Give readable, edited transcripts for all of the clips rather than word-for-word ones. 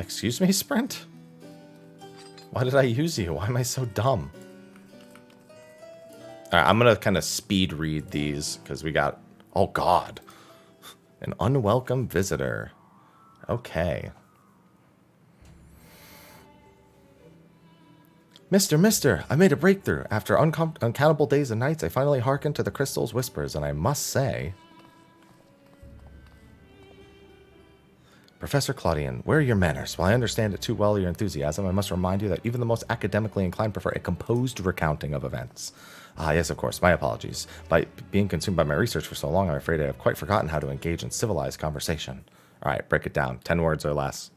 Excuse me, Sprint? Why did I use you? Why am I so dumb? Alright, I'm going to kind of speed read these because we got... Oh, God. An unwelcome visitor. Okay. Mister, I made a breakthrough. After uncountable days and nights, I finally hearkened to the crystal's whispers, and I must say... Professor Claudian, where are your manners? While I understand it too well your enthusiasm, I must remind you that even the most academically inclined prefer a composed recounting of events. Ah, yes, of course, my apologies. By being consumed by my research for so long, I'm afraid I have quite forgotten how to engage in civilized conversation. Alright, break it down. 10 words or less.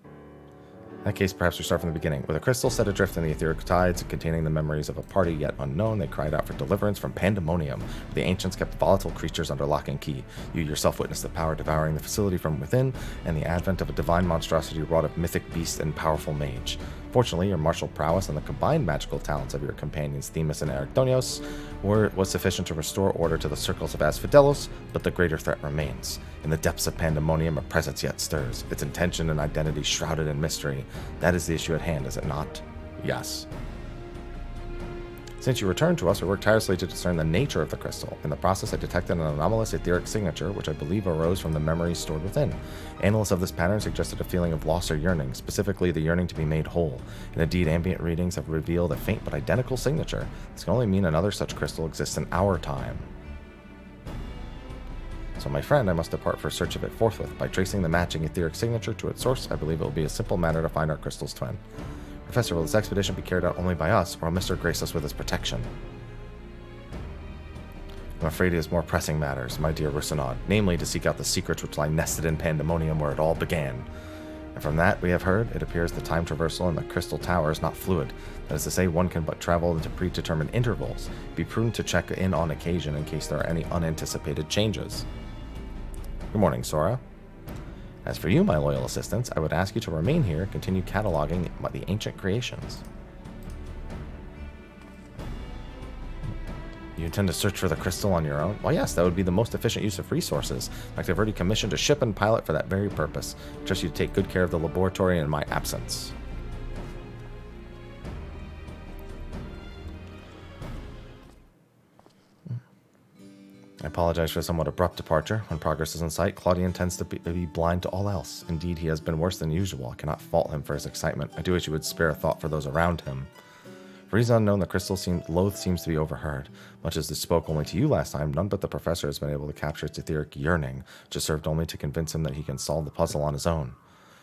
In that case, perhaps we start from the beginning. With a crystal set adrift in the etheric tides, containing the memories of a party yet unknown, they cried out for deliverance from Pandemonium, where the ancients kept volatile creatures under lock and key. You yourself witnessed the power devouring the facility from within, and the advent of a divine monstrosity wrought of mythic beast and powerful mage. Fortunately, your martial prowess and the combined magical talents of your companions Themis and Aristonios was sufficient to restore order to the circles of Asphodelos, but the greater threat remains. In the depths of Pandemonium, a presence yet stirs, its intention and identity shrouded in mystery. That is the issue at hand, is it not? Yes. Since you returned to us, we worked tirelessly to discern the nature of the crystal. In the process, I detected an anomalous etheric signature, which I believe arose from the memories stored within. Analysis of this pattern suggested a feeling of loss or yearning, specifically the yearning to be made whole. And indeed, ambient readings have revealed a faint but identical signature. This can only mean another such crystal exists in our time. So, my friend, I must depart for a search of it forthwith. By tracing the matching etheric signature to its source, I believe it will be a simple matter to find our crystal's twin. Professor, will this expedition be carried out only by us, or will Mr. grace us with his protection? I'm afraid it is more pressing matters, my dear Rusinaud, namely to seek out the secrets which lie nested in Pandemonium where it all began. And from that we have heard, it appears the time traversal in the Crystal Tower is not fluid. That is to say, one can but travel into predetermined intervals. Be prudent to check in on occasion in case there are any unanticipated changes. Good morning, Sora. As for you, my loyal assistants, I would ask you to remain here and continue cataloging the ancient creations. You intend to search for the crystal on your own? Well, yes, that would be the most efficient use of resources. In fact, I've already commissioned a ship and pilot for that very purpose. I trust you to take good care of the laboratory in my absence. I apologize for the somewhat abrupt departure. When progress is in sight, Claudian tends to be blind to all else. Indeed, he has been worse than usual. I cannot fault him for his excitement. I do wish you would spare a thought for those around him. For reasons unknown, the crystal seems to be overheard. Much as it spoke only to you last time, none but the professor has been able to capture its etheric yearning, which has served only to convince him that he can solve the puzzle on his own.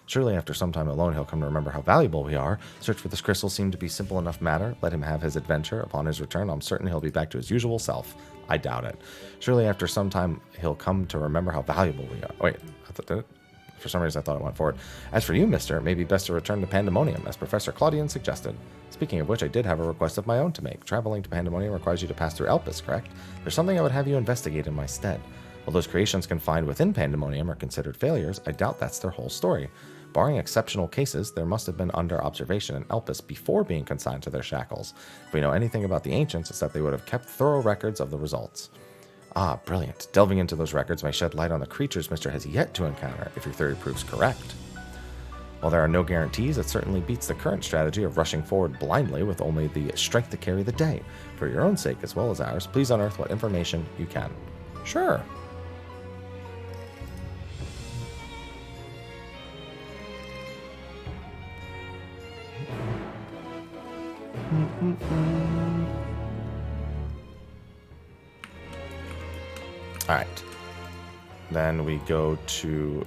Surely after some time alone he'll come to remember how valuable we are. Search for this crystal seemed to be simple enough matter. Let him have his adventure. Upon his return, I'm certain he'll be back to his usual self. I doubt it. Surely after some time he'll come to remember how valuable we are. Wait, for some reason I thought it went forward. As for you, mister, it may be best to return to Pandemonium, as Professor Claudian suggested. Speaking of which, I did have a request of my own to make. Traveling to Pandemonium requires you to pass through Elpis, correct? There's something I would have you investigate in my stead. While those creations confined within Pandemonium are considered failures, I doubt that's their whole story. Barring exceptional cases, there must have been under observation in Elpis before being consigned to their shackles. If we know anything about the ancients, it's that they would have kept thorough records of the results. Ah, brilliant. Delving into those records may shed light on the creatures Mister has yet to encounter, if your theory proves correct. While there are no guarantees, it certainly beats the current strategy of rushing forward blindly with only the strength to carry the day. For your own sake, as well as ours, please unearth what information you can. Sure. All right. Then we go to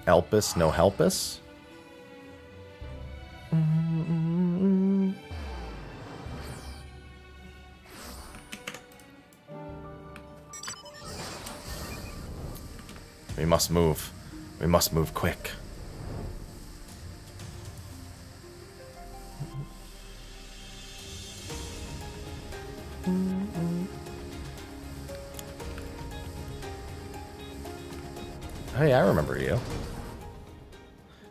Elpis, no Helpus. We must move. We must move quick. Hey, I remember you.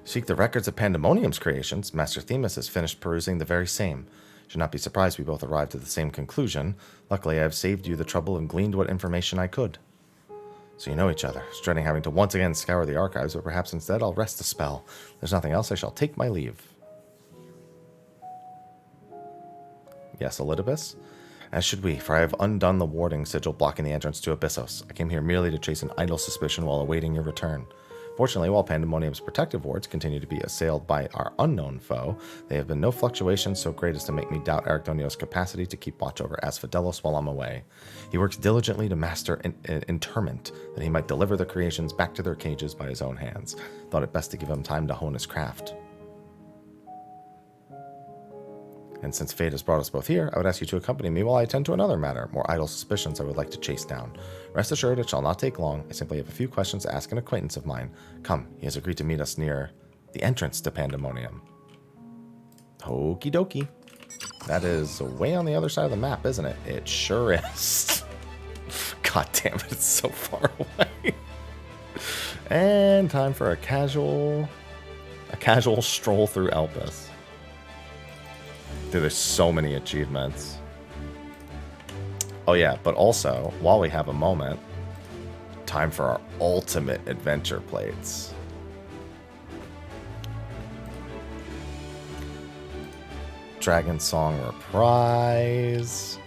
Seek the records of Pandemonium's creations. Master Themis has finished perusing the very same. Should not be surprised we both arrived at the same conclusion. Luckily, I have saved you the trouble and gleaned what information I could. So you know each other. Dreading having to once again scour the archives, but perhaps instead I'll rest a spell. There's nothing else, I shall take my leave. Yes, Elidibus? As should we, for I have undone the warding sigil blocking the entrance to Abyssos. I came here merely to chase an idle suspicion while awaiting your return. Fortunately, while Pandemonium's protective wards continue to be assailed by our unknown foe, there have been no fluctuations so great as to make me doubt Arachnion's capacity to keep watch over Asphodelos while I'm away. He works diligently to master interment, that he might deliver the creations back to their cages by his own hands. Thought it best to give him time to hone his craft. And since fate has brought us both here, I would ask you to accompany me while I attend to another matter, more idle suspicions I would like to chase down. Rest assured it shall not take long. I simply have a few questions to ask an acquaintance of mine. Come, he has agreed to meet us near the entrance to Pandemonium. Okie dokie. That is way on the other side of the map, isn't it? It sure is. God damn it, it's so far away. And time for a casual stroll through Elpis. Dude, there's so many achievements. Oh yeah, but also, while we have a moment, time for our ultimate adventure plates. Dragon Song Reprise.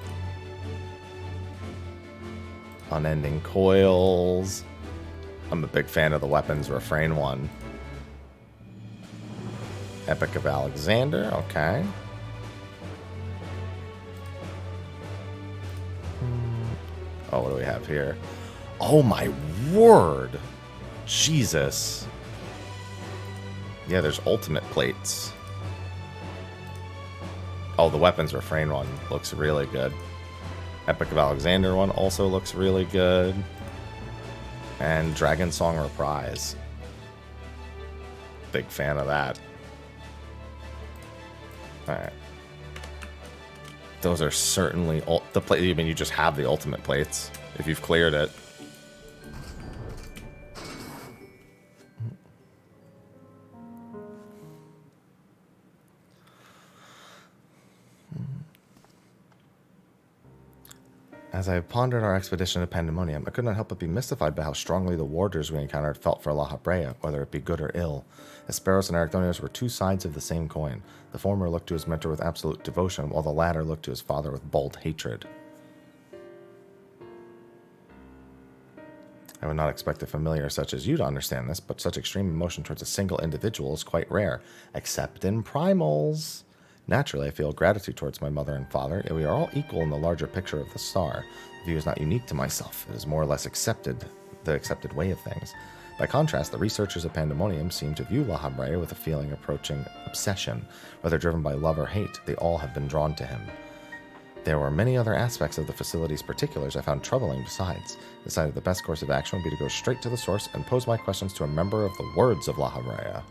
Unending Coils. I'm a big fan of the Weapons Refrain one. Epic of Alexander, okay. Oh, what do we have here? Oh my word! Jesus. Yeah, there's ultimate plates. Oh, the Weapons Refrain one looks really good. Epic of Alexander one also looks really good. And Dragon Song Reprise. Big fan of that. Alright. Those are certainly the plate. I mean, you just have the ultimate plates if you've cleared it. As I pondered our expedition to Pandemonium, I could not help but be mystified by how strongly the warders we encountered felt for La Habrea, whether it be good or ill. Hesperos and Arachnonios were two sides of the same coin. The former looked to his mentor with absolute devotion, while the latter looked to his father with bold hatred. I would not expect a familiar such as you to understand this, but such extreme emotion towards a single individual is quite rare, except in primals. Naturally, I feel gratitude towards my mother and father, and we are all equal in the larger picture of the star. The view is not unique to myself. It is more or less the accepted way of things. By contrast, the researchers of Pandemonium seem to view La Habrea with a feeling approaching obsession. Whether driven by love or hate, they all have been drawn to him. There were many other aspects of the facility's particulars I found troubling besides. Decided the best course of action would be to go straight to the source and pose my questions to a member of the Words of La Habrea.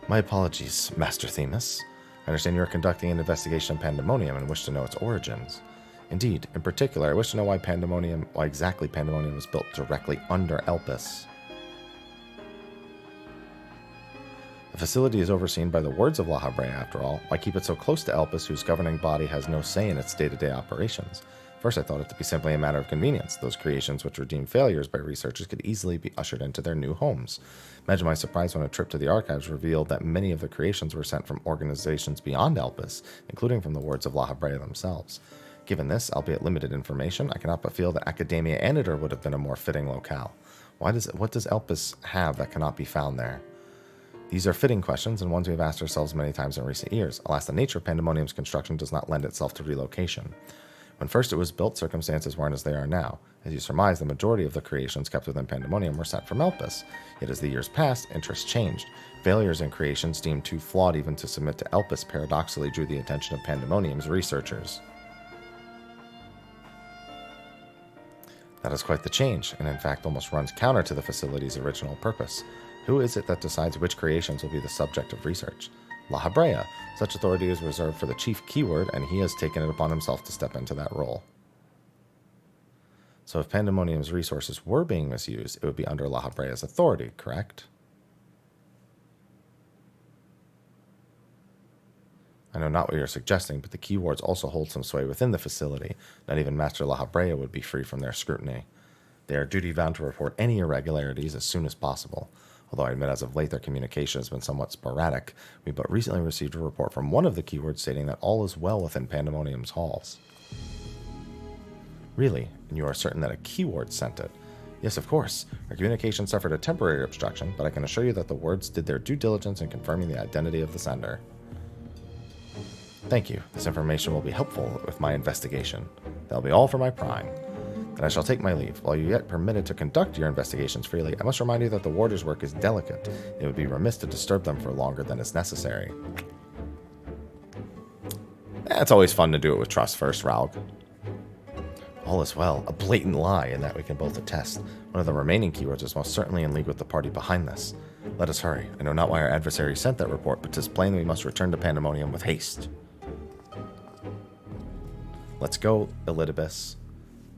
My apologies, Master Themis. I understand you are conducting an investigation of Pandemonium and wish to know its origins. Indeed, in particular, I wish to know why exactly Pandemonium was built directly under Elpis. The facility is overseen by the Words of La Habrea, after all. Why keep it so close to Elpis, whose governing body has no say in its day-to-day operations? First, I thought it to be simply a matter of convenience. Those creations which were deemed failures by researchers could easily be ushered into their new homes. Imagine my surprise when a trip to the archives revealed that many of the creations were sent from organizations beyond Elpis, including from the Words of La Habrea themselves. Given this, albeit limited information, I cannot but feel that Academia Anitor would have been a more fitting locale. What does Elpis have that cannot be found there? These are fitting questions, and ones we have asked ourselves many times in recent years. Alas, the nature of Pandemonium's construction does not lend itself to relocation. When first it was built, circumstances weren't as they are now. As you surmise, the majority of the creations kept within Pandemonium were sent from Elpis. Yet as the years passed, interests changed. Failures in creations deemed too flawed even to submit to Elpis paradoxically drew the attention of Pandemonium's researchers. That is quite the change, and in fact almost runs counter to the facility's original purpose. Who is it that decides which creations will be the subject of research? La Habrea. Such authority is reserved for the chief keyword, and he has taken it upon himself to step into that role. So if Pandemonium's resources were being misused, it would be under La Habrea's authority, correct? I know not what you're suggesting, but the keywords also hold some sway within the facility. Not even Master Mrhappy would be free from their scrutiny. They are duty-bound to report any irregularities as soon as possible. Although I admit as of late their communication has been somewhat sporadic, we but recently received a report from one of the keywords stating that all is well within Pandemonium's halls. Really? And you are certain that a keyword sent it? Yes, of course. Our communication suffered a temporary obstruction, but I can assure you that the words did their due diligence in confirming the identity of the sender. Thank you. This information will be helpful with my investigation. That'll be all for my prying. Then I shall take my leave. While you're yet permitted to conduct your investigations freely, I must remind you that the warder's work is delicate. It would be remiss to disturb them for longer than is necessary. It's always fun to do it with trust first, Raug. All is well. A blatant lie in that we can both attest. One of the remaining keywords is most certainly in league with the party behind this. Let us hurry. I know not why our adversary sent that report, but 'tis plain that we must return to Pandemonium with haste. Let's go, Elidibus.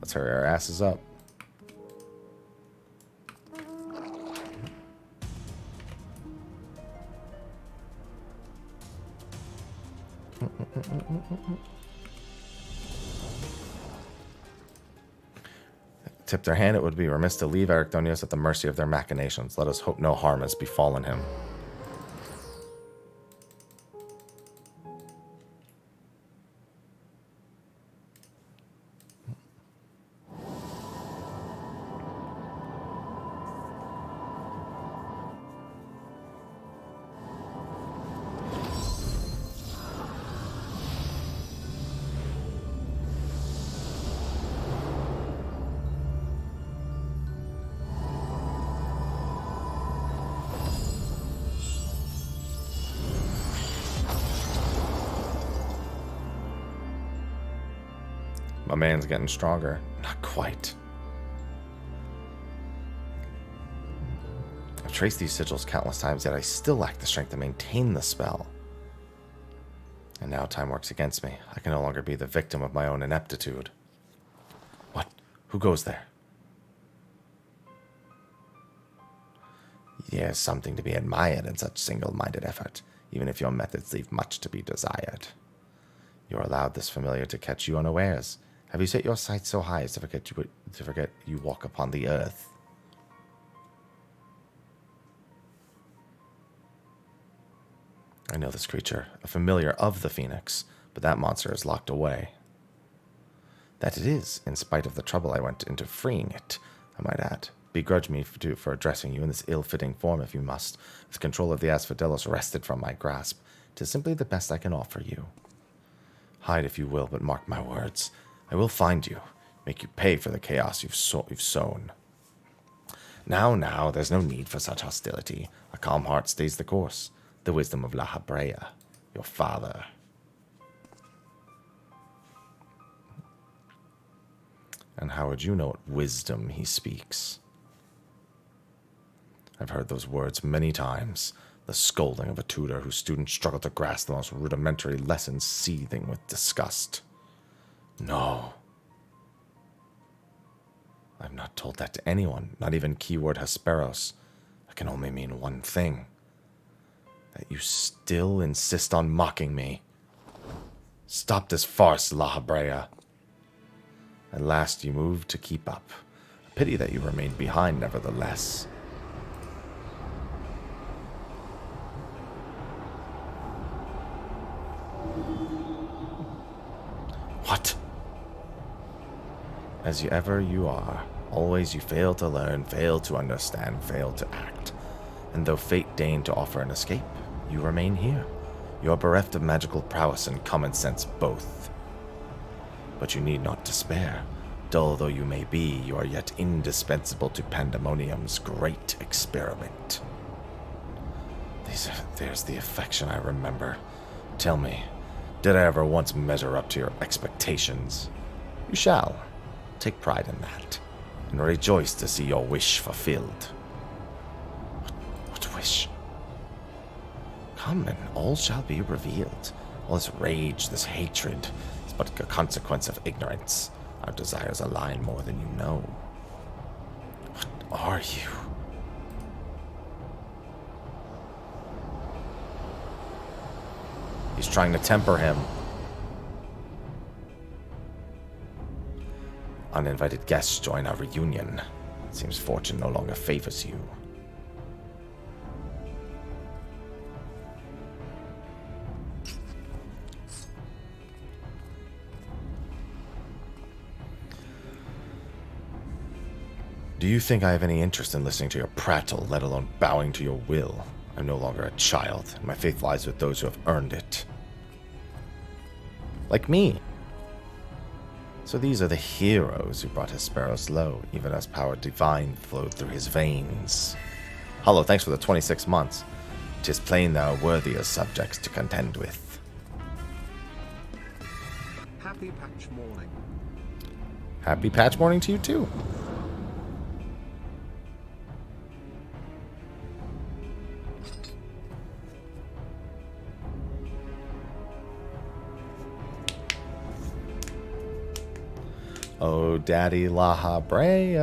Let's hurry our asses up. Tip their hand, it would be remiss to leave Ericthonius at the mercy of their machinations. Let us hope no harm has befallen him. My man's getting stronger. Not quite. I've traced these sigils countless times, yet I still lack the strength to maintain the spell. And now time works against me. I can no longer be the victim of my own ineptitude. What? Who goes there? There's something to be admired in such single-minded effort, even if your methods leave much to be desired. You're allowed this familiar to catch you unawares. Have you set your sights so high as to forget you walk upon the earth? I know this creature, a familiar of the Phoenix, but that monster is locked away. That it is, in spite of the trouble I went into freeing it, I might add. Begrudge me for addressing you in this ill-fitting form if you must. With control of the Asphodelos wrested from my grasp, 'tis simply the best I can offer you. Hide if you will, but mark my words. I will find you, make you pay for the chaos you've sown. Now, there's no need for such hostility. A calm heart stays the course. The wisdom of Mrhappy, your father. And how would you know what wisdom he speaks? I've heard those words many times. The scolding of a tutor whose students struggle to grasp the most rudimentary lessons, seething with disgust. No. I've not told that to anyone, not even keyword Hesperos. That can only mean one thing. That you still insist on mocking me. Stop this farce, Mrhappy. At last you moved to keep up. A pity that you remained behind, nevertheless. What? As ever you are, always you fail to learn, fail to understand, fail to act. And though fate deigned to offer an escape, you remain here. You are bereft of magical prowess and common sense both. But you need not despair. Dull though you may be, you are yet indispensable to Pandemonium's great experiment. There's the affection I remember. Tell me, did I ever once measure up to your expectations? You shall. Take pride in that, and rejoice to see your wish fulfilled. What wish? Come, and all shall be revealed. All this rage, this hatred, is but a consequence of ignorance. Our desires align more than you know. What are you? He's trying to temper him. Uninvited guests join our reunion. It seems fortune no longer favors you. Do you think I have any interest in listening to your prattle, let alone bowing to your will? I'm no longer a child, and my faith lies with those who have earned it. Like me. So these are the heroes who brought Hesperos low, even as power divine flowed through his veins. Hollow, thanks for the 26 months. 'Tis plain thou art worthy of subjects to contend with. Happy patch morning. Happy patch morning to you too. Oh, Daddy La Brea.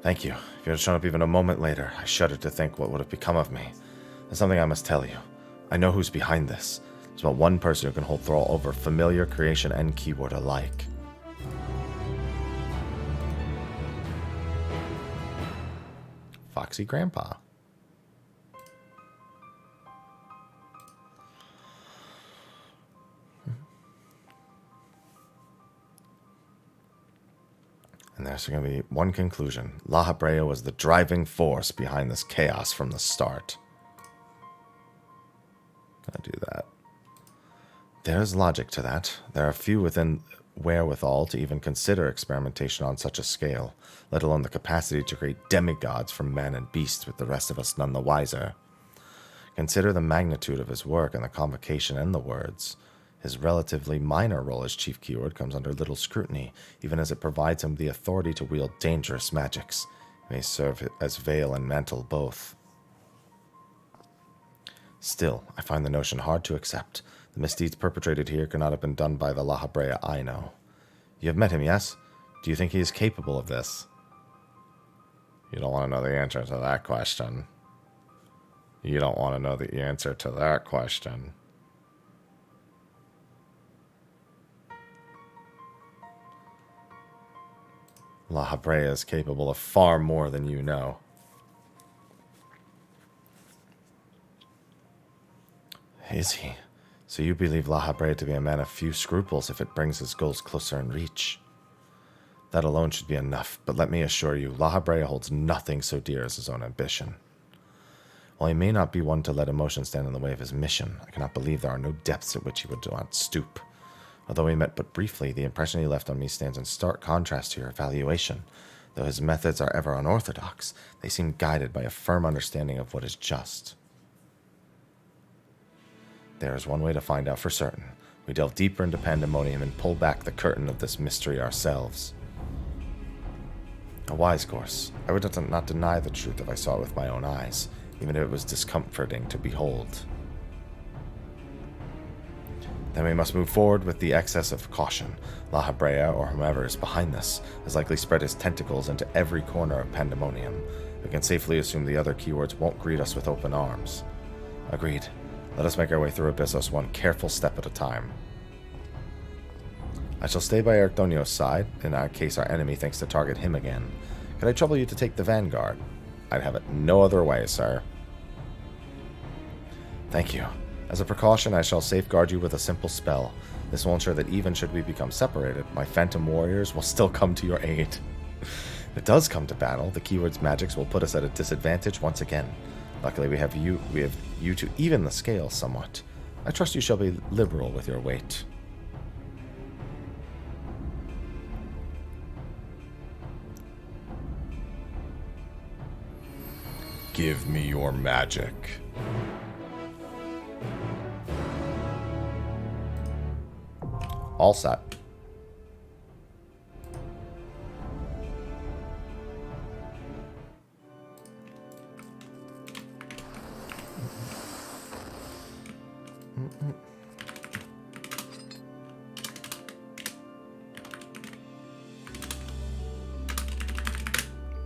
Thank you. If you had shown up even a moment later, I shudder to think what would have become of me. There's something I must tell you. I know who's behind this. There's but one person who can hold thrall over familiar creation and keyword alike. Foxy Grandpa. And there's going to be one conclusion. La Brea was the driving force behind this chaos from the start. I'll do that. There's logic to that. There are few within wherewithal to even consider experimentation on such a scale, let alone the capacity to create demigods from man and beast, with the rest of us none the wiser. Consider the magnitude of his work and the convocation and the words. His relatively minor role as chief keyword comes under little scrutiny, even as it provides him the authority to wield dangerous magics. It may serve as veil and mantle both. Still, I find the notion hard to accept. The misdeeds perpetrated here could not have been done by the La Brea I know. You have met him, yes? Do you think he is capable of this? You don't want to know the answer to that question. You don't want to know the answer to that question. La Brea is capable of far more than you know. Is he? So you believe La Brea to be a man of few scruples if it brings his goals closer in reach? That alone should be enough, but let me assure you, La Brea holds nothing so dear as his own ambition. While he may not be one to let emotion stand in the way of his mission, I cannot believe there are no depths at which he would not stoop. Although we met but briefly, the impression he left on me stands in stark contrast to your evaluation. Though his methods are ever unorthodox, they seem guided by a firm understanding of what is just. There is one way to find out for certain. We delve deeper into Pandemonium and pull back the curtain of this mystery ourselves. A wise course. I would not deny the truth if I saw it with my own eyes, even if it was discomforting to behold. Then we must move forward with the excess of caution. La Brea, or whomever is behind this, has likely spread his tentacles into every corner of Pandemonium. We can safely assume the other keywords won't greet us with open arms. Agreed. Let us make our way through Abyssos one careful step at a time. I shall stay by Arctonio's side, in case our enemy thinks to target him again. Could I trouble you to take the vanguard? I'd have it no other way, sir. Thank you. As a precaution, I shall safeguard you with a simple spell. This will ensure that even should we become separated, my phantom warriors will still come to your aid. If it does come to battle, the keyword's magics will put us at a disadvantage once again. Luckily, we have you to even the scale somewhat. I trust you shall be liberal with your weight. Give me your magic. All set.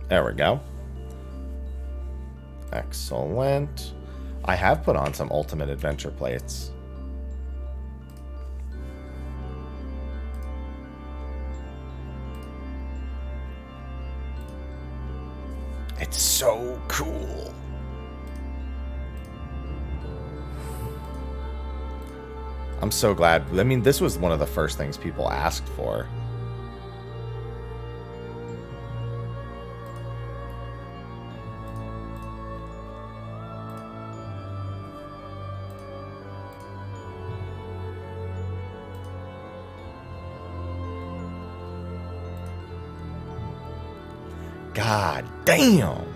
There we go. Excellent. I have put on some ultimate adventure plates. It's so cool. I'm so glad. I mean, this was one of the first things people asked for. God damn.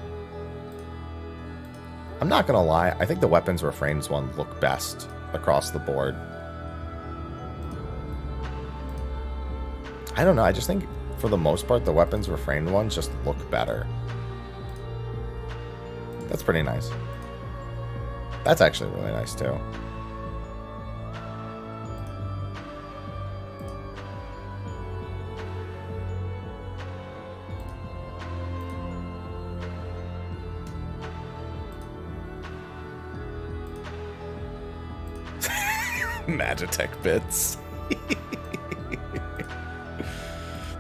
I'm not gonna lie, I think the weapons refrains one look best across the board. I don't know, I just think for the most part the weapons refrained ones just look better. That's pretty nice. That's actually really nice too. Magitech bits.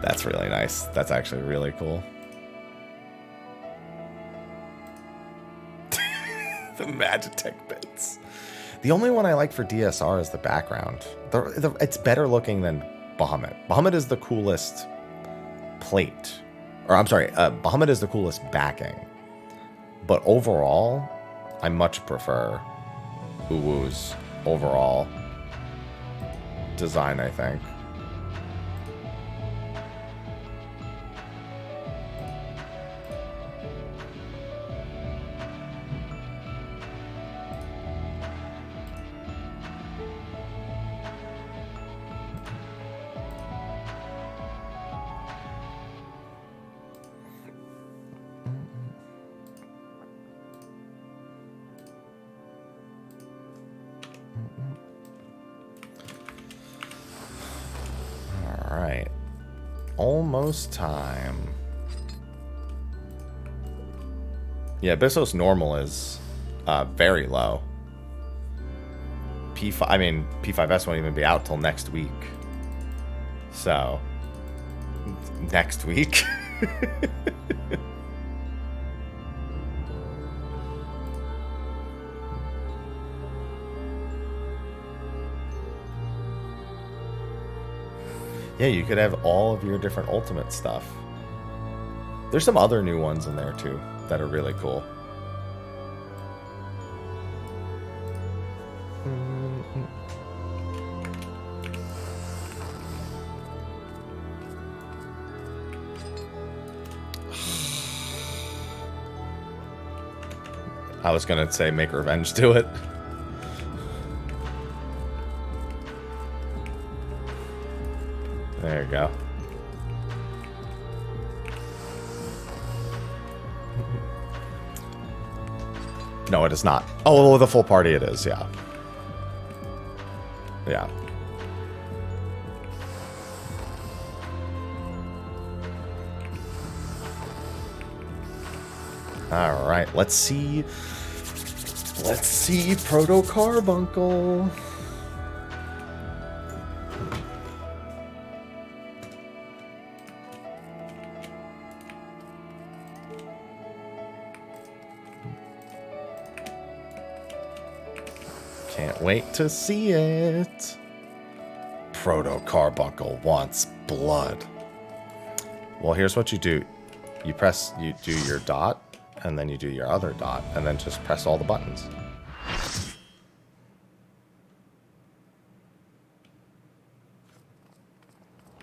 That's really nice. That's actually really cool. The Magitech bits. The only one I like for DSR is the background. It's better looking than Bahamut. Bahamut is the coolest plate. Or I'm sorry, Bahamut is the coolest backing. But overall, I much prefer Uwu's overall design, I think. Alright. Almost time. Yeah, Abyssos normal is very low. P5S won't even be out till next week. So, next week. Yeah, you could have all of your different ultimate stuff. There's some other new ones in there too that are really cool. I was gonna say make revenge do it. There you go. No, it is not. Oh, the full party it is, yeah. Yeah. All right, let's see. Let's see Protocarbuncle. Can't wait to see it. Protocarbuncle wants blood. Well, here's what you do. You do your dot, and then you do your other dot, and then just press all the buttons.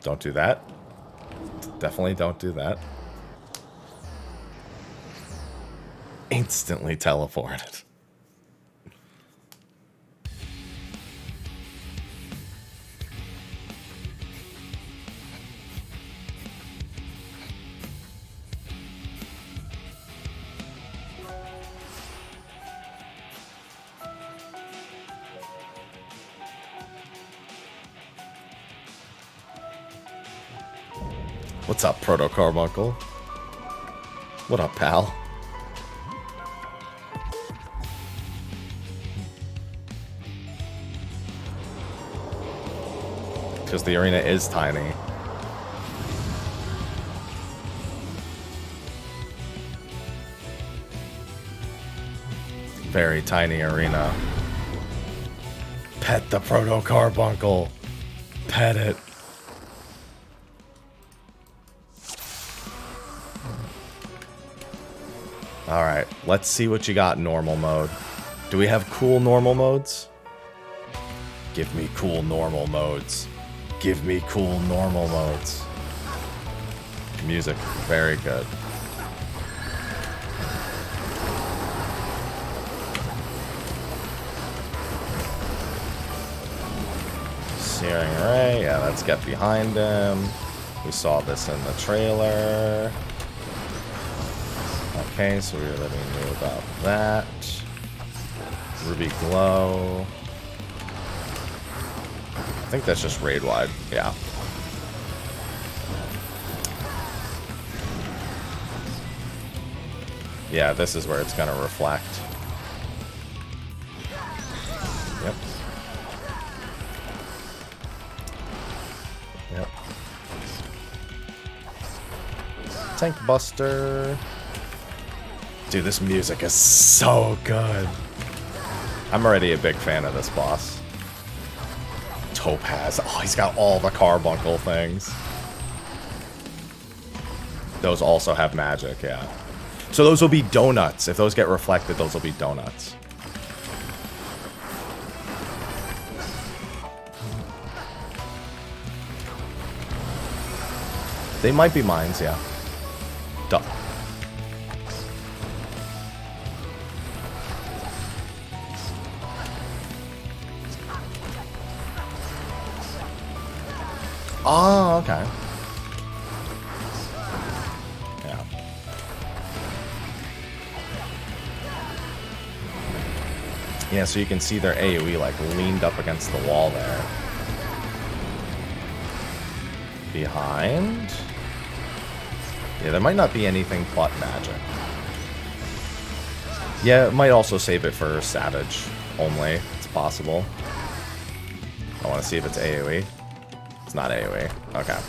Don't do that. Definitely don't do that. Instantly teleported. What's up, Protocarbuncle? What up, pal? Because the arena is tiny. Very tiny arena. Pet the Protocarbuncle. Pet it. Alright, let's see what you got in normal mode. Do we have cool normal modes? Give me cool normal modes. Give me cool normal modes. Music, very good. Searing Ray, yeah, let's get behind him. We saw this in the trailer. Okay, so we already knew about that. Ruby Glow. I think that's just raid wide, yeah. Yeah, this is where it's gonna reflect. Yep. Yep. Tank Buster. Dude, this music is so good. I'm already a big fan of this boss. Topaz. Oh, he's got all the carbuncle things. Those also have magic, yeah. So those will be donuts. If those get reflected, those will be donuts. They might be mines, yeah. Duh. Oh, okay. Yeah. Yeah, so you can see their AoE like leaned up against the wall there. Behind. Yeah, there might not be anything but magic. Yeah, it might also save it for Savage only. It's possible. I want to see if it's AoE. It's not AoE. Okay.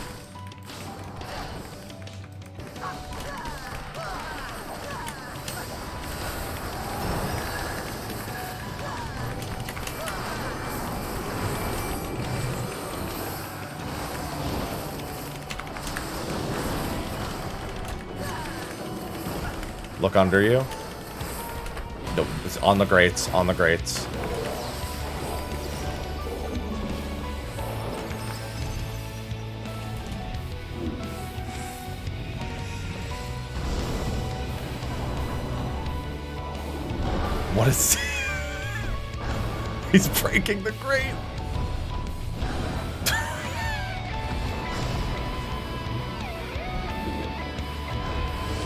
Look under you. Nope. It's on the grates. On the grates. What is... He's breaking the grate.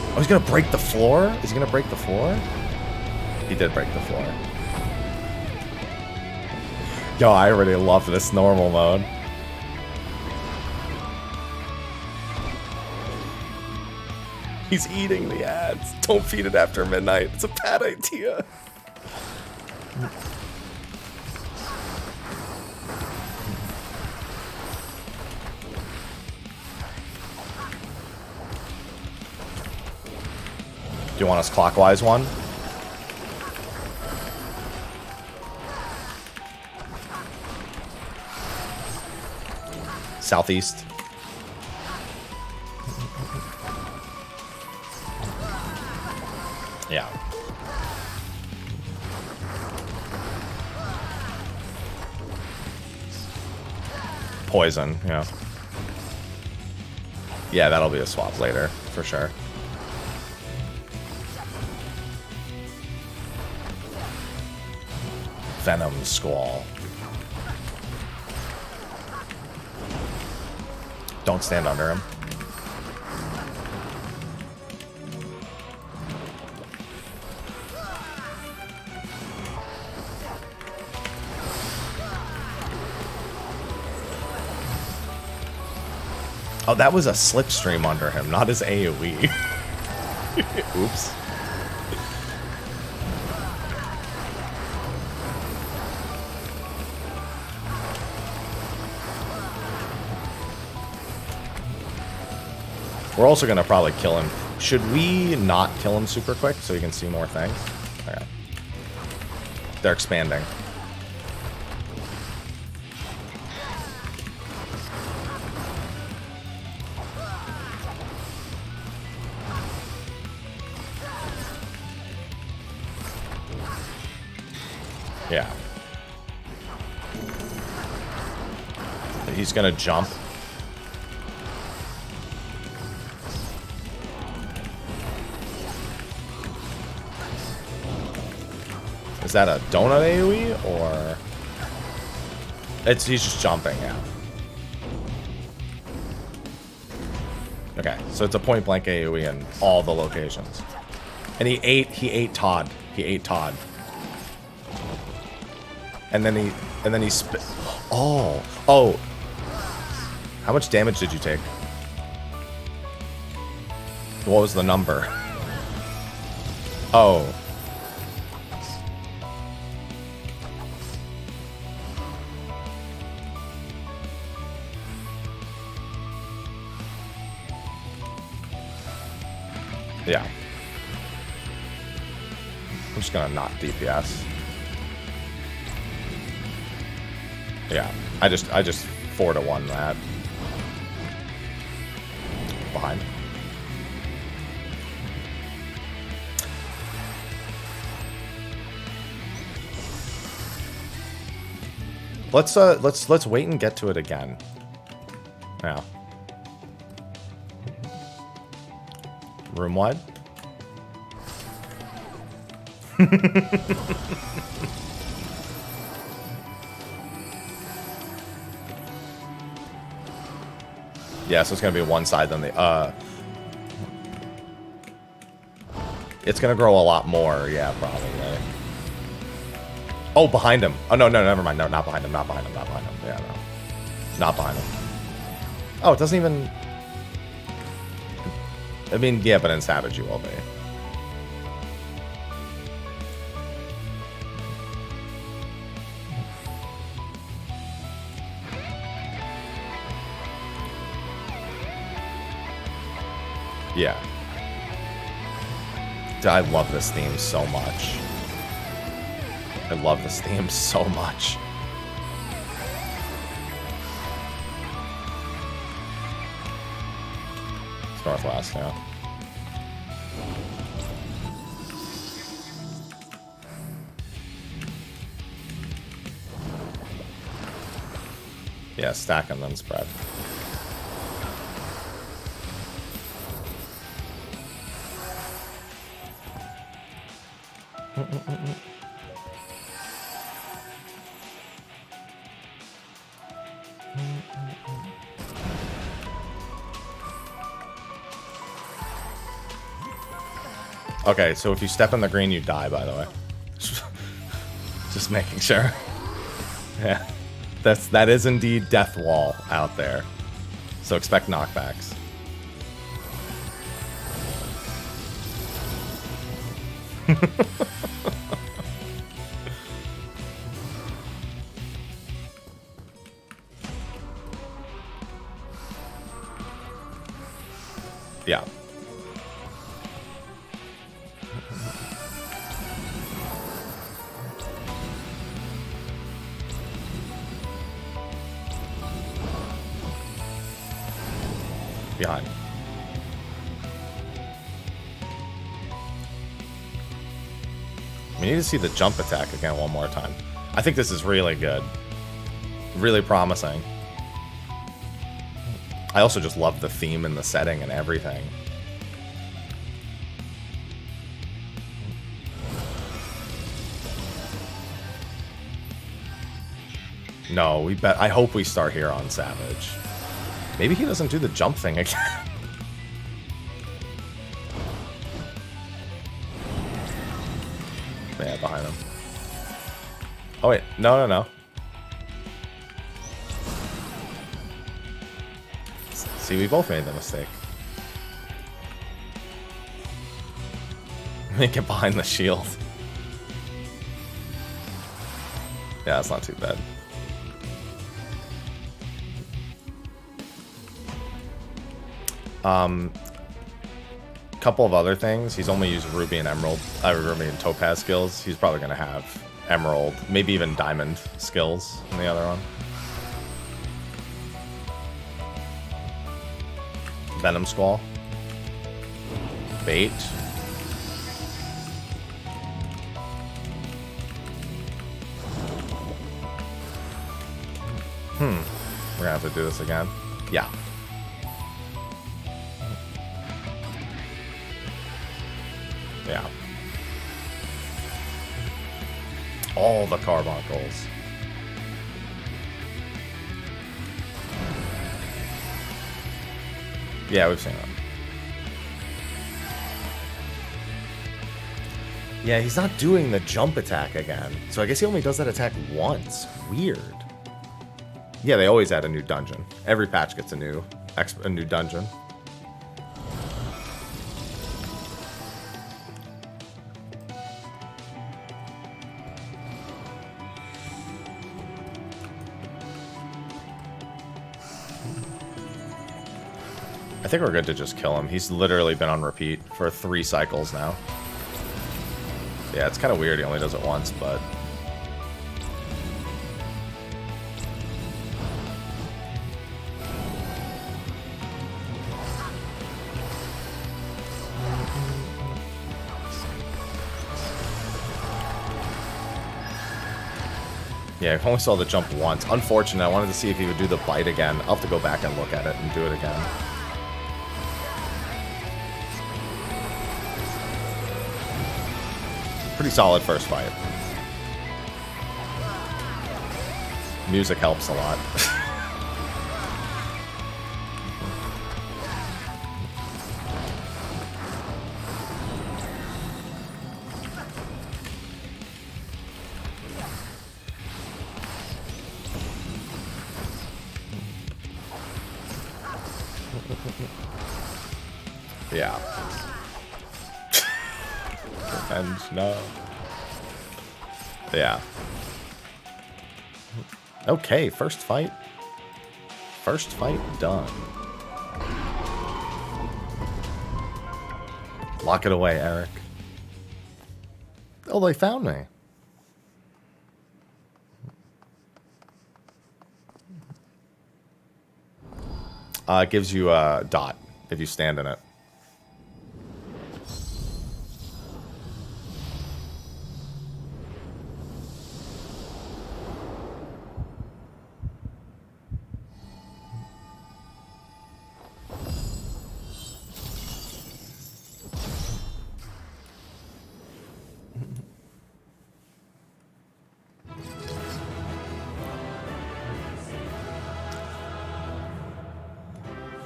Oh, he's gonna break the floor? Is he gonna break the floor? He did break the floor. Yo, I already love this normal mode. He's eating the ads. Don't feed it after midnight. It's a bad idea. Do you want us clockwise one? Southeast. Yeah. Poison, yeah. Yeah, that'll be a swap later, for sure. Venom Squall. Don't stand under him. Oh, that was a slipstream under him, not his AoE. Oops. We're also going to probably kill him. Should we not kill him super quick so we can see more things? Okay. They're expanding. Yeah. He's gonna jump. Is that a donut AoE or? He's just jumping, yeah. Okay, so it's a point blank AoE in all the locations. And he ate Todd. He ate Todd. And then he spit. Oh. How much damage did you take? What was the number? Oh. Yeah. I'm just gonna not DPS. Yeah, I just 4-to-1 that. Behind. Let's wait and get to it again. Yeah. Room wide. Yeah, so it's gonna be one side than the it's gonna grow a lot more, yeah, probably. Oh, behind him. Oh no, never mind. No, not behind him, not behind him, not behind him. Yeah, no. Not behind him. Oh, it doesn't even. I mean, yeah, but in Savage you will be. Yeah. I love this theme so much. I love this theme so much. It's northwest, yeah. Yeah, stack and then spread. Okay, so if you step in the green, you die, by the way. Just making sure. Yeah. That is indeed Death Wall out there. So expect knockbacks. Yeah. Behind. We need to see the jump attack again one more time. I think this is really good. Really promising. I also just love the theme and the setting and everything. No, we bet. I hope we start here on Savage. Maybe he doesn't do the jump thing again. Yeah, behind him. Oh wait, no. See, we both made the mistake. Make it behind the shield. Yeah, that's not too bad. Couple of other things. He's only used Ruby and Emerald, Ruby and Topaz skills. He's probably going to have Emerald, maybe even Diamond skills in the other one. Venom Squall. Bait. We're gonna have to do this again. Yeah. Yeah. All the carbuncles. Yeah, we've seen them. Yeah, he's not doing the jump attack again. So I guess he only does that attack once. Weird. Yeah, they always add a new dungeon. Every patch gets a new dungeon. I think we're good to just kill him. He's literally been on repeat for 3 cycles now. Yeah, it's kind of weird he only does it once, but... Yeah, I only saw the jump once. Unfortunate, I wanted to see if he would do the bite again. I'll have to go back and look at it and do it again. Pretty solid first fight. Music helps a lot. Yeah. And no. Yeah. Okay, first fight. First fight done. Lock it away, Eric. Oh, they found me. It gives you a dot if you stand in it.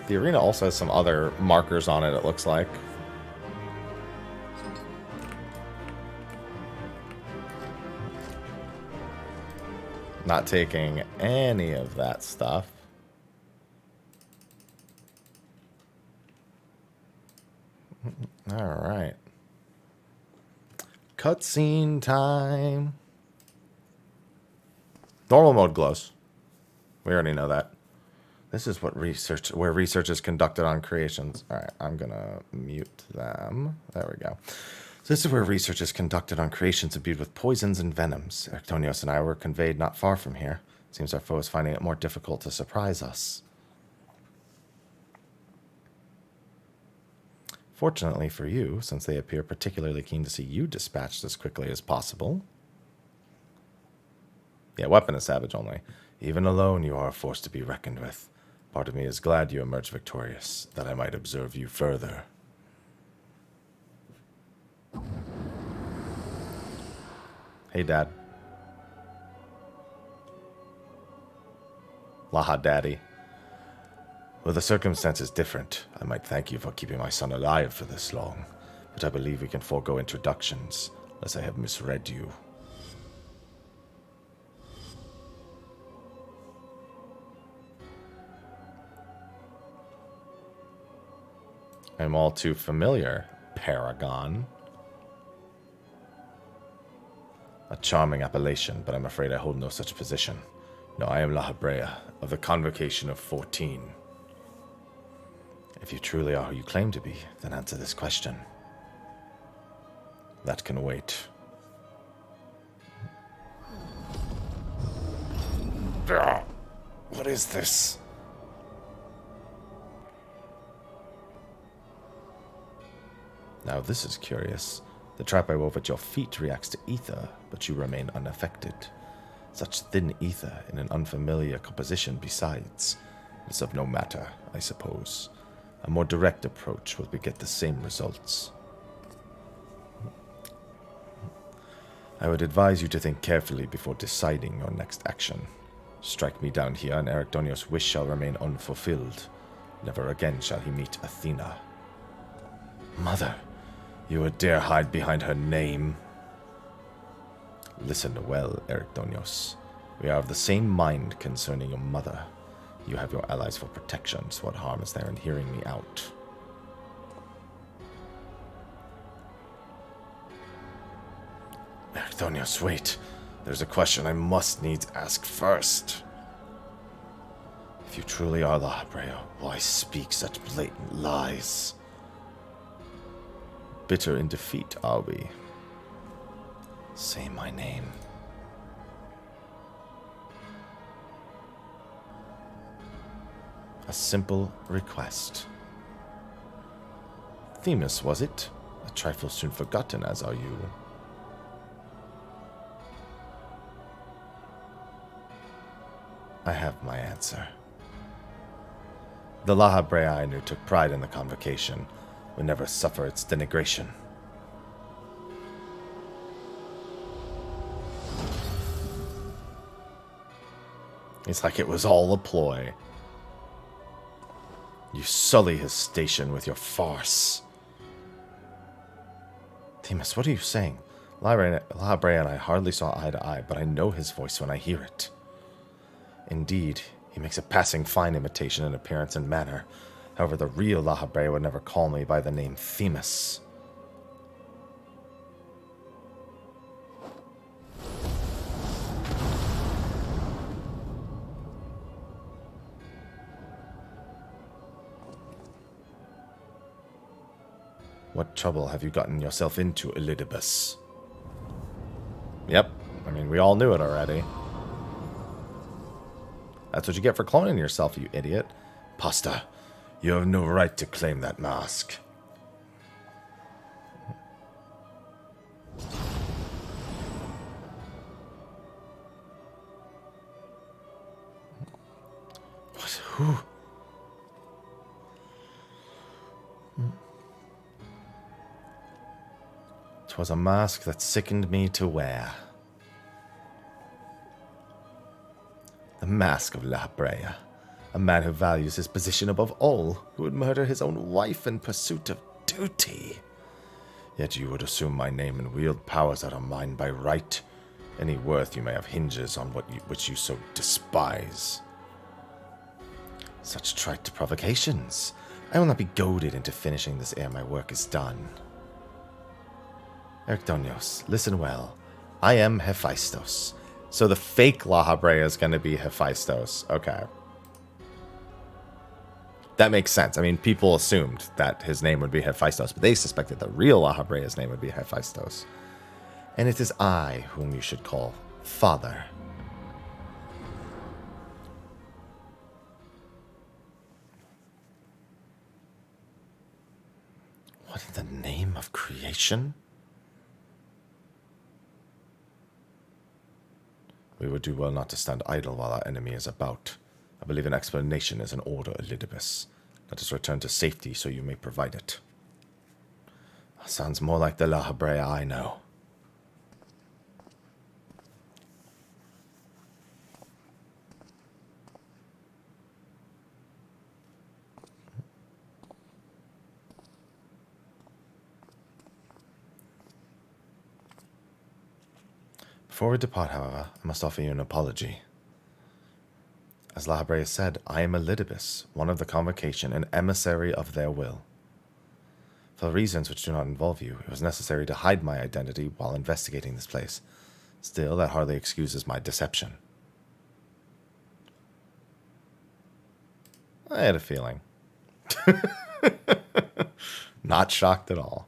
The arena also has some other markers on it, it looks like. Not taking any of that stuff. Alright. Cutscene time. Normal mode glows. We already know that. This is what where research is conducted on creations. All right, I'm gonna mute them. There we go. So this is where research is conducted on creations imbued with poisons and venoms. Arctonios and I were conveyed not far from here. Seems our foe is finding it more difficult to surprise us. Fortunately for you, since they appear particularly keen to see you dispatched as quickly as possible. Yeah, weapon is savage only. Even alone, you are a force to be reckoned with. Part of me is glad you emerged victorious, that I might observe you further. Hey, Dad. Laha, Daddy. Well, the circumstance is different. I might thank you for keeping my son alive for this long, but I believe we can forego introductions, unless I have misread you. I'm all too familiar, Paragon. A charming appellation, but I'm afraid I hold no such position. No, I am La Habrea, of the Convocation of 14. If you truly are who you claim to be, then answer this question. That can wait. What is this? Now this is curious. The trap I wove at your feet reacts to ether, but you remain unaffected. Such thin ether in an unfamiliar composition besides is of no matter, I suppose. A more direct approach will beget the same results. I would advise you to think carefully before deciding your next action. Strike me down here, and Ericdonios' wish shall remain unfulfilled. Never again shall he meet Athena. Mother, you would dare hide behind her name? Listen well, Ericdonios. We are of the same mind concerning your mother. You have your allies for protection, so what harm is there in hearing me out? Ericdonios, wait. There's a question I must needs ask first. If you truly are Mrhappy, why speak such blatant lies? Bitter in defeat, are we? Say my name. A simple request. Themis, was it? A trifle soon forgotten, as are you. I have my answer. The Mrhappy I knew took pride in the convocation, would never suffer its denigration. It's like it was all a ploy. You sully his station with your farce. Themis, what are you saying? Mrhappy and I hardly saw eye to eye, but I know his voice when I hear it. Indeed, he makes a passing fine imitation in appearance and manner. However, the real Mrhappy would never call me by the name Themis. What trouble have you gotten yourself into, Elidibus? Yep, I mean, we all knew it already. That's what you get for cloning yourself, you idiot. Imposter, you have no right to claim that mask. What? Who? 'Twas a mask that sickened me to wear. The mask of Mrhappy, a man who values his position above all, who would murder his own wife in pursuit of duty. Yet you would assume my name and wield powers that are mine by right. Any worth you may have hinges on which you so despise. Such trite provocations. I will not be goaded into finishing this ere my work is done. Ericdonios, listen well. I am Hephaestus. So the fake Mrhappy is going to be Hephaestus. Okay. That makes sense. I mean, people assumed that his name would be Hephaestus, but they suspected the real Mrhappy's name would be Hephaestus. And it is I whom you should call Father. What in the name of creation? We would do well not to stand idle while our enemy is about. I believe an explanation is in order, Elidibus. Let us return to safety so you may provide it. Sounds more like the Mrhappy I know. Before we depart, however, I must offer you an apology. As Mrhappy has said, I am Elidibus, one of the convocation, an emissary of their will. For reasons which do not involve you, it was necessary to hide my identity while investigating this place. Still, that hardly excuses my deception. I had a feeling. Not shocked at all.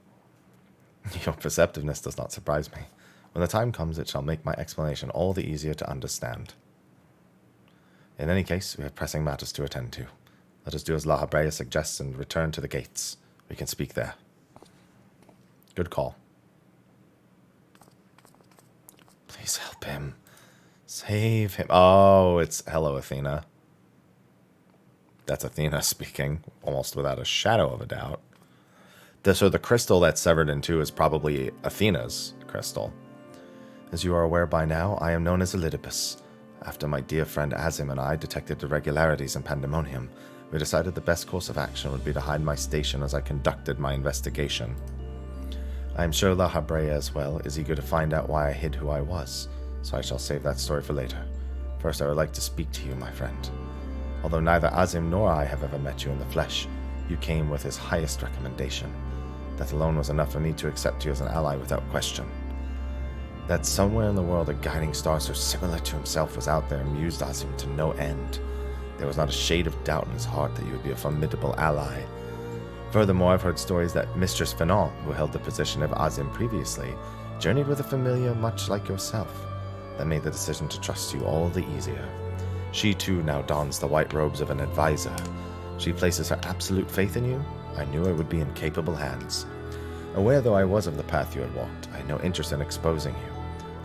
Your perceptiveness does not surprise me. When the time comes, it shall make my explanation all the easier to understand. In any case, we have pressing matters to attend to. Let us do as La Habrea suggests and return to the gates. We can speak there. Good call. Please help him. Save him. Oh, it's hello, Athena. That's Athena speaking, almost without a shadow of a doubt. So the crystal that's severed in two is probably Athena's crystal. As you are aware by now, I am known as Elidipus. After my dear friend Azim and I detected irregularities in Pandemonium, we decided the best course of action would be to hide my station as I conducted my investigation. I am sure La Habrea as well is eager to find out why I hid who I was, so I shall save that story for later. First, I would like to speak to you, my friend. Although neither Azim nor I have ever met you in the flesh, you came with his highest recommendation. That alone was enough for me to accept you as an ally without question. That somewhere in the world a guiding star so similar to himself was out there amused Azim to no end. There was not a shade of doubt in his heart that you would be a formidable ally. Furthermore, I've heard stories that Mistress Fanon, who held the position of Azim previously, journeyed with a familiar much like yourself. That made the decision to trust you all the easier. She too now dons the white robes of an advisor. She places her absolute faith in you. I knew I would be in capable hands. Aware though I was of the path you had walked, I had no interest in exposing you.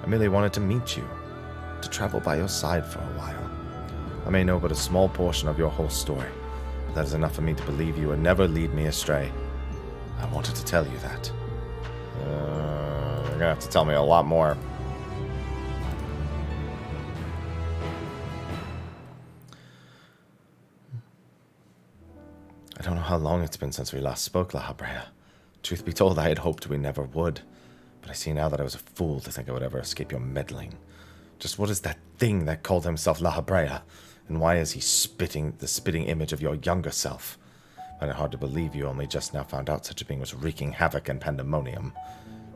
I merely wanted to meet you, to travel by your side for a while. I may know but a small portion of your whole story, but that is enough for me to believe you would never lead me astray. I wanted to tell you that. You're gonna have to tell me a lot more. I don't know how long it's been since we last spoke, La Habrea. Truth be told, I had hoped we never would, but I see now that I was a fool to think I would ever escape your meddling. Just what is that thing that called himself La Habrea, and why is he the spitting image of your younger self? I find it hard to believe you only just now found out such a being was wreaking havoc in Pandemonium.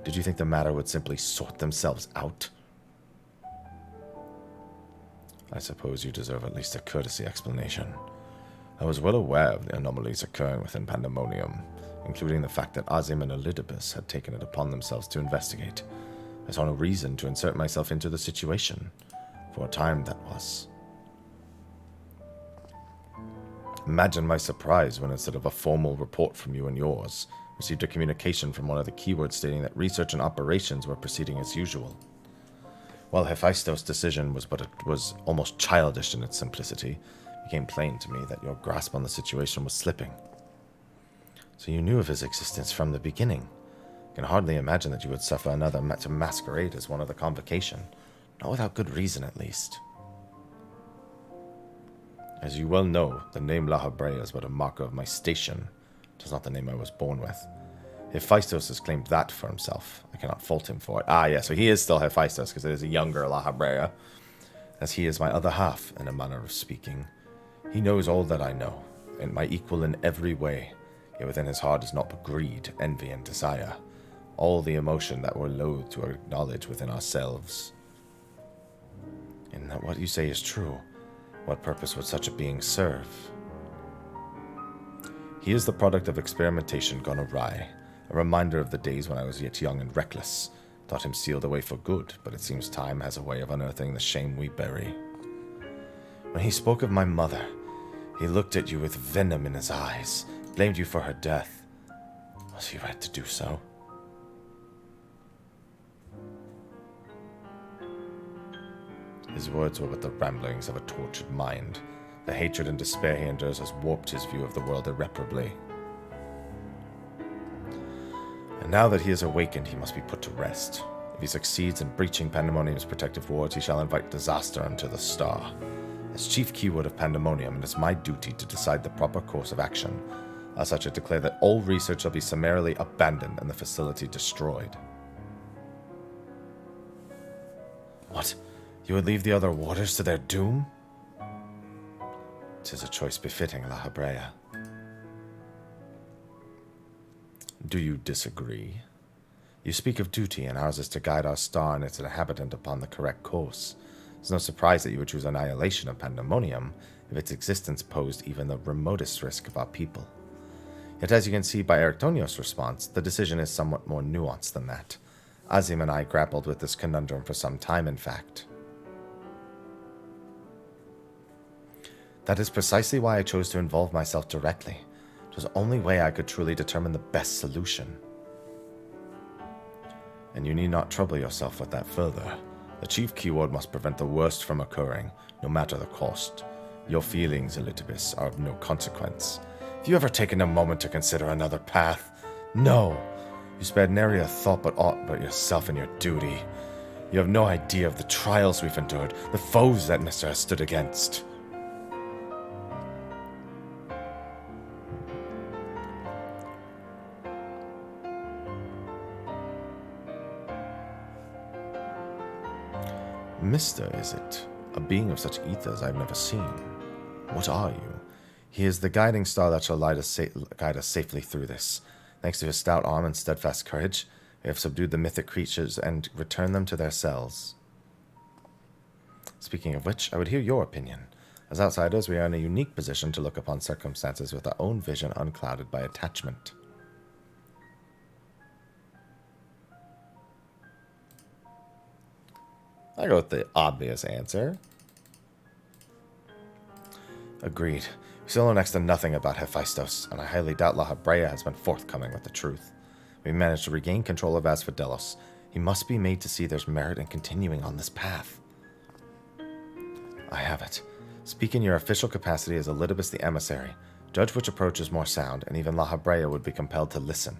Did you think the matter would simply sort themselves out? I suppose you deserve at least a courtesy explanation. I was well aware of the anomalies occurring within Pandemonium, including the fact that Azim and Elidipus had taken it upon themselves to investigate. I saw no reason to insert myself into the situation. For a time, that was. Imagine my surprise when, instead of a formal report from you and yours, received a communication from one of the keywords stating that research and operations were proceeding as usual. While Hephaestos' decision was almost childish in its simplicity, it became plain to me that your grasp on the situation was slipping. So you knew of his existence from the beginning. I can hardly imagine that you would suffer another to masquerade as one of the convocation, not without good reason at least. As you well know, the name La Habrea is but a marker of my station. It is not the name I was born with. Hephaestos has claimed that for himself. I cannot fault him for it. Yeah, so he is still Hephaestos, because it is a younger La Habrea, as he is my other half, in a manner of speaking. He knows all that I know, and my equal in every way, yet within his heart is not but greed, envy, and desire, all the emotion that we're loath to acknowledge within ourselves. And that what you say is true. What purpose would such a being serve? He is the product of experimentation gone awry, a reminder of the days when I was yet young and reckless, thought him sealed away for good, but it seems time has a way of unearthing the shame we bury. When he spoke of my mother, he looked at you with venom in his eyes, blamed you for her death. Was he right to do so? His words were but the ramblings of a tortured mind. The hatred and despair he endures has warped his view of the world irreparably. And now that he is awakened, he must be put to rest. If he succeeds in breaching Pandemonium's protective wards, he shall invite disaster unto the star. As chief keyword of Pandemonium, it is my duty to decide the proper course of action. As such, I declare that all research shall be summarily abandoned and the facility destroyed. What? You would leave the other warders to their doom? 'Tis a choice befitting La Habrea. Do you disagree? You speak of duty, and ours is to guide our star and its inhabitant upon the correct course. It's no surprise that you would choose annihilation of Pandemonium if its existence posed even the remotest risk of our people. Yet as you can see by Eriktonios' response, the decision is somewhat more nuanced than that. Azim and I grappled with this conundrum for some time, in fact. That is precisely why I chose to involve myself directly. It was the only way I could truly determine the best solution. And you need not trouble yourself with that further. The chief keyword must prevent the worst from occurring, no matter the cost. Your feelings, Elidibus, are of no consequence. Have you ever taken a moment to consider another path? No. You spared nary a thought but aught but yourself and your duty. You have no idea of the trials we've endured, the foes that Mr. has stood against. Mr., is it? A being of such ethers I've never seen. What are you? He is the guiding star that shall guide us safely through this. Thanks to his stout arm and steadfast courage, we have subdued the mythic creatures and returned them to their cells. Speaking of which, I would hear your opinion. As outsiders, we are in a unique position to look upon circumstances with our own vision unclouded by attachment. I go with the obvious answer. Agreed. We still know next to nothing about Hephaestus, and I highly doubt Mrhappy has been forthcoming with the truth. We managed to regain control of Asphodelos. He must be made to see there's merit in continuing on this path. I have it. Speak in your official capacity as Elidibus the Emissary. Judge which approach is more sound, and even Mrhappy would be compelled to listen.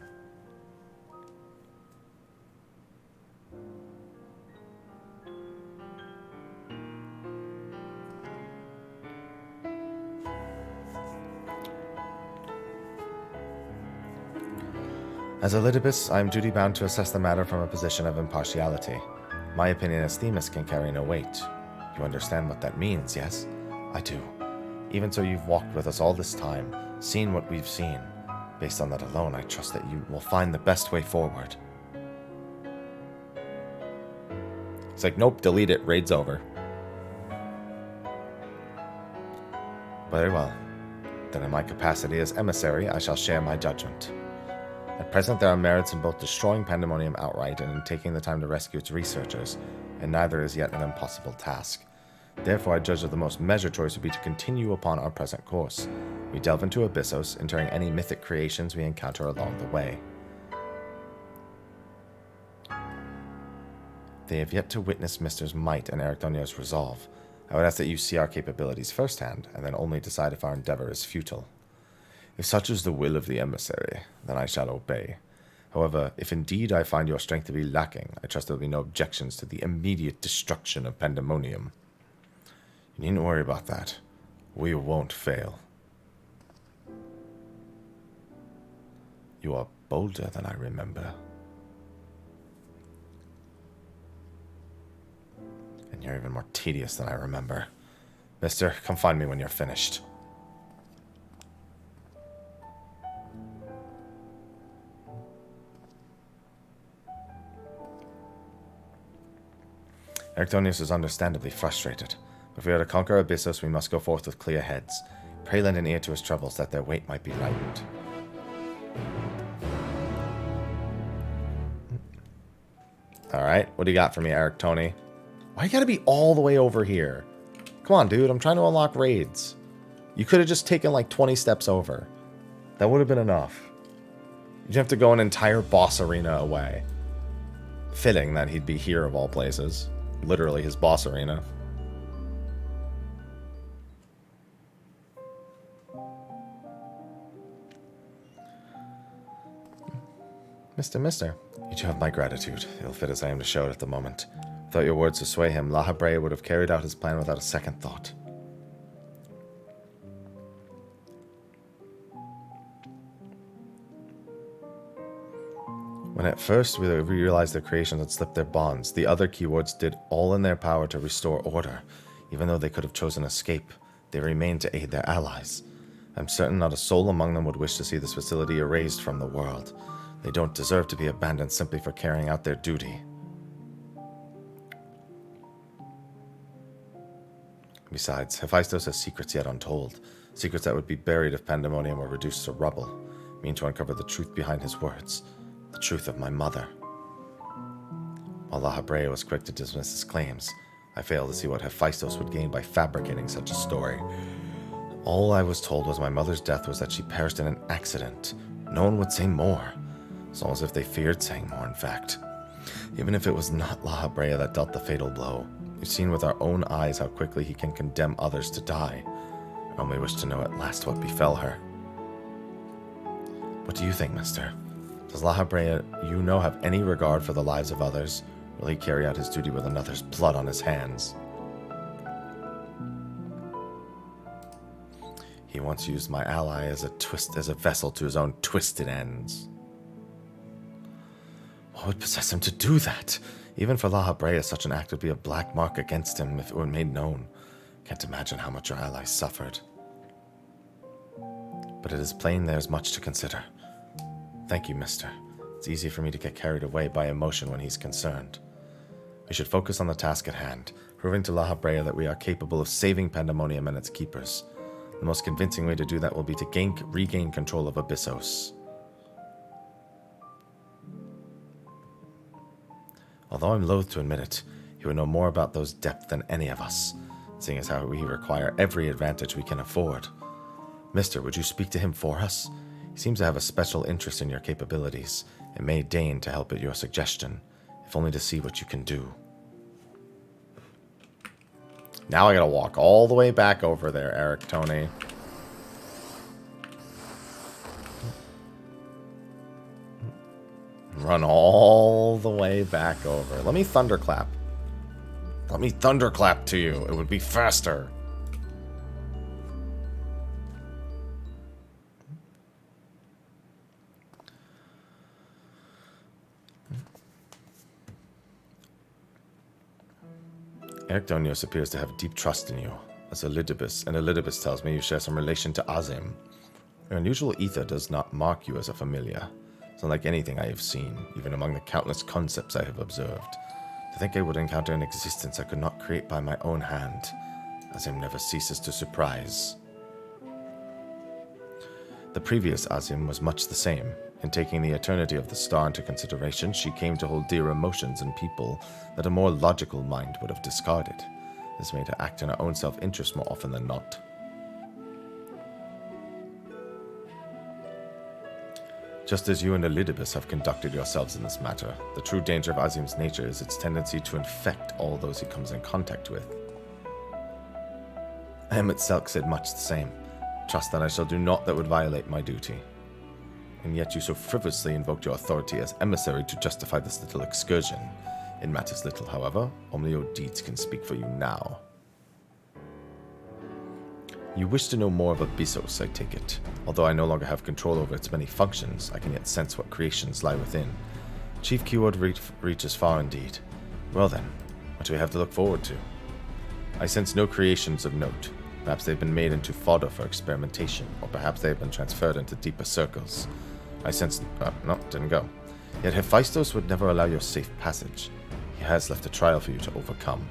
As Elidibus, I am duty-bound to assess the matter from a position of impartiality. My opinion as Themis can carry no weight. You understand what that means, yes? I do. Even so, you've walked with us all this time, seen what we've seen. Based on that alone, I trust that you will find the best way forward. It's like, nope, delete it, raid's over. Very well. Then in my capacity as emissary, I shall share my judgment. At present, there are merits in both destroying Pandemonium outright and in taking the time to rescue its researchers, and neither is yet an impossible task. Therefore, I judge that the most measured choice would be to continue upon our present course. We delve into Abyssos, entering any mythic creations we encounter along the way. They have yet to witness Mr.'s might and Eriktonios' resolve. I would ask that you see our capabilities firsthand, and then only decide if our endeavor is futile. If such is the will of the emissary, then I shall obey. However, if indeed I find your strength to be lacking, I trust there will be no objections to the immediate destruction of Pandemonium. You needn't worry about that. We won't fail. You are bolder than I remember. And you're even more tedious than I remember. Mister, come find me when you're finished. Eriktonios is understandably frustrated. If we are to conquer Abyssos, we must go forth with clear heads. Pray lend an ear to his troubles, that their weight might be lightened. Alright, what do you got for me, Eriktoni? Why you gotta be all the way over here? Come on, dude, I'm trying to unlock raids. You could have just taken like 20 steps over. That would have been enough. You'd have to go an entire boss arena away. Fitting that he'd be here of all places. Literally his boss arena. Mister, you do have my gratitude, ill-fit as I am to show it at the moment. Without your words to sway him, Mrhappy would have carried out his plan without a second thought. When at first we realized their creations had slipped their bonds, the other keywords did all in their power to restore order. Even though they could have chosen escape, they remained to aid their allies. I'm certain not a soul among them would wish to see this facility erased from the world. They don't deserve to be abandoned simply for carrying out their duty. Besides, Hephaestus has secrets yet untold, secrets that would be buried if Pandemonium were reduced to rubble. mean to uncover the truth behind his words, the truth of my mother. While Mrhappy was quick to dismiss his claims, I failed to see what Hephaestus would gain by fabricating such a story. All I was told was my mother's death was that she perished in an accident. No one would say more. It's almost as if they feared saying more, in fact. Even if it was not Mrhappy that dealt the fatal blow, we've seen with our own eyes how quickly he can condemn others to die. I only wish to know at last what befell her. What do you think, mister? Does Mrhappy, you know, have any regard for the lives of others? Will he carry out his duty with another's blood on his hands? He once used my ally as a vessel to his own twisted ends. What would possess him to do that? Even for Mrhappy, such an act would be a black mark against him if it were made known. Can't imagine how much your ally suffered. But it is plain there is much to consider. Thank you, mister. It's easy for me to get carried away by emotion when he's concerned. We should focus on the task at hand, proving to Mrhappy that we are capable of saving Pandemonium and its keepers. The most convincing way to do that will be to regain control of Abyssos. Although I'm loath to admit it, he would know more about those depths than any of us, seeing as how we require every advantage we can afford. Mister, would you speak to him for us? He seems to have a special interest in your capabilities, and may deign to help at your suggestion, if only to see what you can do. Now I gotta walk all the way back over there, Eric Tony. Run all the way back over. Let me thunderclap. Let me thunderclap to you. It would be faster. Ericdonios appears to have deep trust in you, as Elidibus tells me you share some relation to Azim. Your unusual ether does not mark you as a familiar. It's unlike anything I have seen, even among the countless concepts I have observed. To think I would encounter an existence I could not create by my own hand. Azim never ceases to surprise. The previous Azim was much the same. In taking the eternity of the star into consideration, she came to hold dear emotions in people that a more logical mind would have discarded. This made her act in her own self-interest more often than not. Just as you and Elidibus have conducted yourselves in this matter, the true danger of Azim's nature is its tendency to infect all those he comes in contact with. Selk said much the same. Trust that I shall do naught that would violate my duty. And yet you so frivolously invoked your authority as emissary to justify this little excursion. It matters little, however. Only your deeds can speak for you now. You wish to know more of Abyssos, I take it. Although I no longer have control over its many functions, I can yet sense what creations lie within. Chief keyword reaches far indeed. Well then, what do we have to look forward to? I sense no creations of note. Perhaps they've been made into fodder for experimentation, or perhaps they have been transferred into deeper circles. I sense... no, didn't go. Yet Hephaestus would never allow your safe passage. He has left a trial for you to overcome.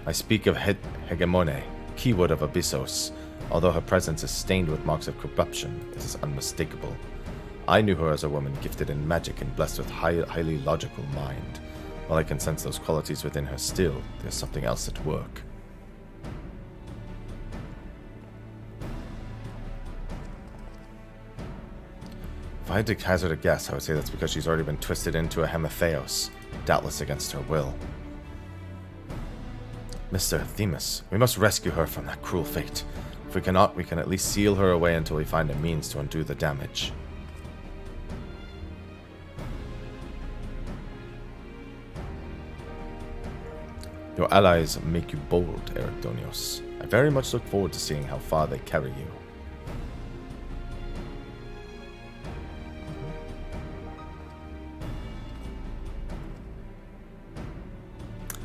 I speak of Hegemony, keyword of Abyssos. Although her presence is stained with marks of corruption, it is unmistakable. I knew her as a woman gifted in magic and blessed with highly logical mind. While I can sense those qualities within her still, there's something else at work. If I had to hazard a guess, I would say that's because she's already been twisted into a Hematheos, doubtless against her will. Mr. Themis, we must rescue her from that cruel fate. If we cannot, we can at least seal her away until we find a means to undo the damage. Your allies make you bold, Ericdonios. I very much look forward to seeing how far they carry you.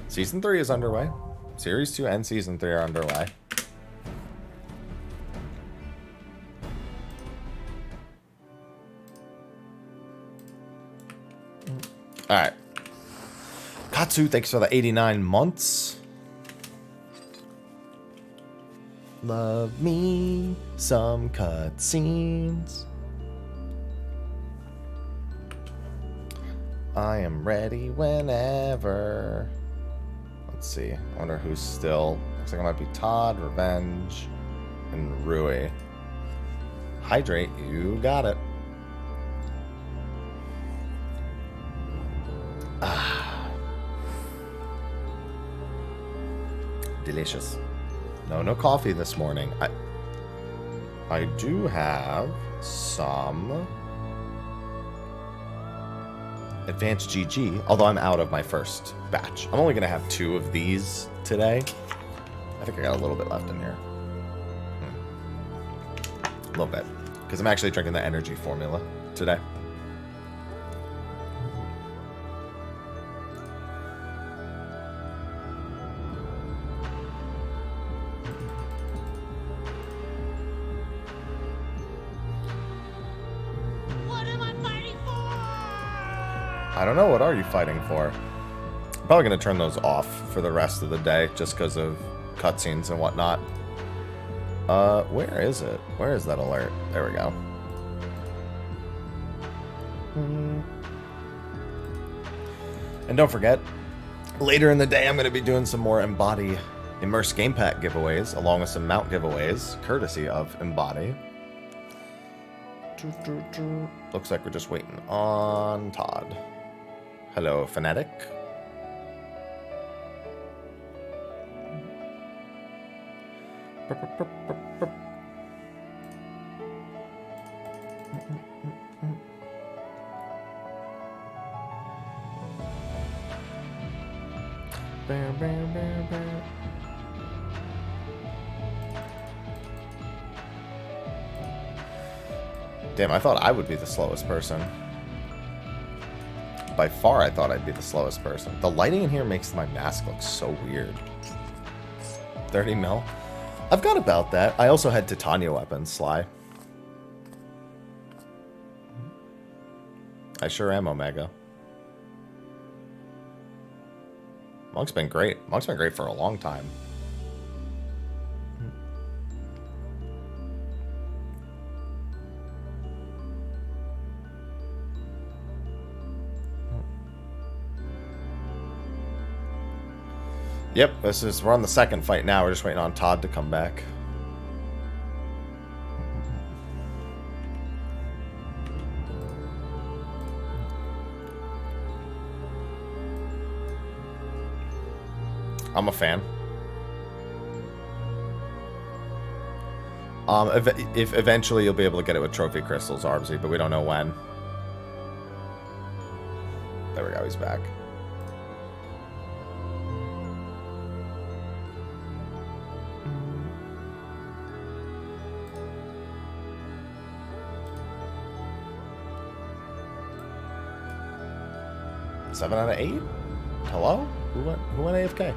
Season 3 is underway. Series 2 and Season 3 are underway. Alright. Katsu, thanks for the 89 months. Love me some cutscenes. I am ready whenever. Let's see. I wonder who's still. Looks like it might be Todd, Revenge, and Rui. Hydrate, you got it. Ah. Delicious. No coffee this morning. I do have some Advanced GG, although I'm out of my first batch. I'm only going to have 2 of these today. I think I got a little bit left in here. A little bit. Because I'm actually drinking the energy formula today. I don't know, what are you fighting for? I'm probably going to turn those off for the rest of the day, just because of cutscenes and whatnot. Where is it? Where is that alert? There we go. And don't forget, later in the day I'm going to be doing some more Embody Immerse Game Pack giveaways, along with some mount giveaways, courtesy of Embody. Looks like we're just waiting on Todd. Hello, Fanatic. Damn, I thought I would be the slowest person. By far, I thought I'd be the slowest person. The lighting in here makes my mask look so weird. 30 mil? I've got about that. I also had Titania weapons, Sly. I sure am, Omega. Monk's been great. Monk's been great for a long time. Yep, we're on the second fight now. We're just waiting on Todd to come back. I'm a fan. If eventually you'll be able to get it with trophy crystals, Arbsy, but we don't know when. There we go, he's back. Seven out of 8? Hello? Who went AFK?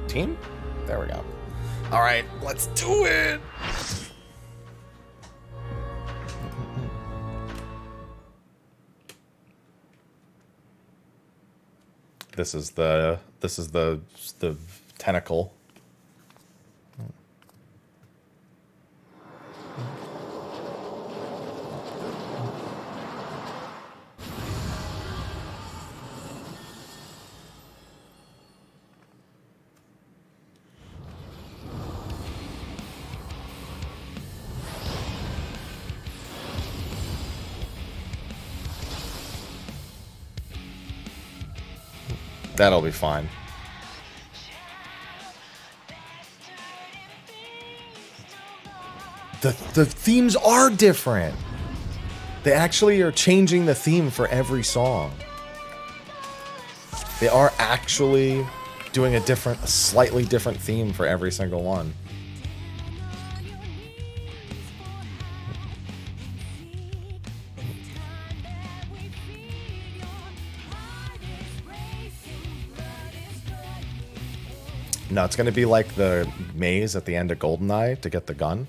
Team? There we go. Alright, let's do it! This is the tentacle. That'll be fine. The themes are different. They actually are changing the theme for every song. They are actually doing a slightly different theme for every single one. No, it's going to be like the maze at the end of GoldenEye to get the gun.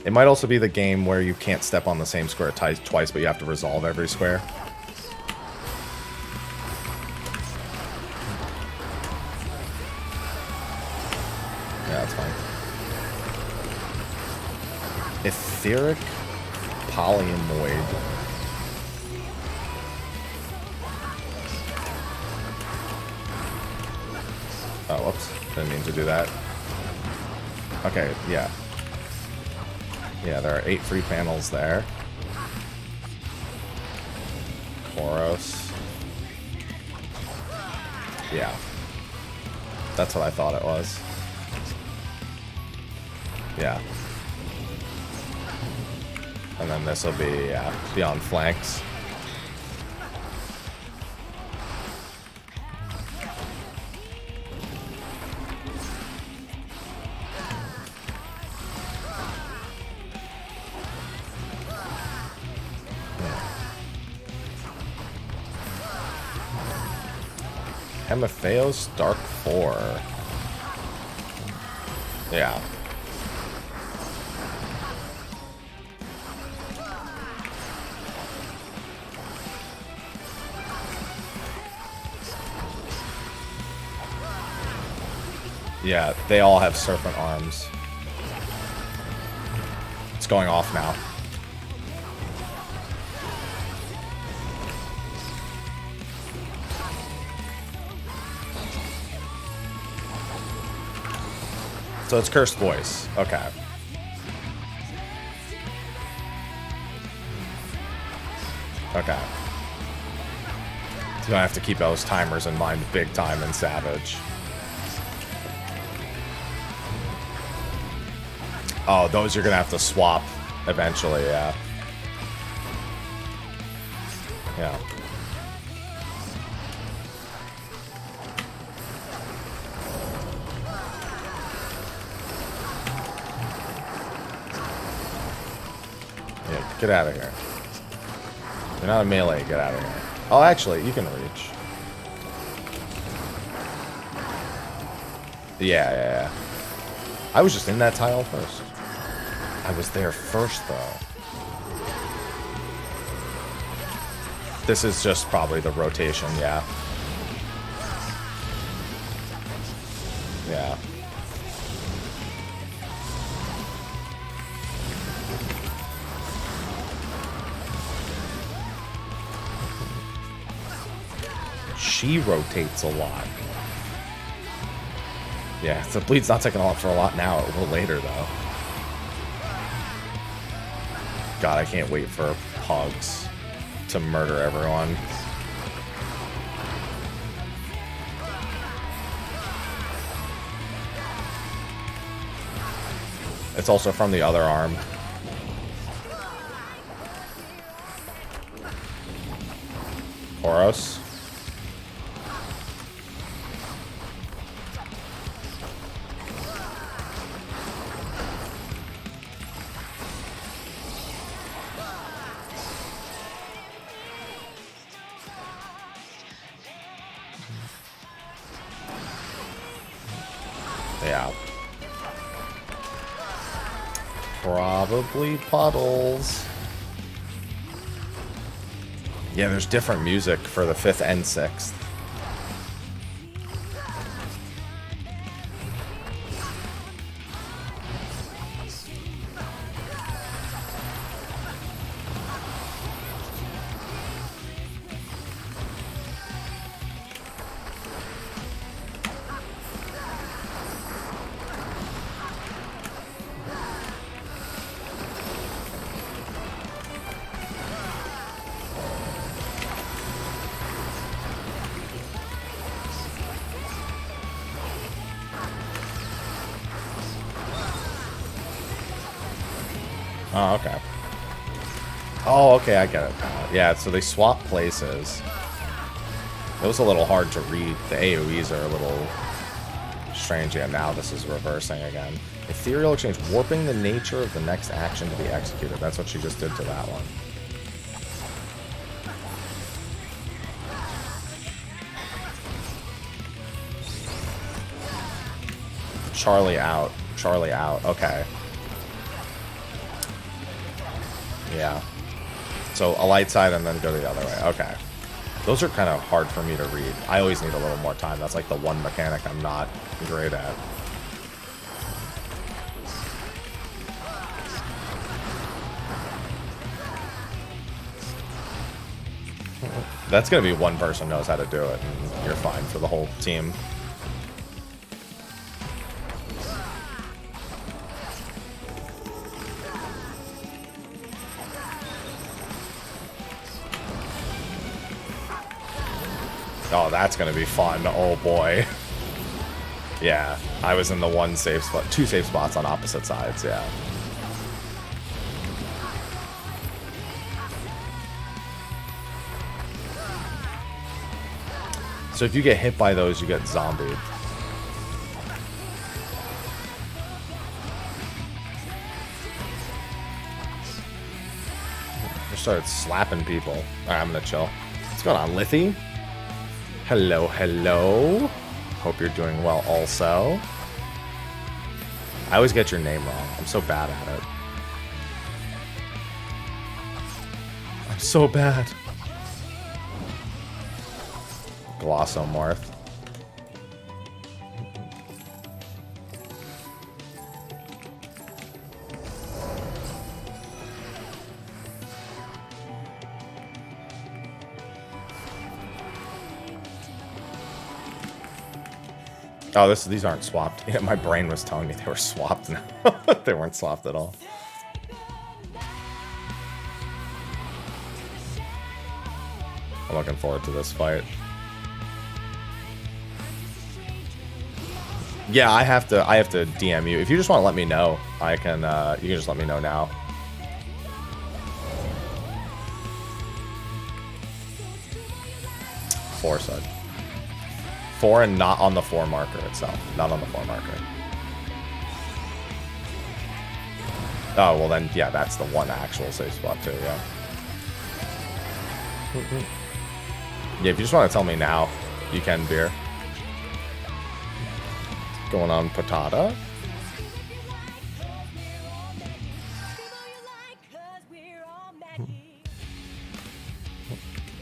It might also be the game where you can't step on the same square twice, but you have to resolve every square. Yeah, that's fine. Etheric Polyemoid. Oh, whoops. Didn't mean to do that. Okay, yeah. Yeah, there are 8 free panels there. Koros. Yeah. That's what I thought it was. Yeah. And then this will be, beyond flanks. Hematheos Dark 4. Yeah. Yeah, they all have serpent arms. It's going off now. So it's Cursed Voice. Okay. Okay. So I have to keep those timers in mind big time in Savage. Oh, those you're gonna have to swap eventually, yeah. Yeah. Yeah, get out of here. You're not a melee, get out of here. Oh, actually, you can reach. Yeah. I was just in that tile first. I was there first, though. This is just probably the rotation, yeah. Yeah. She rotates a lot. Yeah, the bleed's not taking off for a lot now. It will later, though. God, I can't wait for Pugs to murder everyone. It's also from the other arm. Koros. Yeah. Probably Puddles. Yeah, there's different music for the 5th and 6th. Oh, okay. Oh, okay, I get it. Yeah, so they swap places. It was a little hard to read. The AoEs are a little strange. Yeah, now this is reversing again. Ethereal Exchange. Warping the nature of the next action to be executed. That's what she just did to that one. Charlie out. Charlie out. Okay. Yeah. So a light side and then go the other way. Okay. Those are kind of hard for me to read. I always need a little more time. That's like the one mechanic I'm not great at. That's going to be one person knows how to do it, and you're fine for the whole team. Oh, that's going to be fun. Oh, boy. Yeah, I was in the one safe spot, two safe spots on opposite sides, yeah. So if you get hit by those, you get zombied. Just started slapping people. Alright, I'm gonna chill. What's going on, Lithy? Hello, hello. Hope you're doing well also. I always get your name wrong. I'm so bad at it. I'm so bad. Glossomorph. Oh, these aren't swapped. Yeah, my brain was telling me they were swapped now. They weren't swapped at all. I'm looking forward to this fight. Yeah, I have to DM you. If you just want to let me know, I can you can just let me know now. Four said. 4 and not on the 4 marker itself. Not on the 4 marker. Oh, well then, yeah, that's the one actual safe spot too, yeah. Yeah, if you just want to tell me now, you can, Beer. Going on, Patata?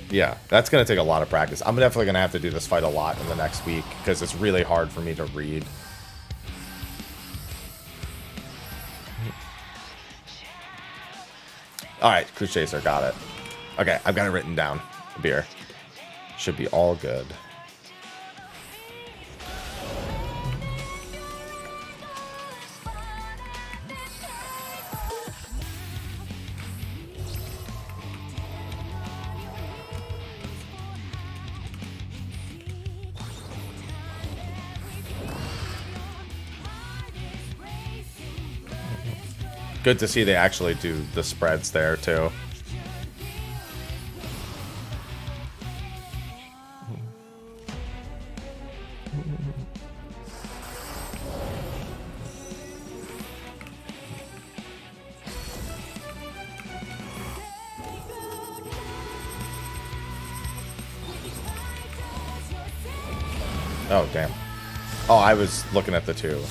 Yeah, that's going to take a lot of practice. I'm definitely going to have to do this fight a lot in the next week because it's really hard for me to read. Alright, Cruise Chaser, got it. Okay, I've got it written down. Beer. Should be all good. Good to see they actually do the spreads there, too. Oh, damn. Oh, I was looking at the 2.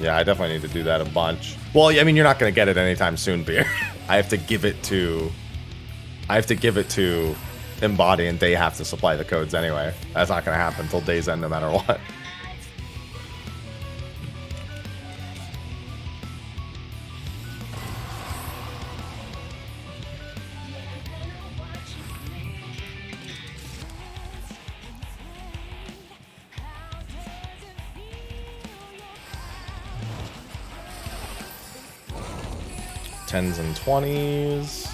Yeah, I definitely need to do that a bunch. Well, I mean, you're not going to get it anytime soon, Beer. I have to give it to Embody, and they have to supply the codes anyway. That's not going to happen until day's end, no matter what. Tens and 20s.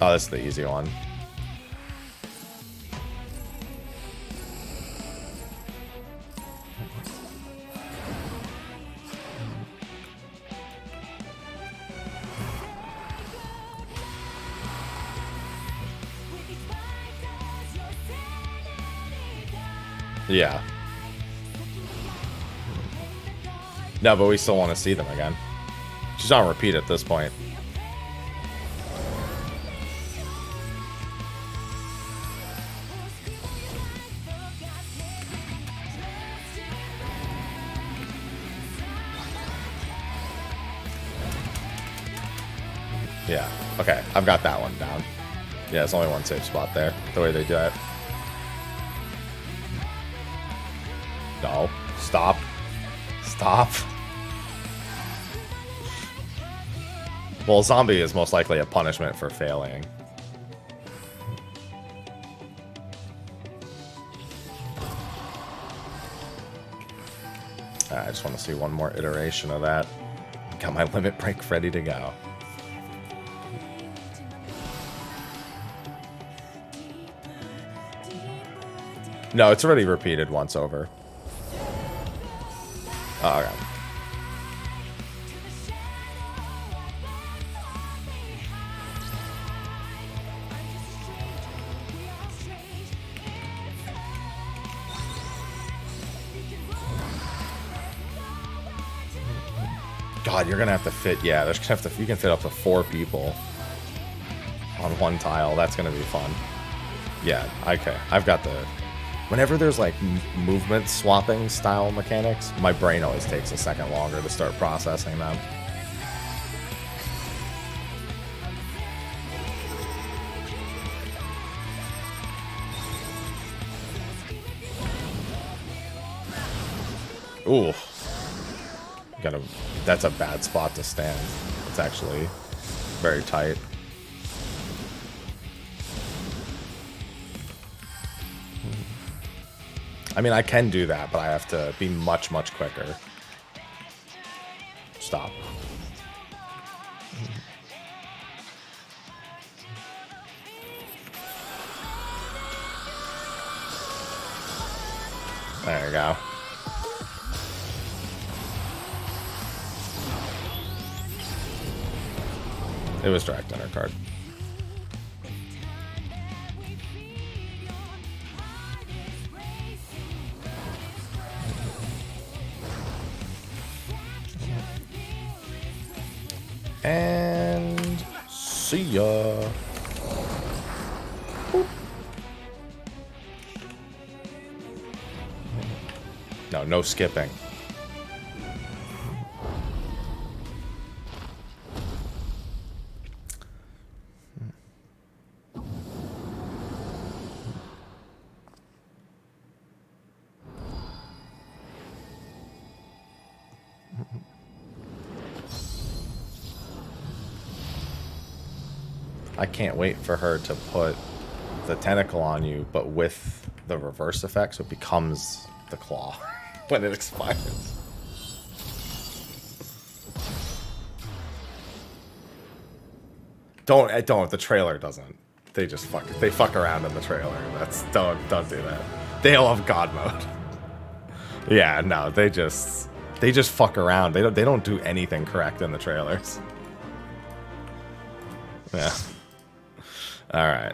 Oh, that's the easy one. Yeah. No, but we still want to see them again. She's on repeat at this point. Yeah, okay, I've got that one down. Yeah, there's only one safe spot there, the way they do it. No, stop. Stop. Well, zombie is most likely a punishment for failing. I just want to see one more iteration of that. Got my limit break ready to go. No, it's already repeated once over. Oh, okay. God, you're gonna have to fit. Yeah, there's gonna have to. You can fit up to 4 people on one tile. That's gonna be fun. Yeah. Okay. I've got the. Whenever there's like movement swapping style mechanics, my brain always takes a second longer to start processing them. Ooh. That's a bad spot to stand. It's actually very tight. I mean, I can do that, but I have to be much, much quicker. Stop. There you go. It was direct enter card. And see ya. Boop. No skipping. I can't wait for her to put the tentacle on you, but with the reverse effect, so it becomes the claw when it expires. Don't. The trailer doesn't. They just fuck around in the trailer. Don't do that. They all have God mode. Yeah, no, they just fuck around. They don't do anything correct in the trailers. Yeah. All right.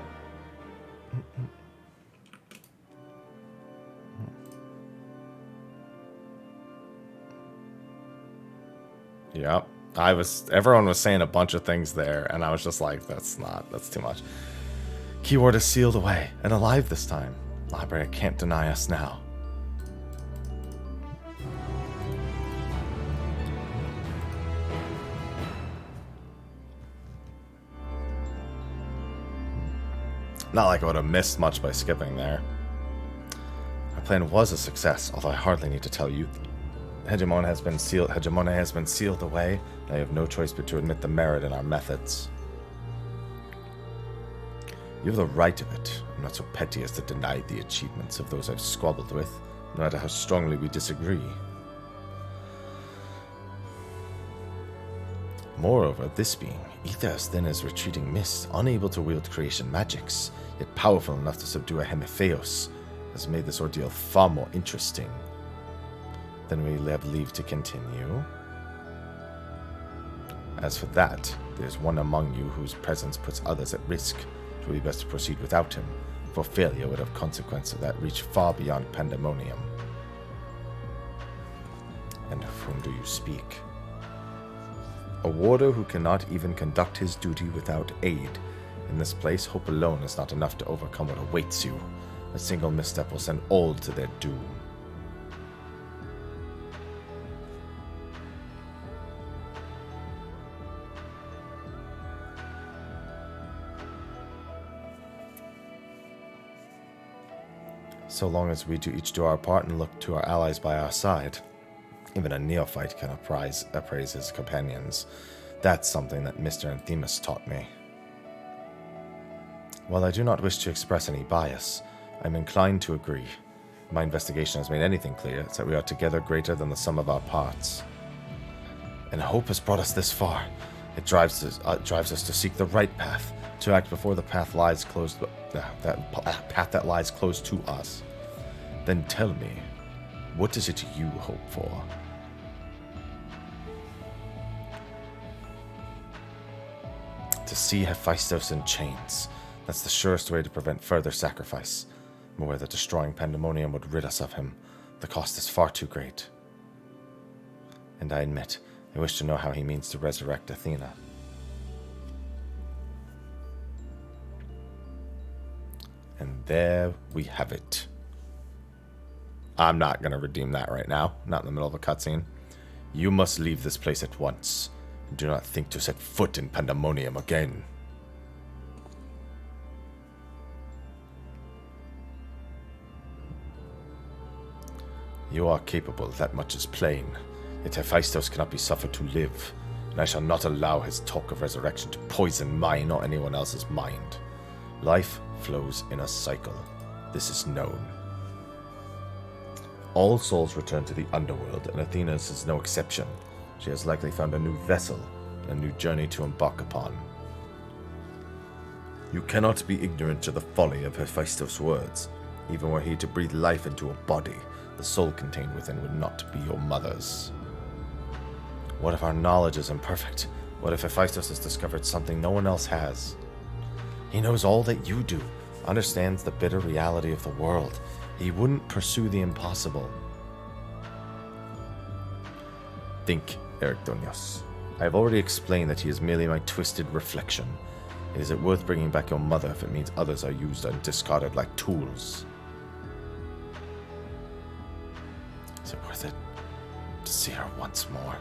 Yep. Everyone was saying a bunch of things there, and I was just like, that's too much. Keyword is sealed away and alive this time. Library can't deny us now. Not like I would have missed much by skipping there. Our plan was a success, although I hardly need to tell you. Hegemony has been sealed away, and I have no choice but to admit the merit in our methods. You have the right of it. I'm not so petty as to deny the achievements of those I've squabbled with, no matter how strongly we disagree. Moreover, this being, ether as thin as retreating mist, unable to wield creation magics, yet powerful enough to subdue a Hemitheos, has made this ordeal far more interesting. Then we have leave to continue. As for that, there's one among you whose presence puts others at risk. It will be best to proceed without him, for failure would have consequences that reach far beyond Pandemonium. And of whom do you speak? A warder who cannot even conduct his duty without aid. In this place, hope alone is not enough to overcome what awaits you. A single misstep will send all to their doom. So long as we each do our part and look to our allies by our side, even a neophyte can appraise his companions. That's something that Mr. Anthemus taught me. While I do not wish to express any bias, I'm inclined to agree. My investigation has made anything clear, it's that we are together greater than the sum of our parts. And hope has brought us this far. It drives us to seek the right path, to act before the path lies closed, path that lies close to us. Then tell me, what is it you hope for? To see Hephaestus in chains. That's the surest way to prevent further sacrifice. I'm aware that destroying Pandemonium would rid us of him. The cost is far too great. And I admit, I wish to know how he means to resurrect Athena. And there we have it. I'm not going to redeem that right now, not in the middle of a cutscene. You must leave this place at once. And do not think to set foot in Pandemonium again. You are capable, that much is plain. Yet Hephaestus cannot be suffered to live, and I shall not allow his talk of resurrection to poison mine or anyone else's mind. Life flows in a cycle. This is known. All souls return to the underworld, and Athena's is no exception. She has likely found a new vessel, and a new journey to embark upon. You cannot be ignorant to the folly of Hephaestus' words. Even were he to breathe life into a body, the soul contained within would not be your mother's. What if our knowledge is imperfect? What if Hephaestus has discovered something no one else has? He knows all that you do, understands the bitter reality of the world. He wouldn't pursue the impossible. Think, Ericdonios. I have already explained that he is merely my twisted reflection. Is it worth bringing back your mother if it means others are used and discarded like tools? Is it worth it to see her once more?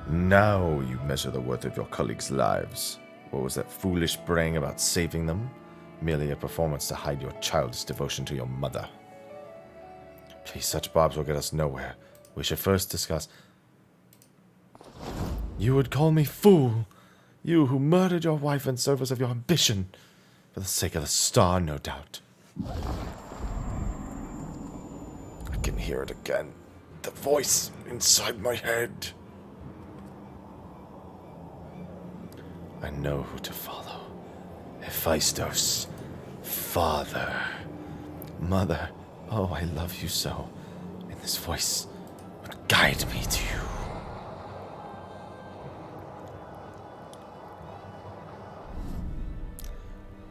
Now you measure the worth of your colleagues' lives. What was that foolish braying about saving them? Merely a performance to hide your childish devotion to your mother. Please, such barbs will get us nowhere. We should first discuss... You would call me fool? You who murdered your wife in service of your ambition. For the sake of the star, no doubt. I can hear it again. The voice inside my head. I know who to follow. Hephaestus. Father. Mother. Oh, I love you so. And this voice would guide me to you.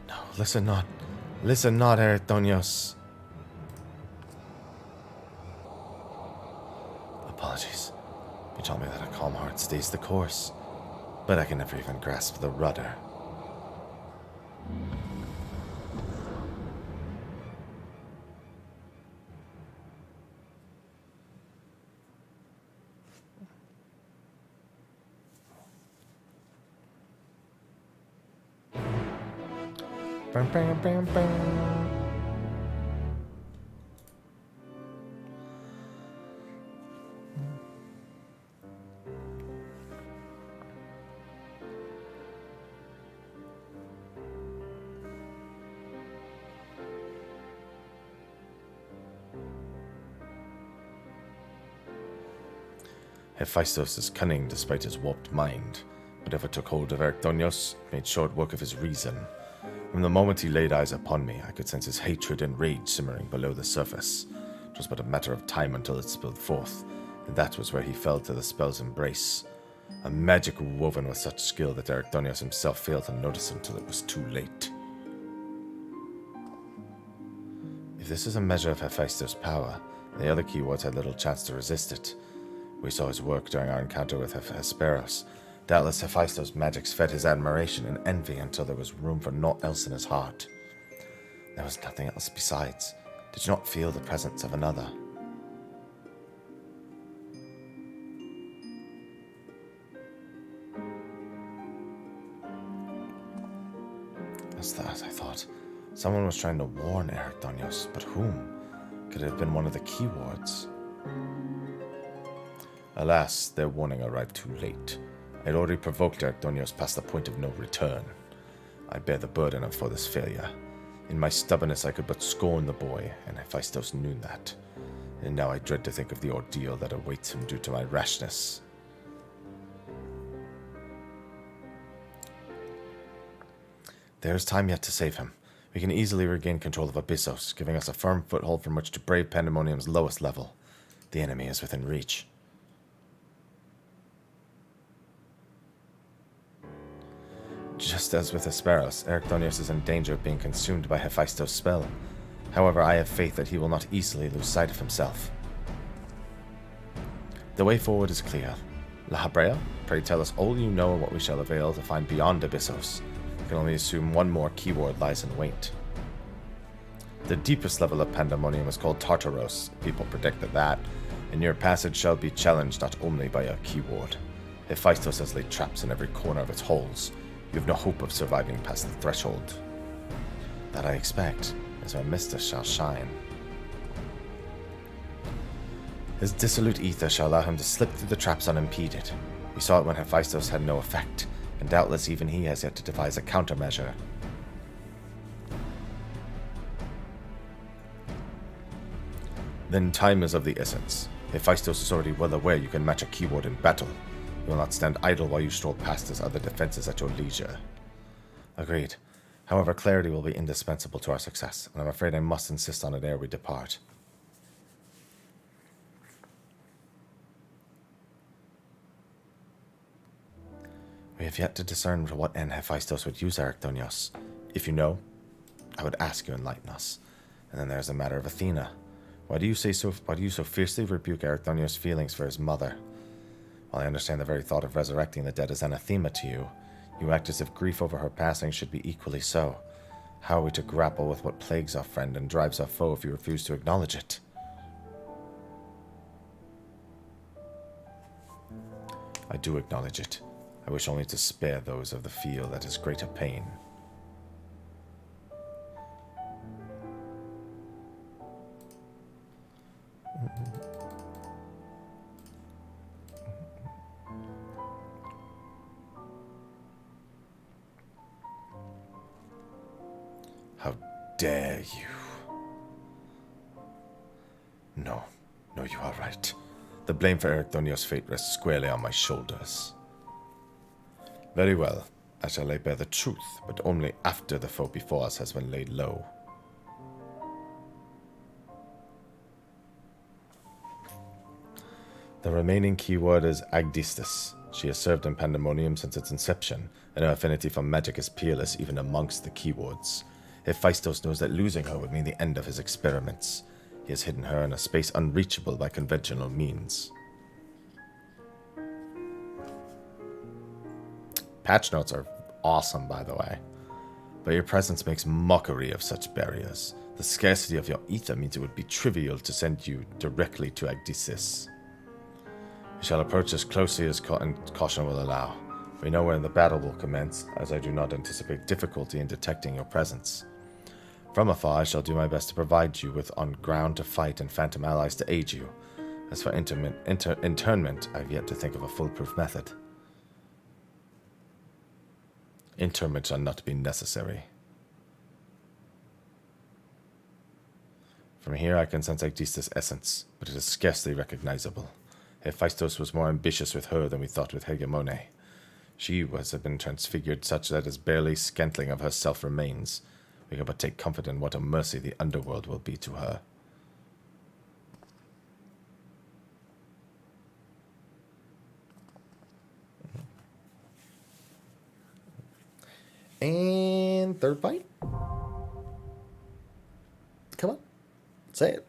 No, listen not. Listen not, Eritonios. Apologies. You told me that a calm heart stays the course. But I can never even grasp the rudder. Bam, bam, bam, bam. Hephaestus is cunning despite his warped mind. Whatever took hold of Ericdonios made short work of his reason. From the moment he laid eyes upon me, I could sense his hatred and rage simmering below the surface. It was but a matter of time until it spilled forth, and that was where he fell to the spell's embrace. A magic woven with such skill that Ericdonios himself failed to notice until it was too late. If this is a measure of Hephaestus' power, The other keywords had little chance to resist it. We saw his work during our encounter with Hesperos. Doubtless Hephaestus' magics fed his admiration and envy until there was room for naught else in his heart. There was nothing else besides. Did you not feel the presence of another? As I thought, someone was trying to warn Ericdonios, but whom? Could it have been one of the keywords? Alas, their warning arrived too late. I had already provoked Ericdonios past the point of no return. I bear the burden for this failure. In my stubbornness I could but scorn the boy, and Hephaestus knew that. And now I dread to think of the ordeal that awaits him due to my rashness. There is time yet to save him. We can easily regain control of Abyssos, giving us a firm foothold from which to brave Pandemonium's lowest level. The enemy is within reach. Just as with Hesperos, Ericdonios is in danger of being consumed by Hephaestos' spell. However, I have faith that he will not easily lose sight of himself. The way forward is clear. Mrhappy, pray tell us all you know of what we shall avail to find beyond Abyssos. We can only assume one more keyword lies in wait. The deepest level of Pandemonium is called Tartaros. People predicted that, and your passage shall be challenged not only by a keyword. Hephaestus has laid traps in every corner of its holes. You have no hope of surviving past the threshold. That I expect, as our mistress shall shine. His dissolute ether shall allow him to slip through the traps unimpeded. We saw it when Hephaestus had no effect, and doubtless even he has yet to devise a countermeasure. Then time is of the essence. Hephaestus is already well aware you can match a keyword in battle. You will not stand idle while you stroll past his other defenses at your leisure. Agreed. However, clarity will be indispensable to our success, and I'm afraid I must insist on it ere we depart. We have yet to discern to what end Hephaestus would use Ericdonios. If you know, I would ask you enlighten us. And then there's the matter of Athena. Why do you so fiercely rebuke Ericdonios' feelings for his mother? While I understand the very thought of resurrecting the dead is anathema to you, you act as if grief over her passing should be equally so. How are we to grapple with what plagues our friend and drives our foe if you refuse to acknowledge it? I do acknowledge it. I wish only to spare those of the field that is greater pain. How dare you? No, you are right. The blame for Ericdonios' fate rests squarely on my shoulders. Very well, I shall lay bare the truth, but only after the foe before us has been laid low. The remaining keyword is Agdistis. She has served in Pandemonium since its inception, and her affinity for magic is peerless even amongst the keywords. Hephaestus knows that losing her would mean the end of his experiments. He has hidden her in a space unreachable by conventional means. Patch notes are awesome, by the way. But your presence makes mockery of such barriers. The scarcity of your ether means it would be trivial to send you directly to Agdistis. We shall approach as closely as caution will allow. We know when the battle will commence, as I do not anticipate difficulty in detecting your presence. From afar, I shall do my best to provide you with on ground to fight and phantom allies to aid you. As for internment, I have yet to think of a foolproof method. Interment shall not be necessary. From here I can sense Agdistis' essence, but it is scarcely recognizable. Hephaestus was more ambitious with her than we thought with Hegemony. She have been transfigured such that as barely scantling of herself remains. We can but take comfort in what a mercy the underworld will be to her. And third fight. Come on. Say it.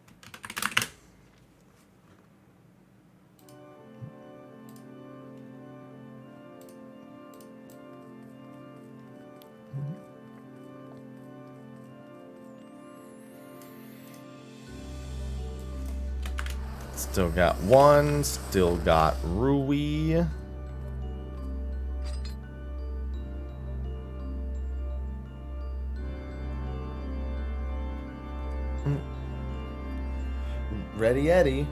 Still got one. Still got Rui. Ready, Eddie.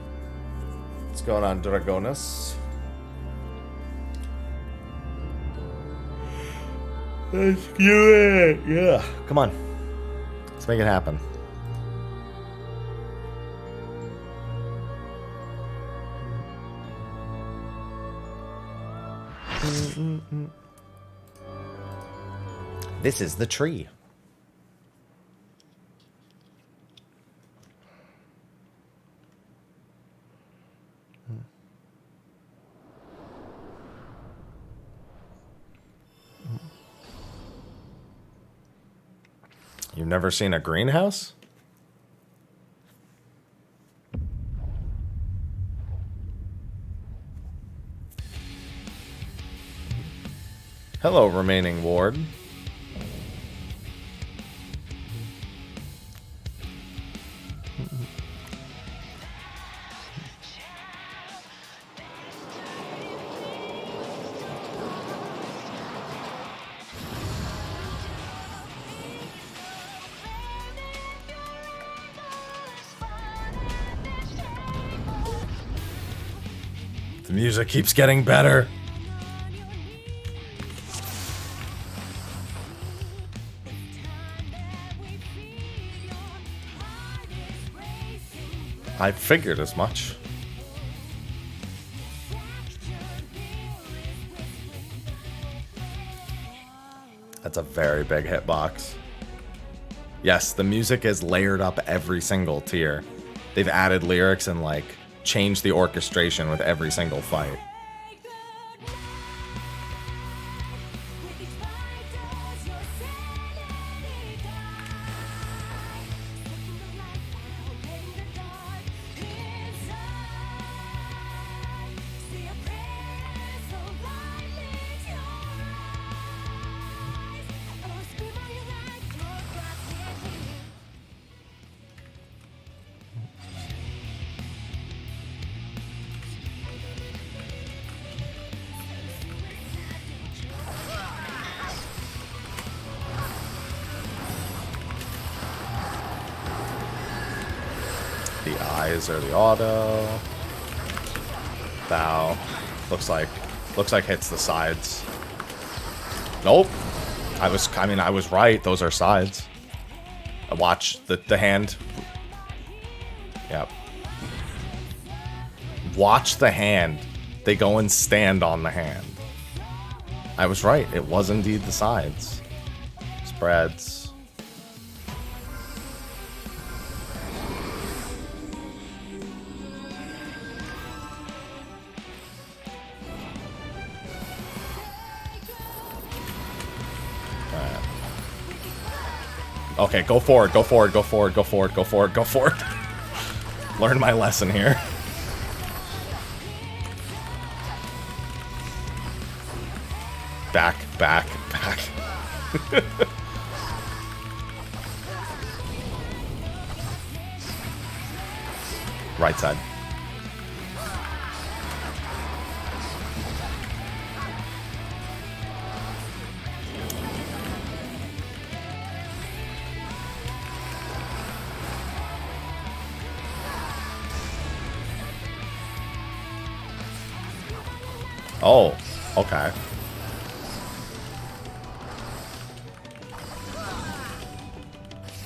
What's going on, Dragonus? Let's do it. Yeah. Come on. Let's make it happen. This is the tree. You've never seen a greenhouse? Hello, remaining ward. The music keeps getting better. I figured as much. That's a very big hitbox. Yes, the music is layered up every single tier. They've added lyrics and like changed the orchestration with every single fight. The eyes or the auto. Bow. Looks like hits the sides. Nope. I was right. Those are sides. Watch the hand. Yep. Watch the hand. They go and stand on the hand. I was right. It was indeed the sides. Spreads. Okay, go forward, go forward, go forward, go forward, go forward, go forward. Learn my lesson here. Back, back, back. Right side. Oh, okay.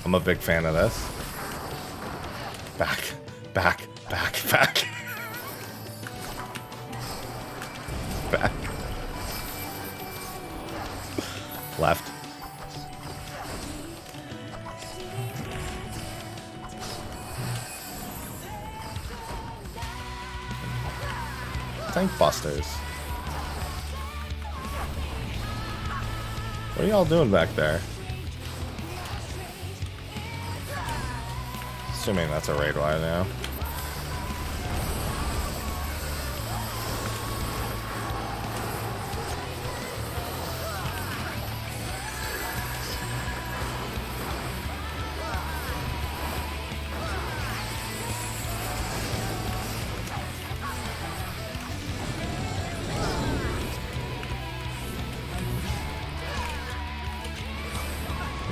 I'm a big fan of this. Back, back, back, back. Back. Left. Tank busters. What are y'all doing back there? Assuming that's a raid wire now.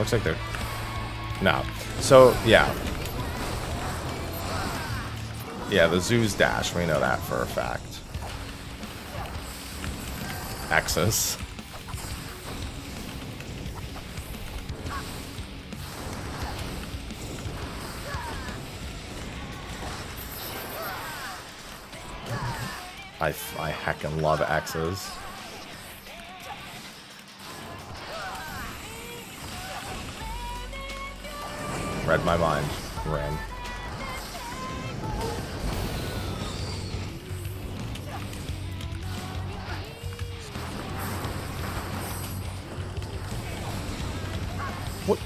Looks like they're... No. So, yeah. Yeah, the zoo's dash. We know that for a fact. Axis. I heckin' love X's. Read my mind. Ran. What?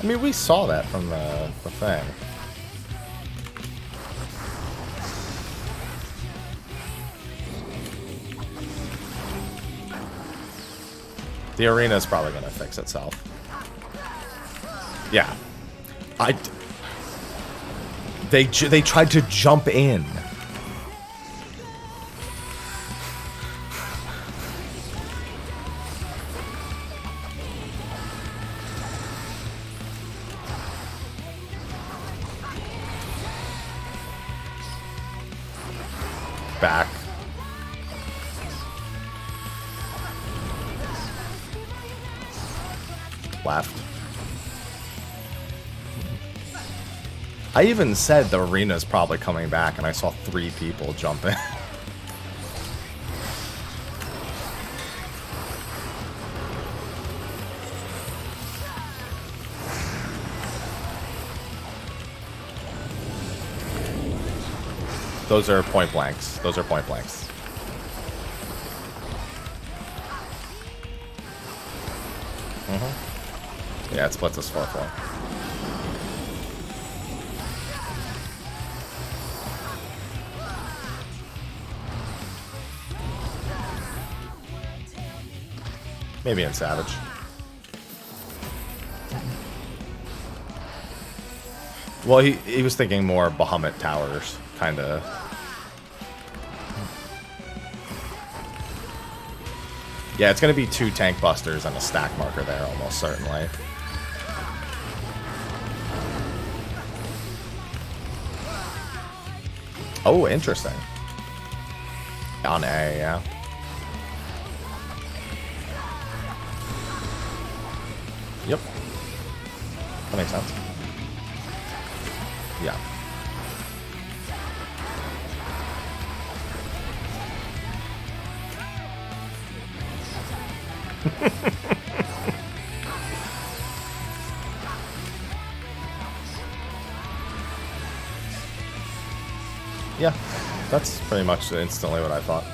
I mean, we saw that from the thing. The arena is probably going to fix itself. Yeah. They tried to jump in. Back. Left. I even said the arena's probably coming back, and I saw 3 people jump in. Those are point blanks. Those are point blanks. Yeah, it splits us 4-4. Maybe in Savage. Well, he was thinking more Bahamut Towers, kind of. Yeah, it's going to be 2 tank busters and a stack marker there, almost certainly. Oh, interesting. On A, yeah. Yep. That makes sense. Yeah. Yeah, that's pretty much instantly what I thought.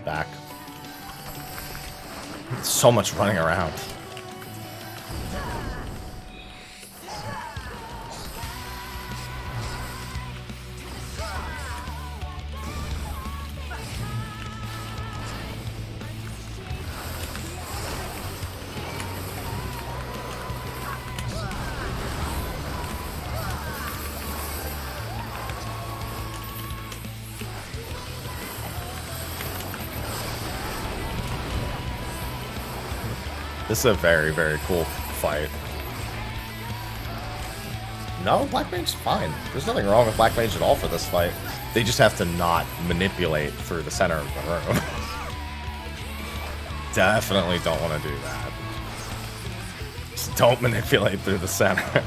Back. So much running around. This is a very, very cool fight. No, Black Mage's fine. There's nothing wrong with Black Mage at all for this fight. They just have to not manipulate through the center of the room. Definitely don't want to do that. Just don't manipulate through the center.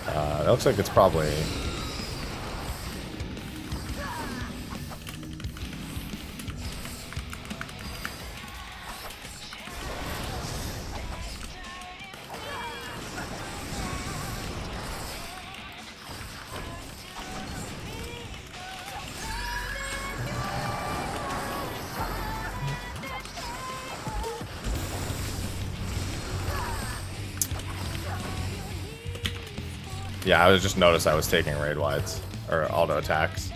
It looks like it's probably... Yeah, I just noticed I was taking raid wides or auto attacks.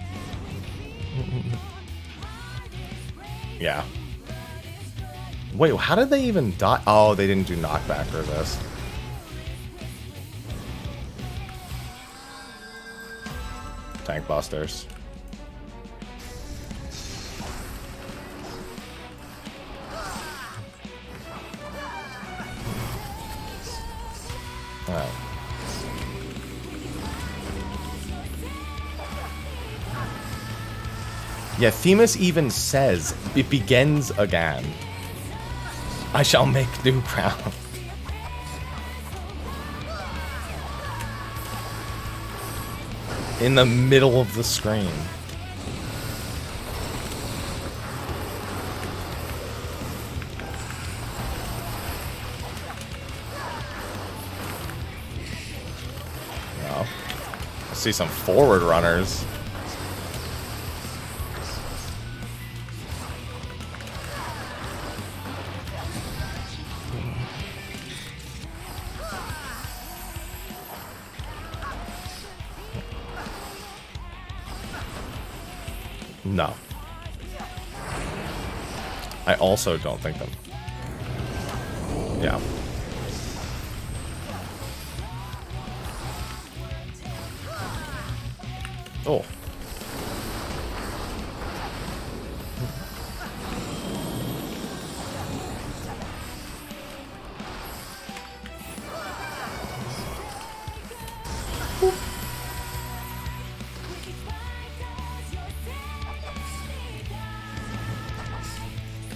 Yeah. Wait, how did they even die? Oh, they didn't do knockback resist. Tank busters. Alright. Yeah, Themis even says, it begins again. I shall make new ground. In the middle of the screen. No. I see some forward runners. No. I also don't think them. Yeah. Oh.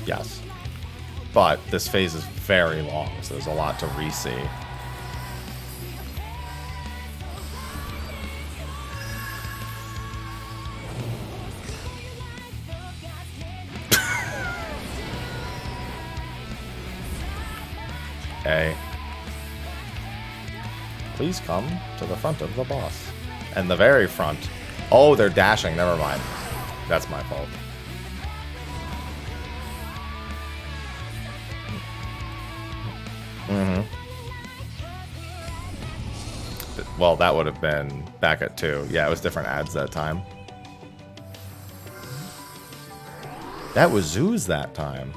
Yes. But this phase is very long, so there's a lot to re-see. Hey. Please come to the front of the boss. And the very front. Oh, they're dashing. Never mind. That's my fault. Well, that would have been back at 2. Yeah, it was different ads that time. That was Zeus that time.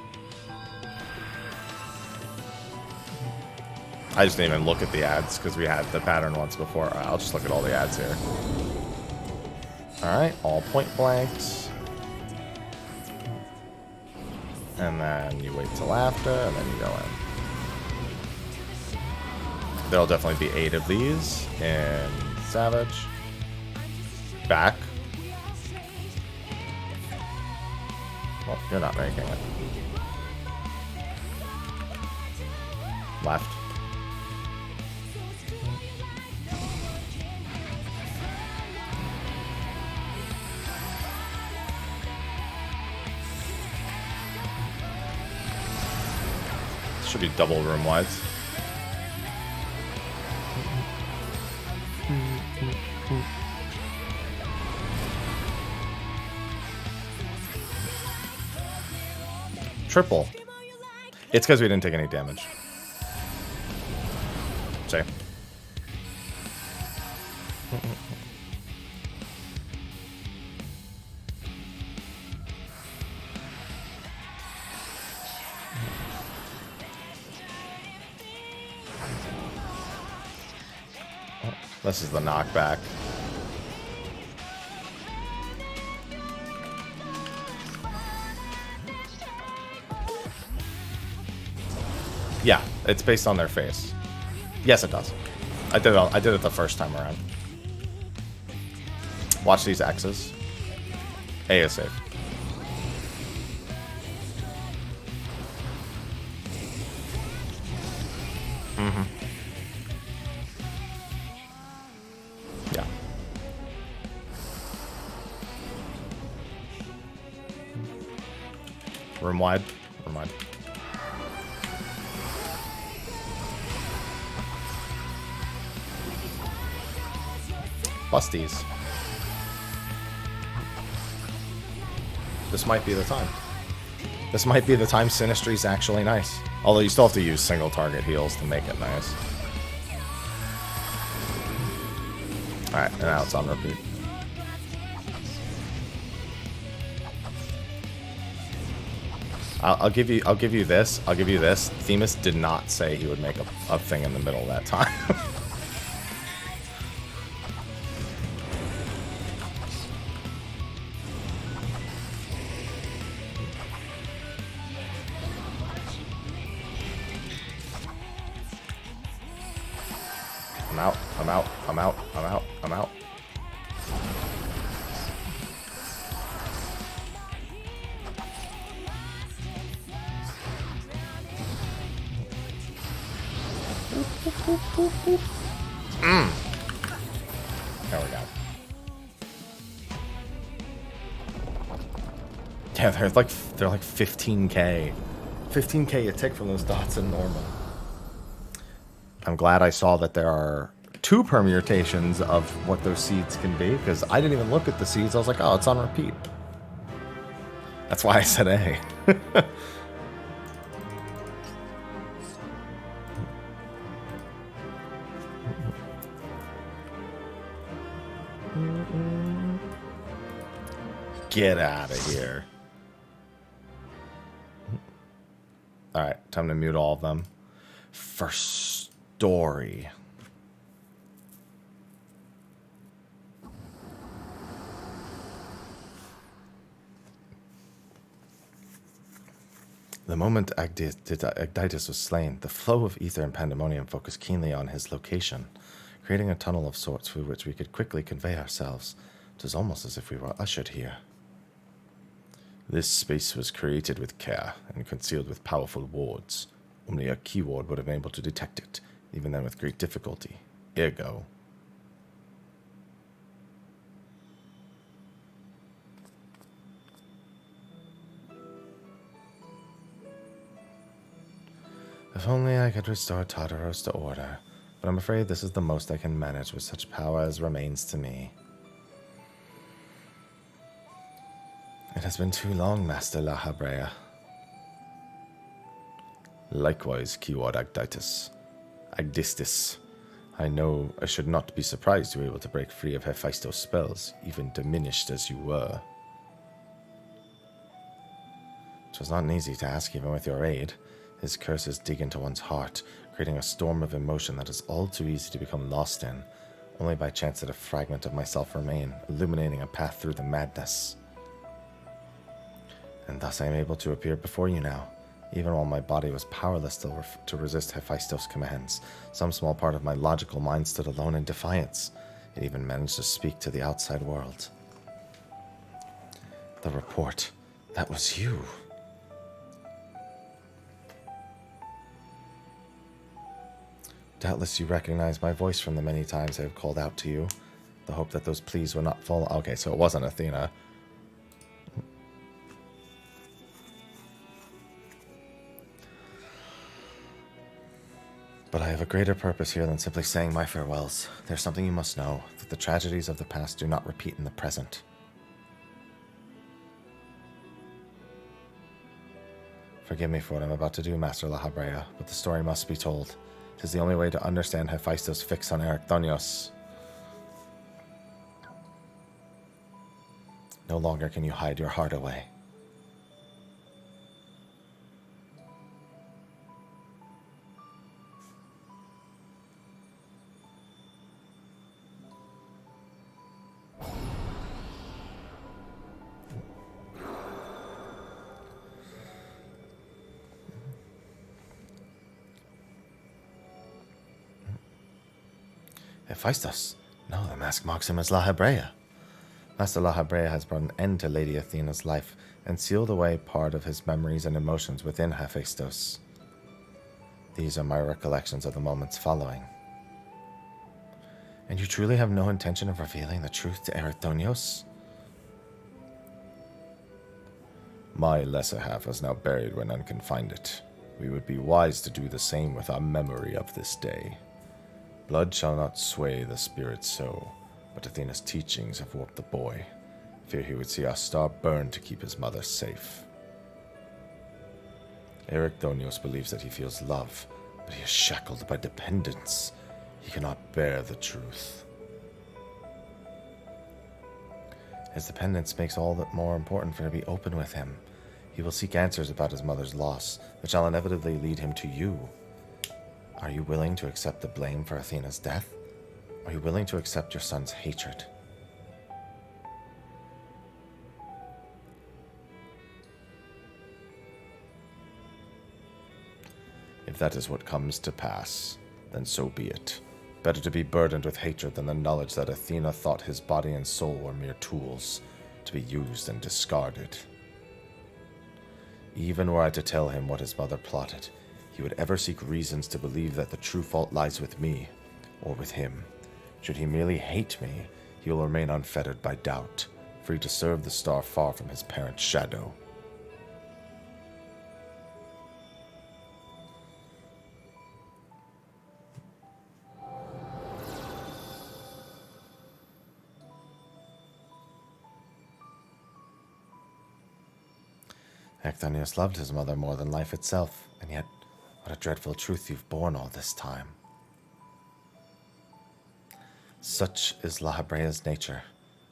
I just didn't even look at the ads because we had the pattern once before. Right, I'll just look at all the ads here. Alright, all point blanks. And then you wait till after, and then you go in. There'll definitely be 8 of these in Savage. Back. Well, you're not making it. Left. Should be double room wides. Triple. It's because we didn't take any damage. See? This is the knockback. Yeah, it's based on their face. Yes, it does. I did it the first time around. Watch these X's. A is safe. Mm-hmm. Yeah. Room wide. Room wide. Busties. This might be the time. This might be the time Sinistry's actually nice. Although you still have to use single target heals to make it nice. Alright, and now it's on repeat. I'll give you this. I'll give you this. Themis did not say he would make a thing in the middle of that time. I'm out. I'm out. I'm out. I'm out. I'm out. There we go. Yeah, they're like 15k. 15k a tick from those dots in normal. I'm glad I saw that there are 2 permutations of what those seeds can be, because I didn't even look at the seeds. I was like, oh, it's on repeat. That's why I said A. Get out of here. Alright, time to mute all of them. First story. The moment Agditis was slain, the flow of ether and pandemonium focused keenly on his location, creating a tunnel of sorts through which we could quickly convey ourselves. It was almost as if we were ushered here. This space was created with care and concealed with powerful wards. Only a key ward would have been able to detect it, even then with great difficulty. Ergo. If only I could restore Tartaros to order, but I'm afraid this is the most I can manage with such power as remains to me. It has been too long, Master Mrhappy. Likewise, Keyword Agdistis. I know I should not be surprised you were able to break free of Hephaestos' spells, even diminished as you were. It was not an easy task, even with your aid. His curses dig into one's heart, creating a storm of emotion that is all too easy to become lost in. Only by chance did a fragment of myself remain, illuminating a path through the madness. And thus I am able to appear before you now. Even while my body was powerless to resist Hephaestos' commands, some small part of my logical mind stood alone in defiance. It even managed to speak to the outside world. The report. That was you. Doubtless you recognize my voice from the many times I have called out to you. The hope that those pleas would not fall. Okay, so it wasn't Athena. But I have a greater purpose here than simply saying my farewells. There's something you must know, that the tragedies of the past do not repeat in the present. Forgive me for what I'm about to do, Master Mrhappy, but the story must be told. It is the only way to understand Hephaestos' fix on Ericthonios. No longer can you hide your heart away. Hephaestos. No, the mask marks him as Mrhappy. Master Mrhappy has brought an end to Lady Athena's life and sealed away part of his memories and emotions within Hephaestos. These are my recollections of the moments following. And you truly have no intention of revealing the truth to Ericthonios? My lesser half is now buried where none can find it. We would be wise to do the same with our memory of this day. Blood shall not sway the spirit so, but Athena's teachings have warped the boy. Fear he would see our star burn to keep his mother safe. Ericthonios believes that he feels love, but he is shackled by dependence. He cannot bear the truth. His dependence makes all that more important for her to be open with him. He will seek answers about his mother's loss, which shall inevitably lead him to you. Are you willing to accept the blame for Athena's death? Are you willing to accept your son's hatred? If that is what comes to pass, then so be it. Better to be burdened with hatred than the knowledge that Athena thought his body and soul were mere tools, to be used and discarded. Even were I to tell him what his mother plotted, he would ever seek reasons to believe that the true fault lies with me, or with him. Should he merely hate me, he will remain unfettered by doubt, free to serve the star far from his parent's shadow. Actonius loved his mother more than life itself, and yet, what a dreadful truth you've borne all this time. Such is Mrhappy's nature.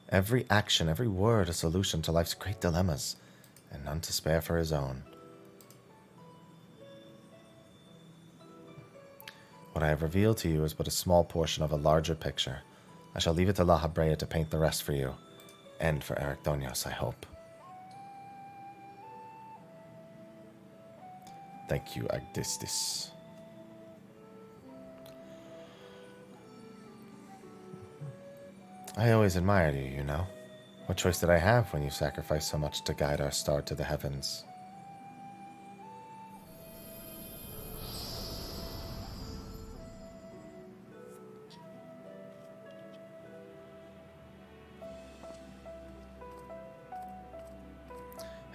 Every action, every word a solution to life's great dilemmas, and none to spare for his own. What I have revealed to you is but a small portion of a larger picture. I shall leave it to Mrhappy to paint the rest for you, and for Actonius, I hope. Thank you, Agdistis. I always admired you, you know. What choice did I have when you sacrificed so much to guide our star to the heavens?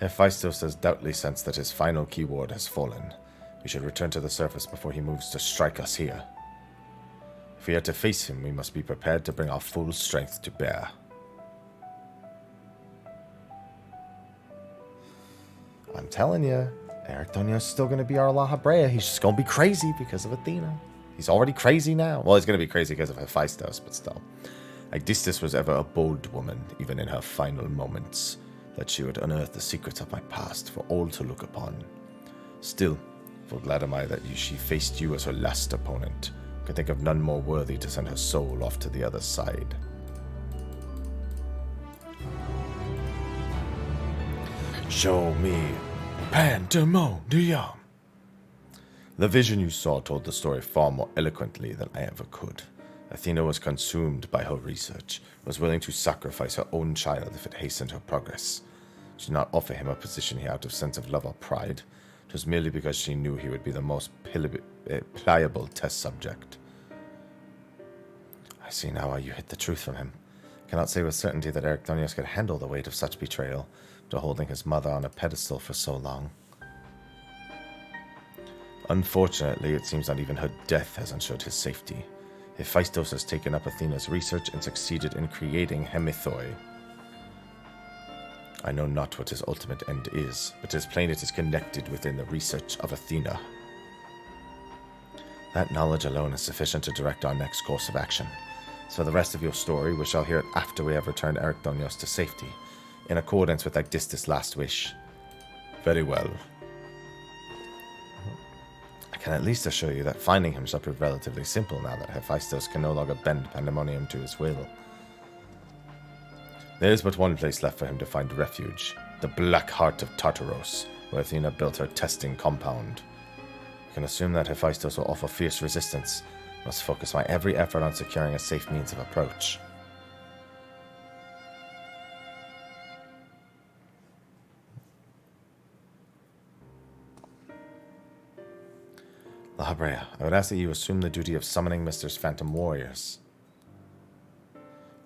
Hephaestus has doubtless sensed that his final keyword has fallen. We should return to the surface before he moves to strike us here. If we are to face him, we must be prepared to bring our full strength to bear. I'm telling you, Actonius is still going to be our Mrhappy. He's just going to be crazy because of Athena. He's already crazy now. Well, he's going to be crazy because of Hephaestus, but still. Agdistis was ever a bold woman, even in her final moments, that she would unearth the secrets of my past for all to look upon. Still, full glad am I that she faced you as her last opponent. Could think of none more worthy to send her soul off to the other side. Show me Pandemonium. The vision you saw told the story far more eloquently than I ever could. Athena was consumed by her research, was willing to sacrifice her own child if it hastened her progress. She did not offer him a position here out of sense of love or pride. It was merely because she knew he would be the most pliable test subject. I see now why you hid the truth from him. I cannot say with certainty that Actonius could handle the weight of such betrayal, after holding his mother on a pedestal for so long. Unfortunately, it seems not even her death has ensured his safety. Hephaestus has taken up Athena's research and succeeded in creating Hemithoi. I know not what his ultimate end is, but it is plain it is connected within the research of Athena. That knowledge alone is sufficient to direct our next course of action. So the rest of your story, we shall hear it after we have returned Actonius to safety, in accordance with Agdistis' last wish. Very well. I can at least assure you that finding him shall prove relatively simple now that Hephaestus can no longer bend Pandemonium to his will. There is but one place left for him to find refuge, the Black Heart of Tartaros, where Athena built her testing compound. I can assume that Hephaestus will offer fierce resistance. I must focus my every effort on securing a safe means of approach. Mrhappy, I would ask that you assume the duty of summoning Mister's Phantom Warriors.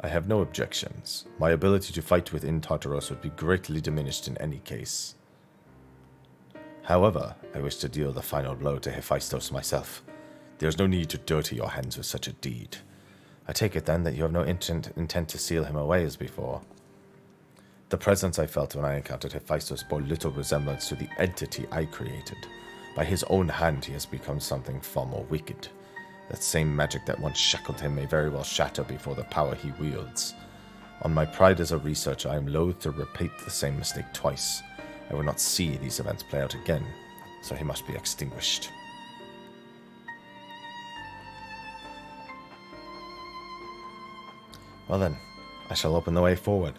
I have no objections. My ability to fight within Tartaros would be greatly diminished in any case. However, I wish to deal the final blow to Hephaestus myself. There is no need to dirty your hands with such a deed. I take it then that you have no intent to seal him away as before. The presence I felt when I encountered Hephaestus bore little resemblance to the entity I created. By his own hand he has become something far more wicked. That same magic that once shackled him may very well shatter before the power he wields. On my pride as a researcher, I am loath to repeat the same mistake twice. I would not see these events play out again, so he must be extinguished. Well then, I shall open the way forward.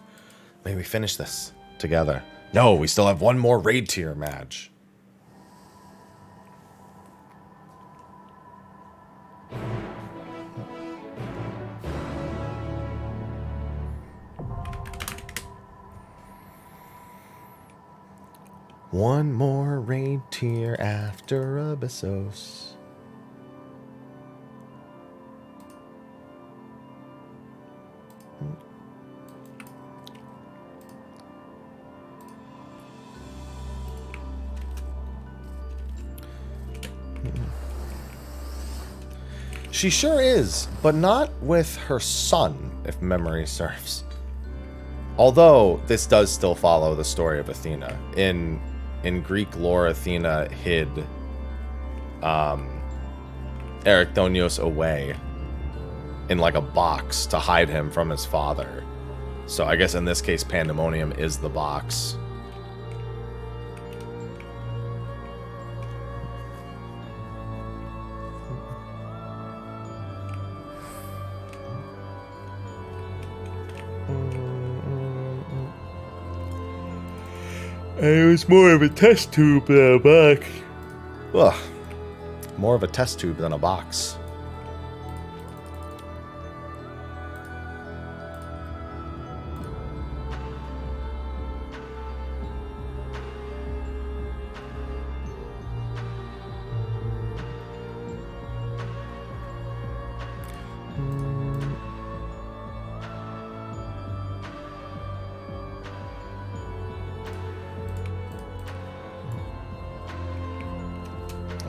May we finish this together. No, we still have one more raid tier, Madge. One more raid tier after Abyssos. She sure is, but not with her son, if memory serves. Although, this does still follow the story of Athena. In Greek lore, Athena hid Erechthonios away in like a box to hide him from his father. So I guess in this case, Pandemonium is the box. It was more of a test tube than a box. Ugh. More of a test tube than a box.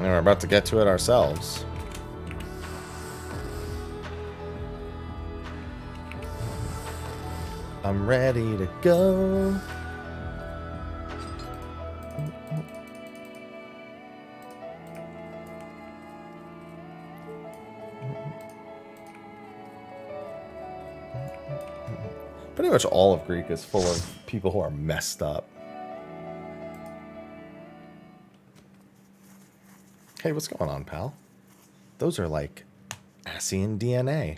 And we're about to get to it ourselves. I'm ready to go. Pretty much all of Greek is full of people who are messed up. Hey, what's going on, pal? Those are like Asian DNA.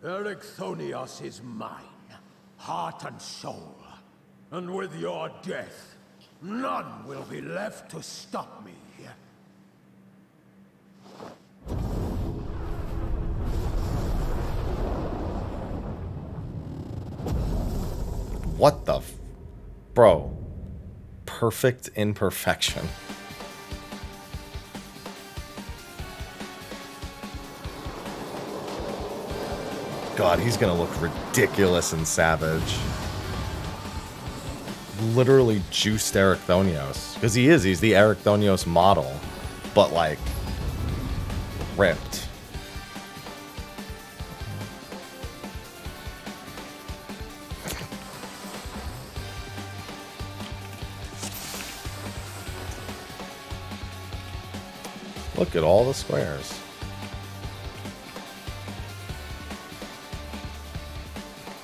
Erechthonios is mine, heart and soul. And with your death, none will be left to stop me. What the bro? Perfect imperfection. God, he's gonna look ridiculous and savage. Literally juiced Erechthonios. Because he is, he's the Erechthonios model. But like, ripped. Look at all the squares.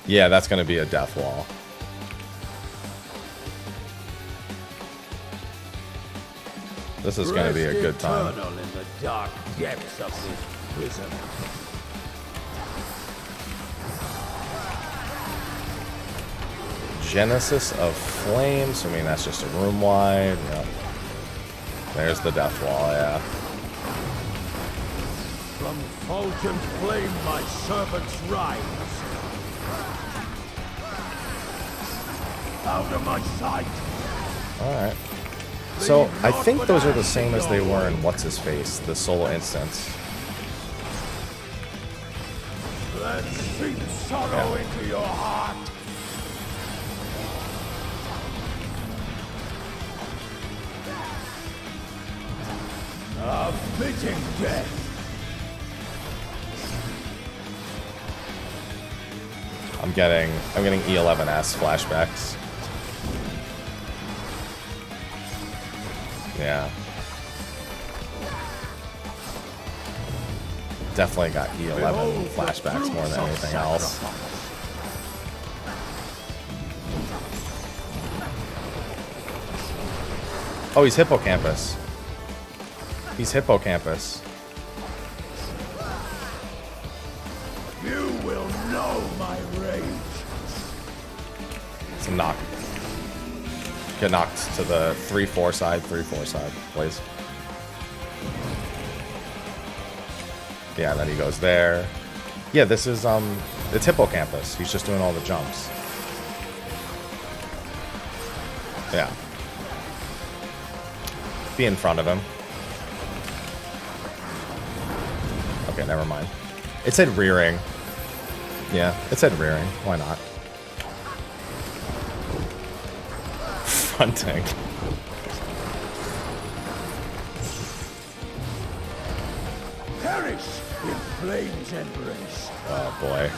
Yeah, that's going to be a death wall. This is going to be a good time. In the dark depths of this prison. Genesis of Flames. I mean, that's just a room wide. Yep. There's the death wall, yeah. From fulgent flame my servants rise. Out of my sight. Alright. So, I think those are the same as they were in What's-His-Face, the solo instance. Let's seep sorrow into your heart. A fitting death. I'm getting E11S flashbacks. Yeah. Definitely got E11 flashbacks more than anything else. Oh, he's Hippocampus. He's Hippocampus. You will know my rage. It's a knock. Get knocked to the 3-4 side, please. Yeah, then he goes there. Yeah, this is, it's Hippocampus. He's just doing all the jumps. Yeah. Be in front of him. Okay, never mind. It said rearing. Yeah, it said rearing. Why not? Fronting. Perish in flame's embrace. Oh boy.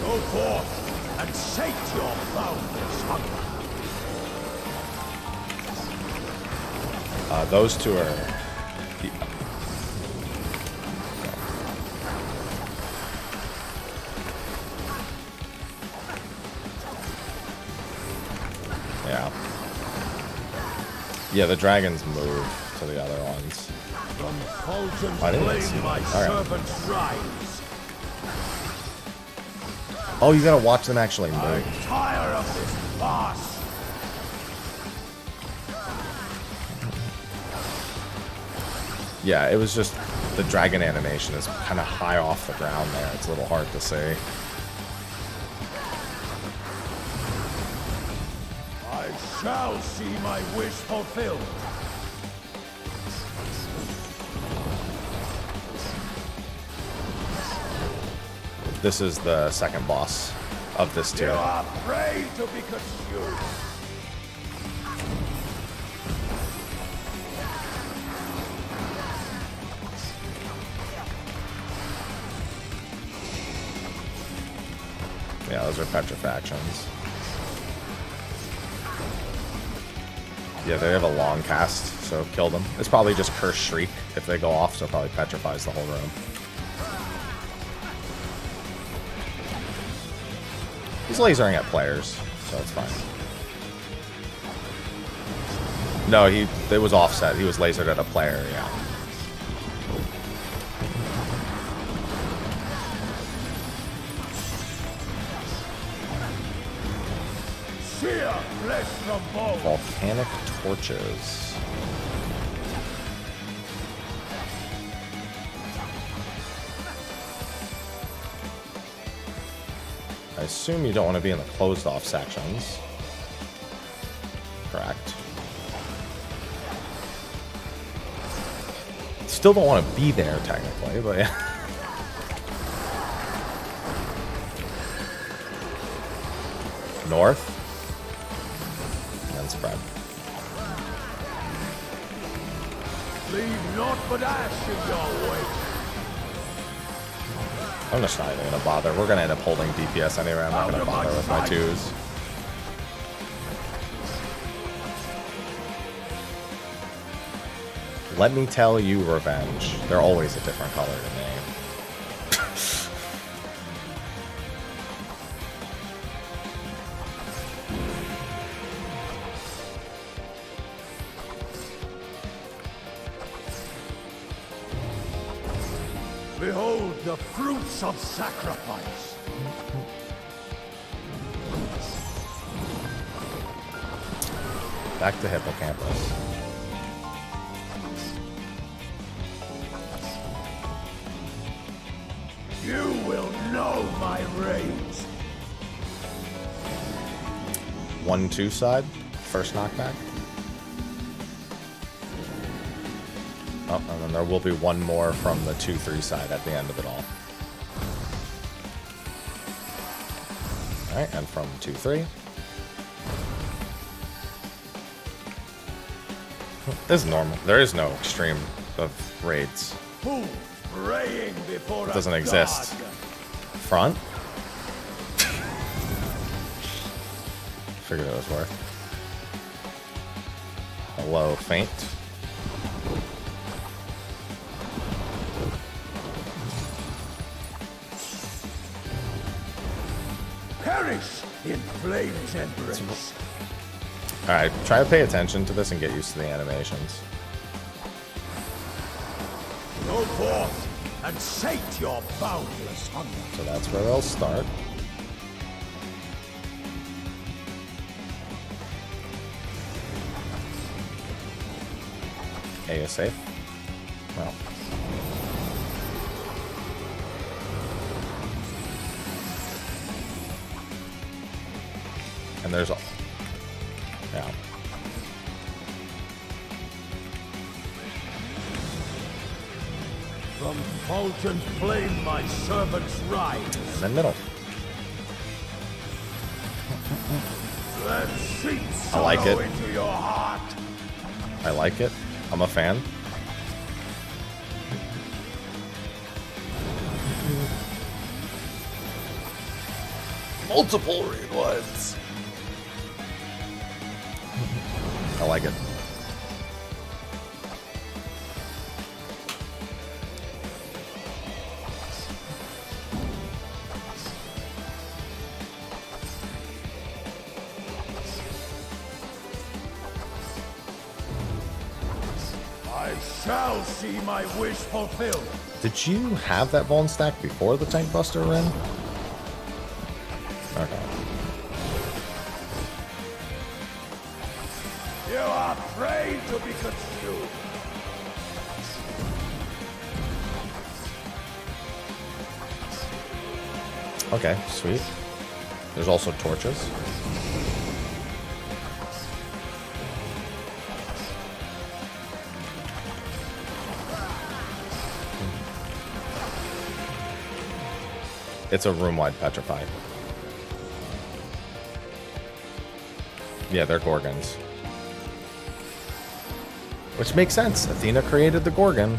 Go forth and sate your boundless hunger. Those two are... Yeah. Yeah, the dragons move to the other ones. From Fulton's I didn't see blade my that. All right. servants rise. Oh, you gotta watch them actually I'm move. tired of this farce. Yeah, it was just... The dragon animation is kind of high off the ground there. It's a little hard to see. I shall see my wish fulfilled. This is the second boss of this You tier. are prey to be consumed. Yeah, those are petrifactions. Yeah, they have a long cast, so kill them. It's probably just Curse Shriek if they go off, so it probably petrifies the whole room. He's lasering at players, so it's fine. No, it was offset. He was lasered at a player, yeah. Sear flesh from bone. Volcanic torches. I assume you don't want to be in the closed off sections. Correct. Still don't want to be there technically, but yeah. North. And then spread. Leave naught but ash in your wake. I'm just not even going to bother. We're going to end up holding DPS anyway. I'm not going to bother with my twos. Let me tell you, Revenge. They're always a different color to me. Behold the fruits of sacrifice. Back to Hippocampus. You will know my rage. 1-2 side. First knockback. Oh, and then there will be one more from the 2-3 side at the end of it all. Alright, and from 2-3. This is normal. There is no extreme of raids. Who praying before It doesn't a exist. god? Front? Figured it was worth. Hello, faint. Perish in flame's embrace. Alright, try to pay attention to this and get used to the animations. Go forth and sate your boundless hunger. So that's where they'll start. A is safe. Well. And there's a... Yeah. From fulgent flame my servants rise. In the middle. Let seep I like sorrow it. into your heart. I like it. I'm a fan. Multiple read ones. I like it. I shall see my wish fulfilled. Did you have that Vuln stack before the Tank Buster ran? Okay. You are prey to be consumed. Okay, sweet. There's also torches. It's a room-wide petrify. Yeah, they're Gorgons. Which makes sense. Athena created the Gorgon.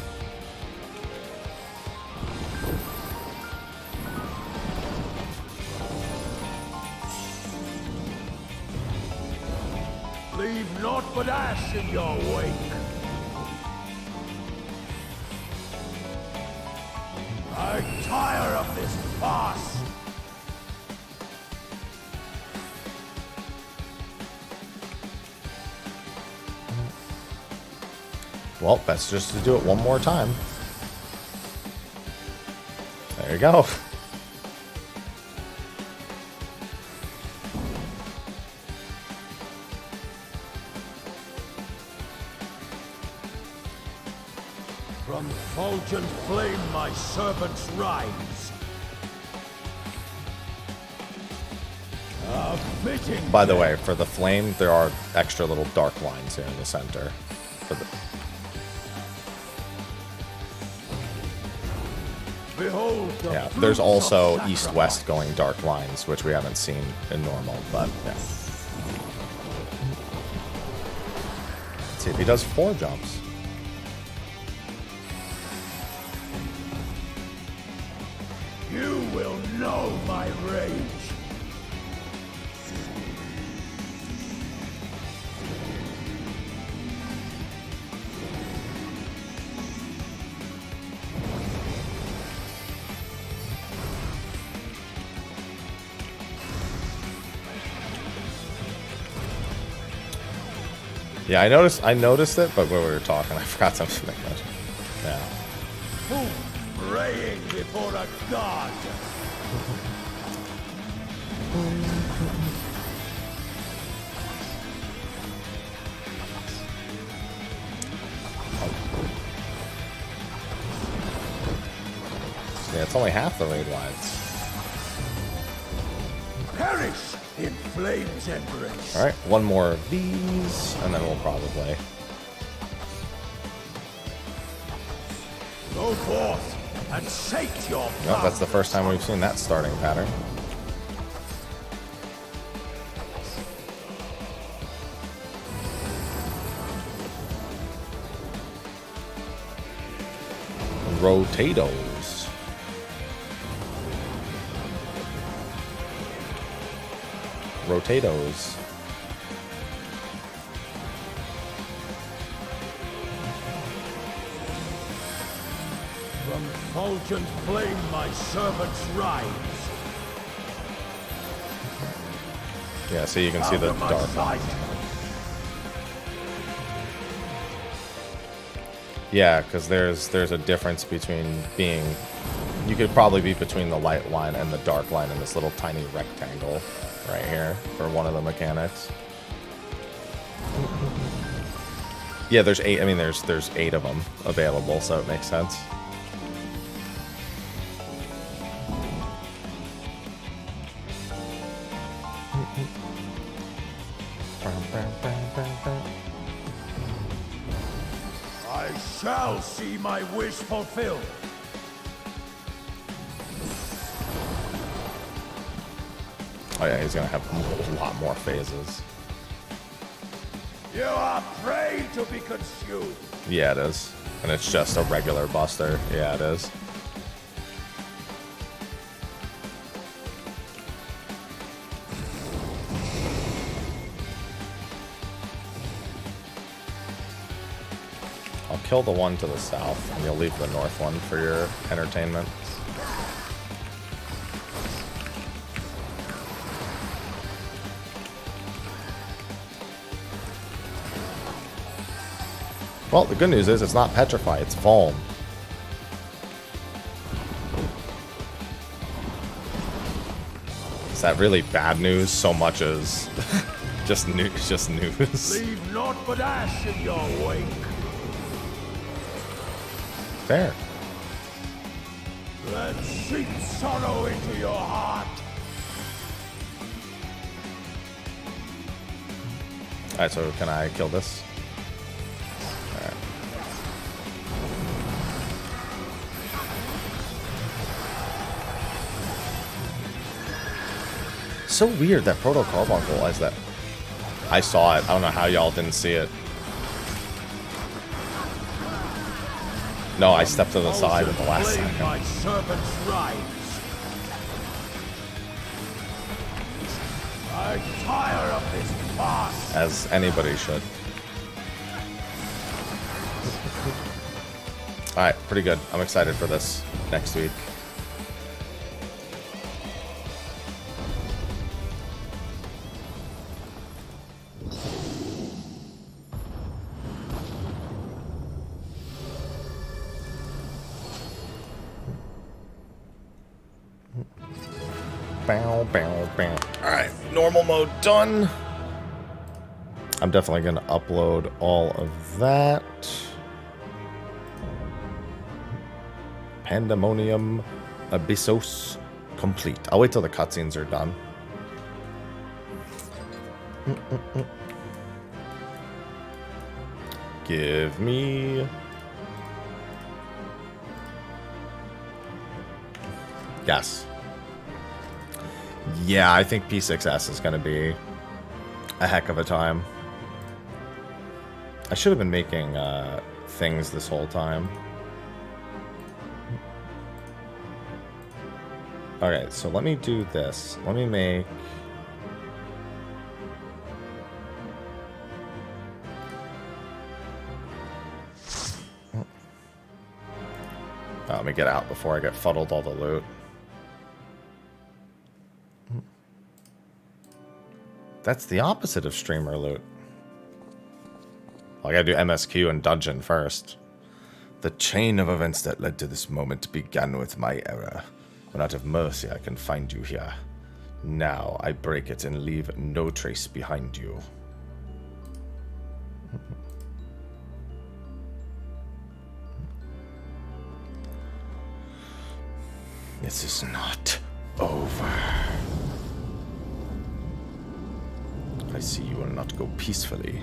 Leave naught but ash in your wake. I tire of this farce. Well, best just to do it one more time. There you go. From fulgent flame my servants rise. A fitting By the way, for the flame, there are extra little dark lines here in the center. For the... Behold the Yeah, fruits there's also of east-west sacrifice. going dark lines, which we haven't seen in normal, but yeah. Let's see if he does 4 jumps. You will know my rage. Yeah, I noticed it, but when we were talking, I forgot something. Yeah. Who praying before a god? Yeah, it's only half the raid lives. Perish in flame's embrace. Alright, one more of these, and then we'll probably... Go forth and sate your No, that's the first time we've seen that starting pattern. Rotatos. Rotatos. effulgent flame my servants rise. Yeah, so you can see the dark one. Yeah, because there's a difference between being... You could probably be between the light line and the dark line in this little tiny rectangle right here for one of the mechanics. Yeah, there's 8. I mean, there's 8 of them available, so it makes sense. I shall see my wish fulfilled. Oh yeah, he's gonna have a lot more phases. You are prey to be consumed. Yeah, it is. And it's just a regular buster. Yeah, it is. I'll kill the one to the south, and you'll leave the north one for your entertainment. Well, the good news is it's not petrify, it's foam. Is that really bad news so much as just news? Leave naught but ash in your wake. Fair. Let seep sorrow into your heart. Alright, so can I kill this? So weird that Protocarbuncle has that. I saw it. I don't know how y'all didn't see it. No, I stepped to the side at the last second. My servants rise. I tire of this farce. As anybody should. Alright, pretty good. I'm excited for this next week. Alright, normal mode done. I'm definitely going to upload all of that. Pandemonium Abyssos complete. I'll wait till the cutscenes are done. Give me... Yes. Yeah, I think P6S is going to be a heck of a time. I should have been making things this whole time. Okay, so let me do this. Let me make... Oh, let me get out before I get fuddled all the loot. That's the opposite of streamer loot. Well, I gotta do MSQ and dungeon first. The chain of events that led to this moment began with my error. When out of mercy I can find you here. Now I break it and leave no trace behind you. This is not over. I see you will not go peacefully.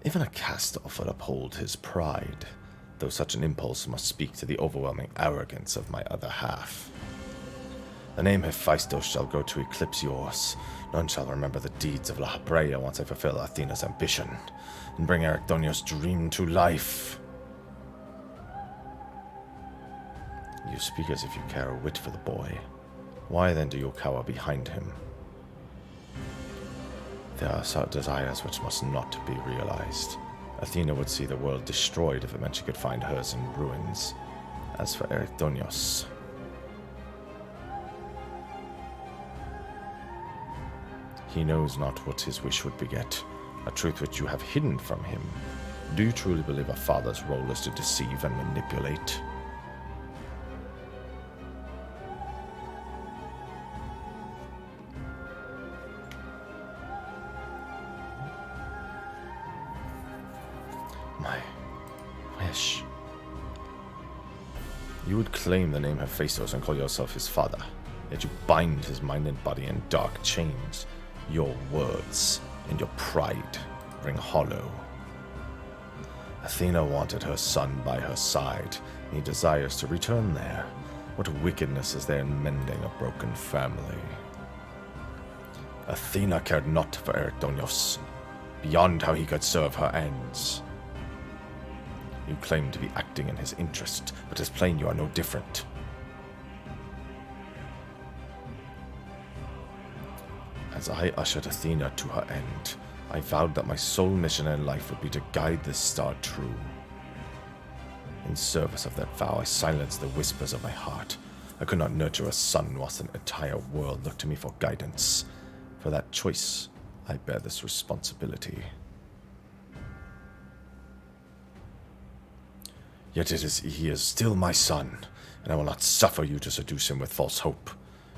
Even a cast-off would uphold his pride, though such an impulse must speak to the overwhelming arrogance of my other half. The name Hephaestus shall go to eclipse yours. None shall remember the deeds of Mrhappy once I fulfill Athena's ambition and bring Ericdonius' dream to life. You speak as if you care a whit for the boy. Why then do you cower behind him? There are certain desires which must not be realized. Athena would see the world destroyed if it meant she could find hers in ruins. As for Ericdonius, he knows not what his wish would beget, a truth which you have hidden from him. Do you truly believe a father's role is to deceive and manipulate? My wish. You would claim the name Hephaestus and call yourself his father, yet you bind his mind and body in dark chains. Your words and your pride ring hollow. Athena wanted her son by her side, and he desires to return there. What wickedness is there in mending a broken family? Athena cared not for Ericdonius, beyond how he could serve her ends. You claim to be acting in his interest, but it's plain you are no different. As I ushered Athena to her end, I vowed that my sole mission in life would be to guide this star true. In service of that vow, I silenced the whispers of my heart. I could not nurture a son whilst an entire world looked to me for guidance. For that choice, I bear this responsibility. Yet he is still my son, and I will not suffer you to seduce him with false hope.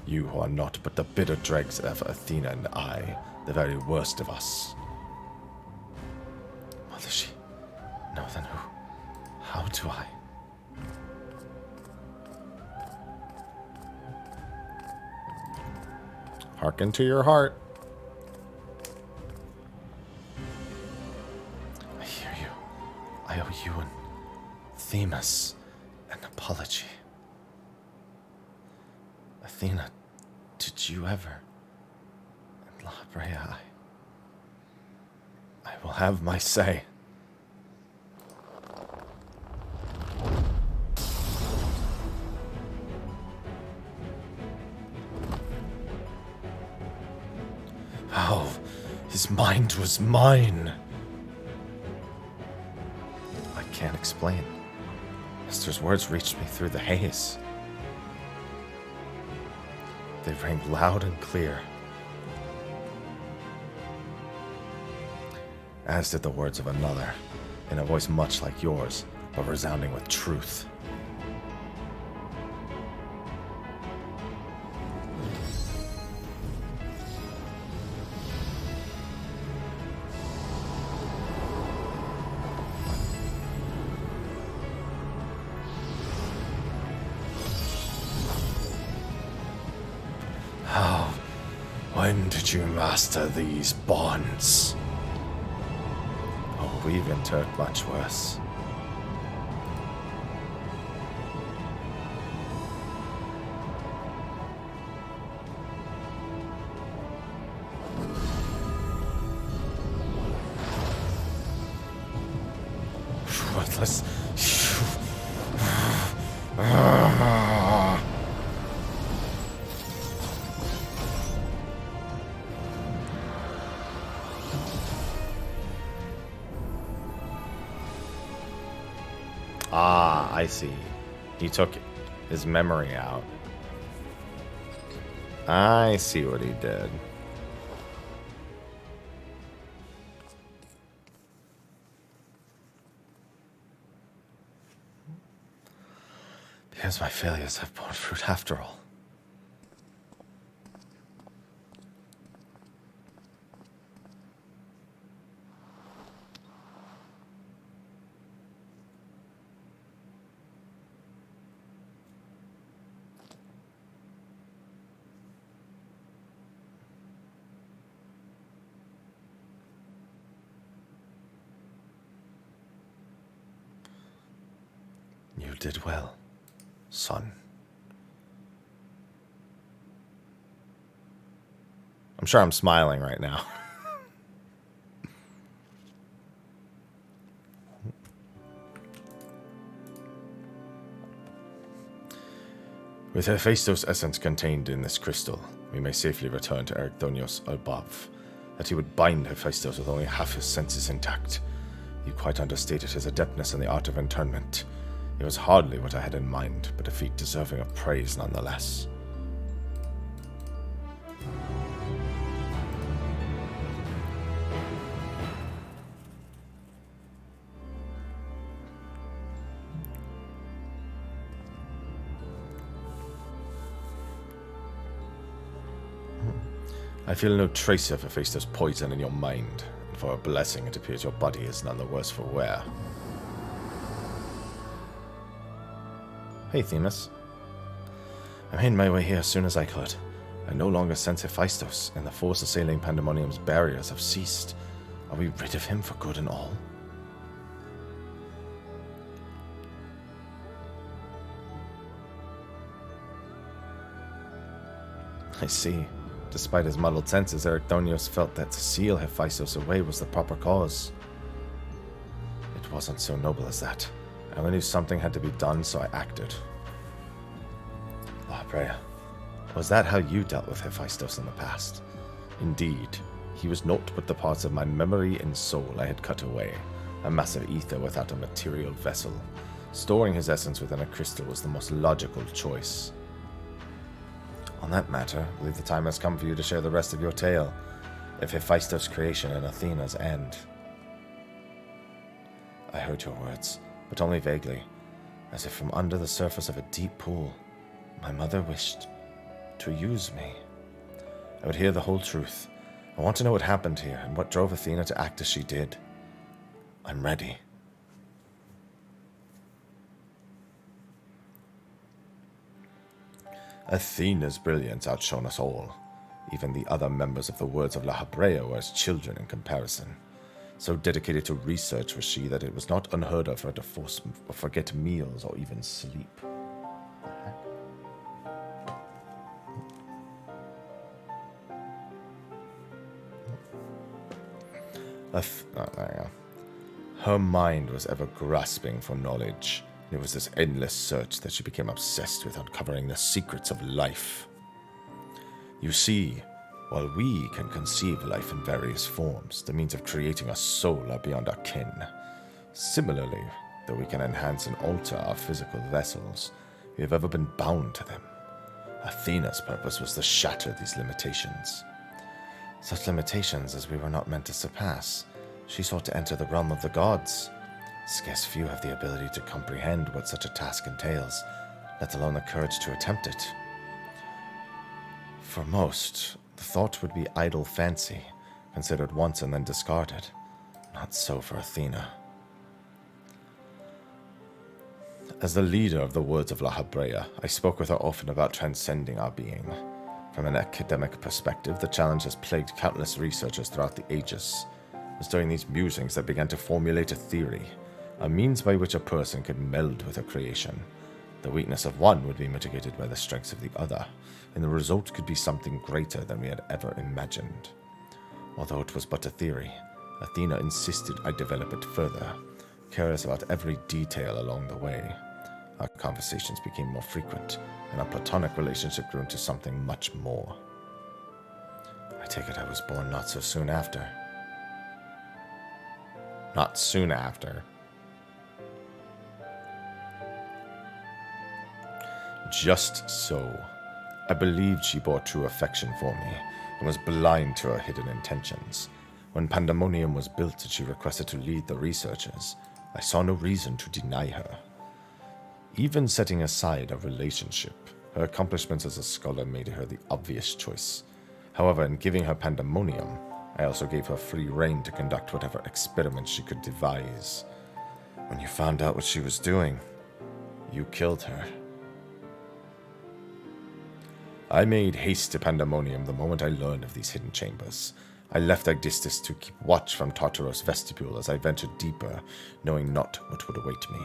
You who are not but the bitter dregs of Athena and I, the very worst of us. Mother, she... No, then who? How do I? Hearken to your heart. I hear you. I owe you and Themis an apology. Athena, did you ever? And Mrhappy, I will have my say. How? His mind was mine. I can't explain. Esther's words reached me through the haze. They rang loud and clear, as did the words of another, in a voice much like yours, but resounding with truth. When did you master these bonds? Oh, we've interred much worse. Worthless. Ah, I see. He took his memory out. I see what he did. Because my failures have borne fruit after all. You did well, son. sure I'm smiling right now. With Hephaestus' essence contained in this crystal, we may safely return to Ericthonios above. That he would bind Hephaestus with only half his senses intact. You quite understated his adeptness in the art of internment. It was hardly what I had in mind, but a feat deserving of praise nonetheless. I feel no trace of Hephaestus' poison in your mind, and for a blessing it appears your body is none the worse for wear. Hey, Themis. I made my way here as soon as I could. I no longer sense Hephaestus, and the force assailing Pandemonium's barriers have ceased. Are we rid of him for good and all? I see. Despite his muddled senses, Ericthonios felt that to seal Hephaestus away was the proper cause. It wasn't so noble as that. I only knew something had to be done, so I acted. Mrhappy, was that how you dealt with Hephaestus in the past? Indeed, he was naught but the parts of my memory and soul I had cut away, a mass of ether without a material vessel. Storing his essence within a crystal was the most logical choice. On that matter, I believe the time has come for you to share the rest of your tale, of Hephaestus' creation and Athena's end. I heard your words, but only vaguely, as if from under the surface of a deep pool. My mother wished to use me. I would hear the whole truth. I want to know what happened here, and what drove Athena to act as she did. I'm ready. Athena's brilliance outshone us all. Even the other members of the Words of Mrhappy were as children in comparison. So dedicated to research was she that it was not unheard of for her to forget meals or even sleep. Her mind was ever grasping for knowledge. It was this endless search that she became obsessed with uncovering the secrets of life. You see, while we can conceive life in various forms, the means of creating a soul are beyond our ken. Similarly, though we can enhance and alter our physical vessels, we have ever been bound to them. Athena's purpose was to shatter these limitations. Such limitations as we were not meant to surpass. She sought to enter the realm of the gods. Scarce few have the ability to comprehend what such a task entails, let alone the courage to attempt it. For most, the thought would be idle fancy, considered once and then discarded. Not so for Athena. As the leader of the Words of Mrhappy, I spoke with her often about transcending our being. From an academic perspective, the challenge has plagued countless researchers throughout the ages. It was during these musings that began to formulate a theory, a means by which a person could meld with a creation. The weakness of one would be mitigated by the strengths of the other, and the result could be something greater than we had ever imagined. Although it was but a theory, Athena insisted I develop it further, curious about every detail along the way. Our conversations became more frequent, and our platonic relationship grew into something much more. I take it I was born not so soon after. Not soon after. Just so. I believed she bore true affection for me, and was blind to her hidden intentions. When Pandemonium was built and she requested to lead the researchers, I saw no reason to deny her. Even setting aside a relationship, her accomplishments as a scholar made her the obvious choice. However, in giving her Pandemonium, I also gave her free rein to conduct whatever experiments she could devise. When you found out what she was doing, you killed her. I made haste to Pandemonium the moment I learned of these hidden chambers. I left Aegisthus to keep watch from Tartaros' vestibule as I ventured deeper, knowing not what would await me.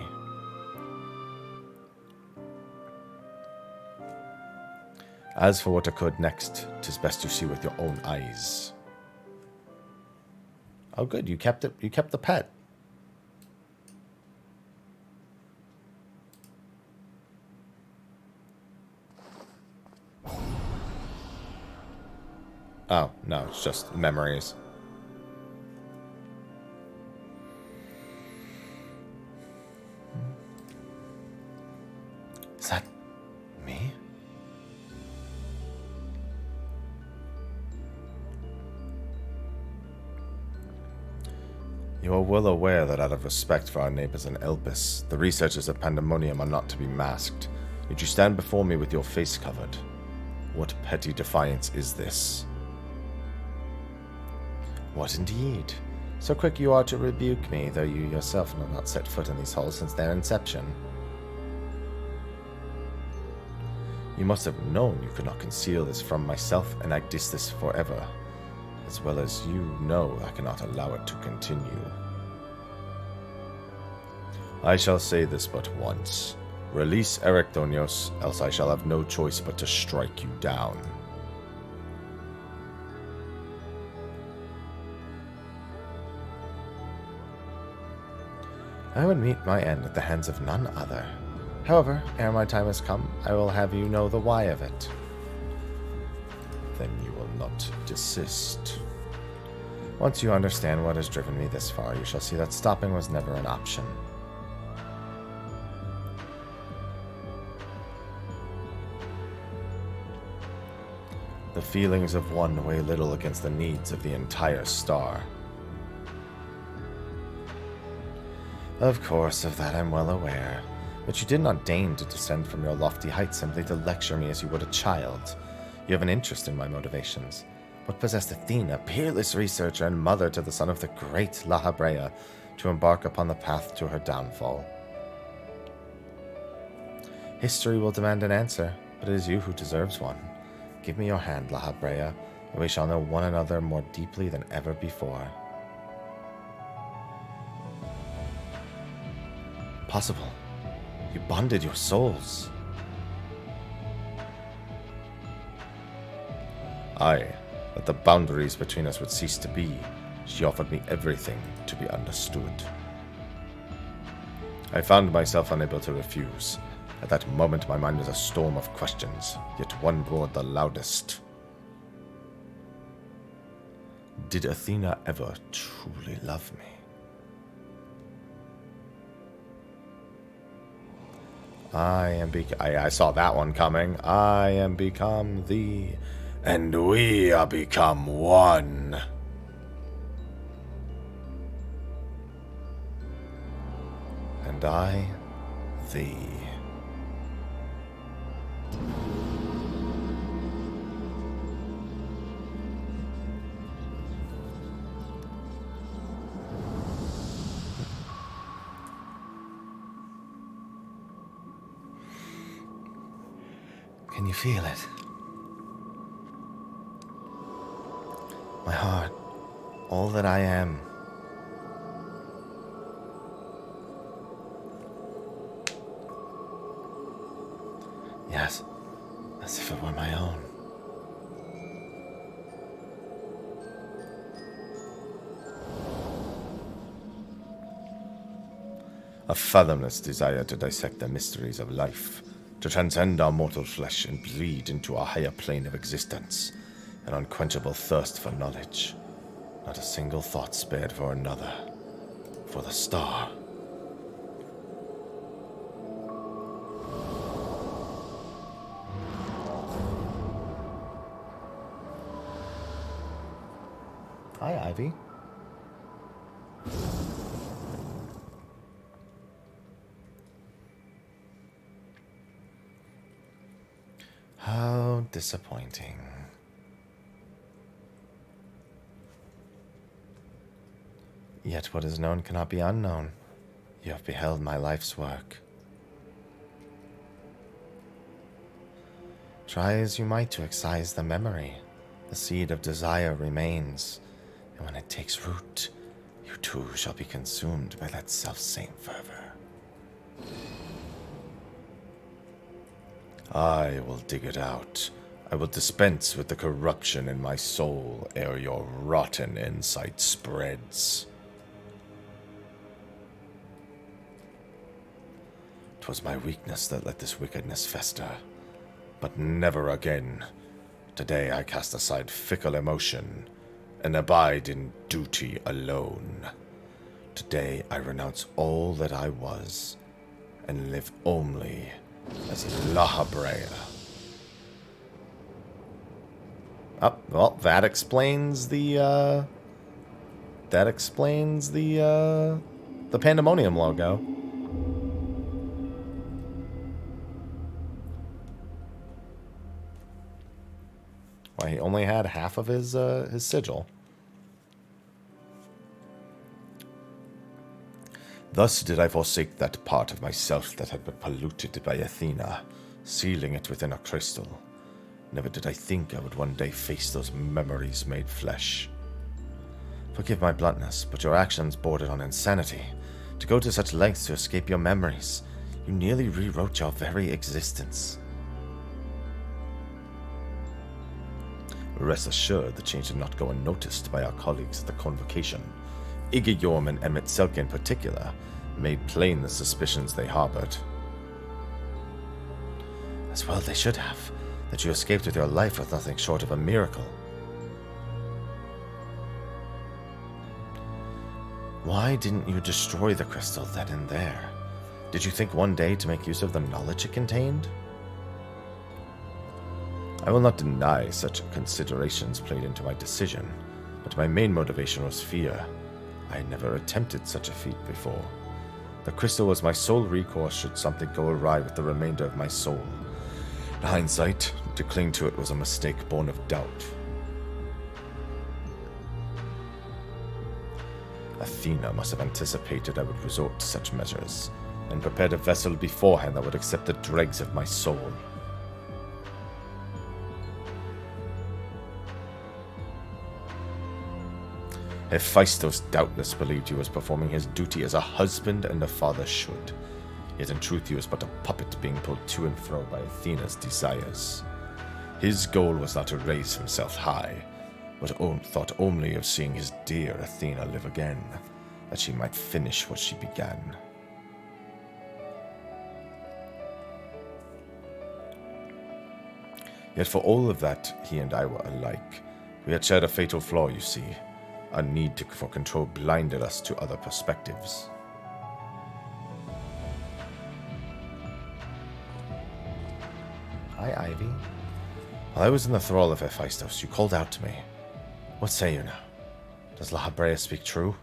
As for what occurred next, 'tis best to see with your own eyes. Oh, good. You kept it. You kept the pet. Oh, no, it's just memories. Is that me? You are well aware that out of respect for our neighbors in Elpis, the researchers of Pandemonium are not to be masked. Yet you stand before me with your face covered. What petty defiance is this? What indeed? So quick you are to rebuke me, though you yourself have not set foot in these halls since their inception. You must have known you could not conceal this from myself, and I diss this forever. As well as you know I cannot allow it to continue. I shall say this but once. Release Erectonios, else I shall have no choice but to strike you down. I would meet my end at the hands of none other. However, ere my time has come, I will have you know the why of it. Then you will not desist. Once you understand what has driven me this far, you shall see that stopping was never an option. The feelings of one weigh little against the needs of the entire star. Of course, of that I'm well aware, but you did not deign to descend from your lofty height simply to lecture me as you would a child. You have an interest in my motivations. What possessed Athena, peerless researcher and mother to the son of the great Mrhappy, to embark upon the path to her downfall? History will demand an answer, but it is you who deserves one. Give me your hand, Mrhappy, and we shall know one another more deeply than ever before. Possible. You bonded your souls. Aye, that the boundaries between us would cease to be. She offered me everything to be understood. I found myself unable to refuse. At that moment my mind was a storm of questions, yet one roared the loudest. Did Athena ever truly love me? I saw that one coming. I am become thee, and we are become one. And I, thee. Can you feel it? My heart, all that I am. Yes, as if it were my own. A fathomless desire to dissect the mysteries of life, to transcend our mortal flesh and bleed into a higher plane of existence, an unquenchable thirst for knowledge, not a single thought spared for another, for the star. Hi, Ivy. How disappointing. Yet what is known cannot be unknown. You have beheld my life's work. Try as you might to excise the memory, the seed of desire remains, and when it takes root, you too shall be consumed by that self-same fervor. I will dig it out. I will dispense with the corruption in my soul ere your rotten insight spreads. 'Twas my weakness that let this wickedness fester, but never again. Today I cast aside fickle emotion and abide in duty alone. Today I renounce all that I was and live only as Mrhappy. Oh, well, that explains the Pandemonium logo. Why, he only had half of his sigil. Thus did I forsake that part of myself that had been polluted by Athena, sealing it within a crystal. Never did I think I would one day face those memories made flesh. Forgive my bluntness, but your actions bordered on insanity. To go to such lengths to escape your memories, you nearly rewrote your very existence. Rest assured, the change did not go unnoticed by our colleagues at the convocation. Igigorm and Emmett Selk in particular made plain the suspicions they harbored. As well they should have, that you escaped with your life was nothing short of a miracle. Why didn't you destroy the crystal then and there? Did you think one day to make use of the knowledge it contained? I will not deny such considerations played into my decision, but my main motivation was fear. I had never attempted such a feat before. The crystal was my sole recourse should something go awry with the remainder of my soul. In hindsight, to cling to it was a mistake born of doubt. Athena must have anticipated I would resort to such measures, and prepared a vessel beforehand that would accept the dregs of my soul. Hephaestus doubtless believed he was performing his duty as a husband and a father should. Yet in truth he was but a puppet being pulled to and fro by Athena's desires. His goal was not to raise himself high, but thought only of seeing his dear Athena live again, that she might finish what she began. Yet for all of that, he and I were alike. We had shared a fatal flaw, you see. A need for control blinded us to other perspectives. Hi, Ivy. While I was in the thrall of Hephaestus, you called out to me. What say you now? Does Mrhappy speak true?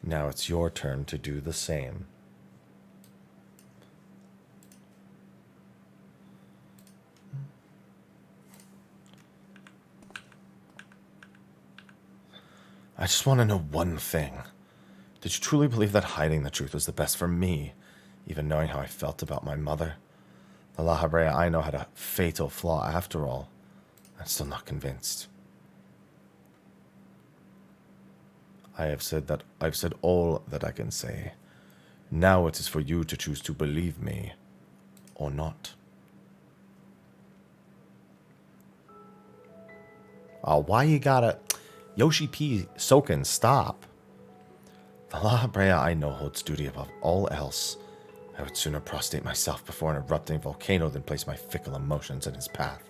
Now it's your turn to do the same. I just want to know one thing. Did you truly believe that hiding the truth was the best for me, even knowing how I felt about my mother? The Mrhappy I know had a fatal flaw after all. I'm still not convinced. I've said all that I can say. Now it is for you to choose to believe me or not. Oh, why you gotta... Yoshi P. Soken, stop. The Mrhappy I know holds duty above all else. I would sooner prostrate myself before an erupting volcano than place my fickle emotions in his path.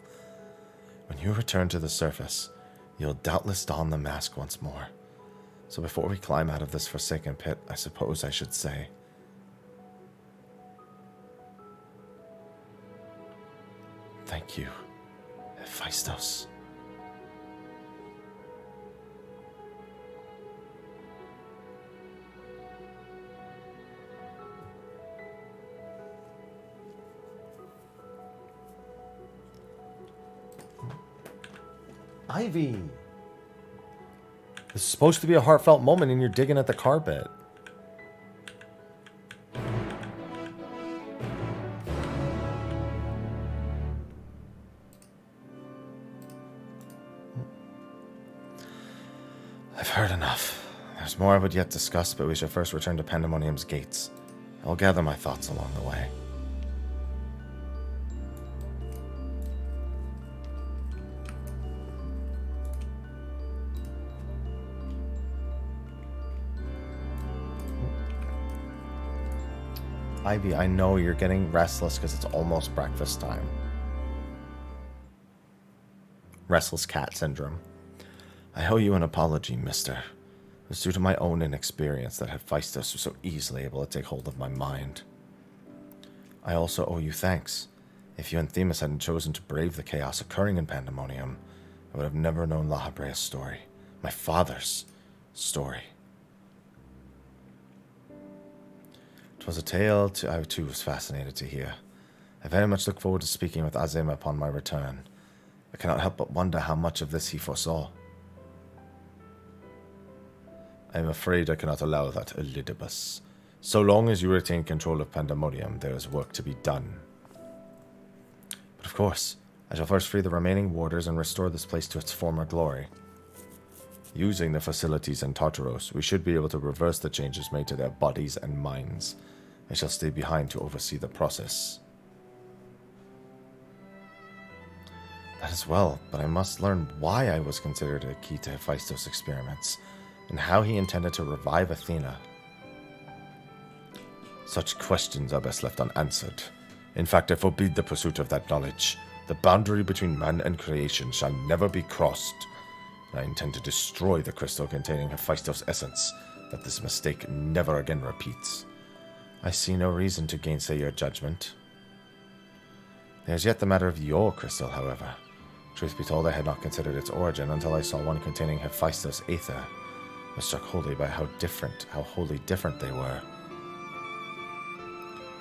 When you return to the surface, you'll doubtless don the mask once more. So before we climb out of this forsaken pit, I suppose I should say, thank you, Hephaestus. Ivy! This is supposed to be a heartfelt moment and you're digging at the carpet. heard enough. There's more I would yet discuss, but we should first return to Pandemonium's gates. I'll gather my thoughts along the way. Ivy, I know you're getting restless because it's almost breakfast time. Restless cat syndrome. I owe you an apology, mister. It was due to my own inexperience that Hephaestus was so easily able to take hold of my mind. I also owe you thanks. If you and Themis hadn't chosen to brave the chaos occurring in Pandemonium, I would have never known Mrhappy's story. My father's story. It was a tale I too was fascinated to hear. I very much look forward to speaking with Azim upon my return. I cannot help but wonder how much of this he foresaw. I am afraid I cannot allow that, Elidibus. So long as you retain control of Pandemonium, there is work to be done. But of course, I shall first free the remaining warders and restore this place to its former glory. Using the facilities in Tartaros, we should be able to reverse the changes made to their bodies and minds. I shall stay behind to oversee the process. That is well, but I must learn why I was considered a key to Hephaestus' experiments, and how he intended to revive Athena. Such questions are best left unanswered. In fact, I forbid the pursuit of that knowledge. The boundary between man and creation shall never be crossed. I intend to destroy the crystal containing Hephaestus' essence, that this mistake never again repeats. I see no reason to gainsay your judgment. There's yet the matter of your crystal, however. Truth be told, I had not considered its origin until I saw one containing Hephaestus' aether. I was struck wholly by how wholly different they were.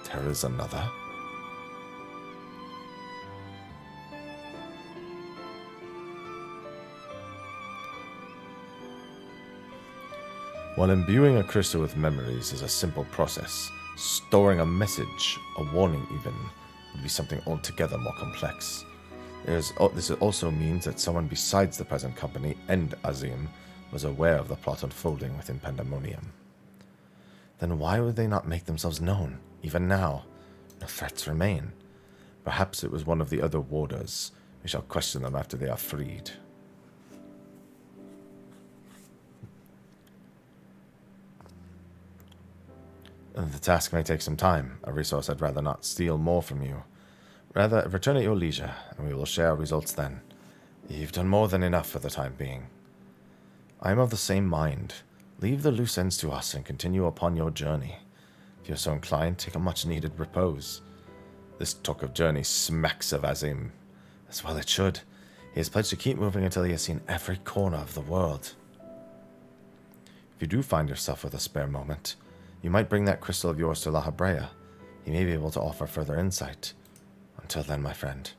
There is another. While imbuing a crystal with memories is a simple process, storing a message, a warning even, would be something altogether more complex. This also means that someone besides the present company and Azim was aware of the plot unfolding within Pandemonium. Then why would they not make themselves known, even now? No threats remain. Perhaps it was one of the other warders. We shall question them after they are freed. The task may take some time, a resource I'd rather not steal more from you. Rather, return at your leisure, and we will share our results then. You've done more than enough for the time being. I am of the same mind. Leave the loose ends to us and continue upon your journey. If you're so inclined, take a much-needed repose. This talk of journey smacks of Azim. As well it should. He has pledged to keep moving until he has seen every corner of the world. If you do find yourself with a spare moment, you might bring that crystal of yours to Mrhappy. He may be able to offer further insight. Until then, my friend.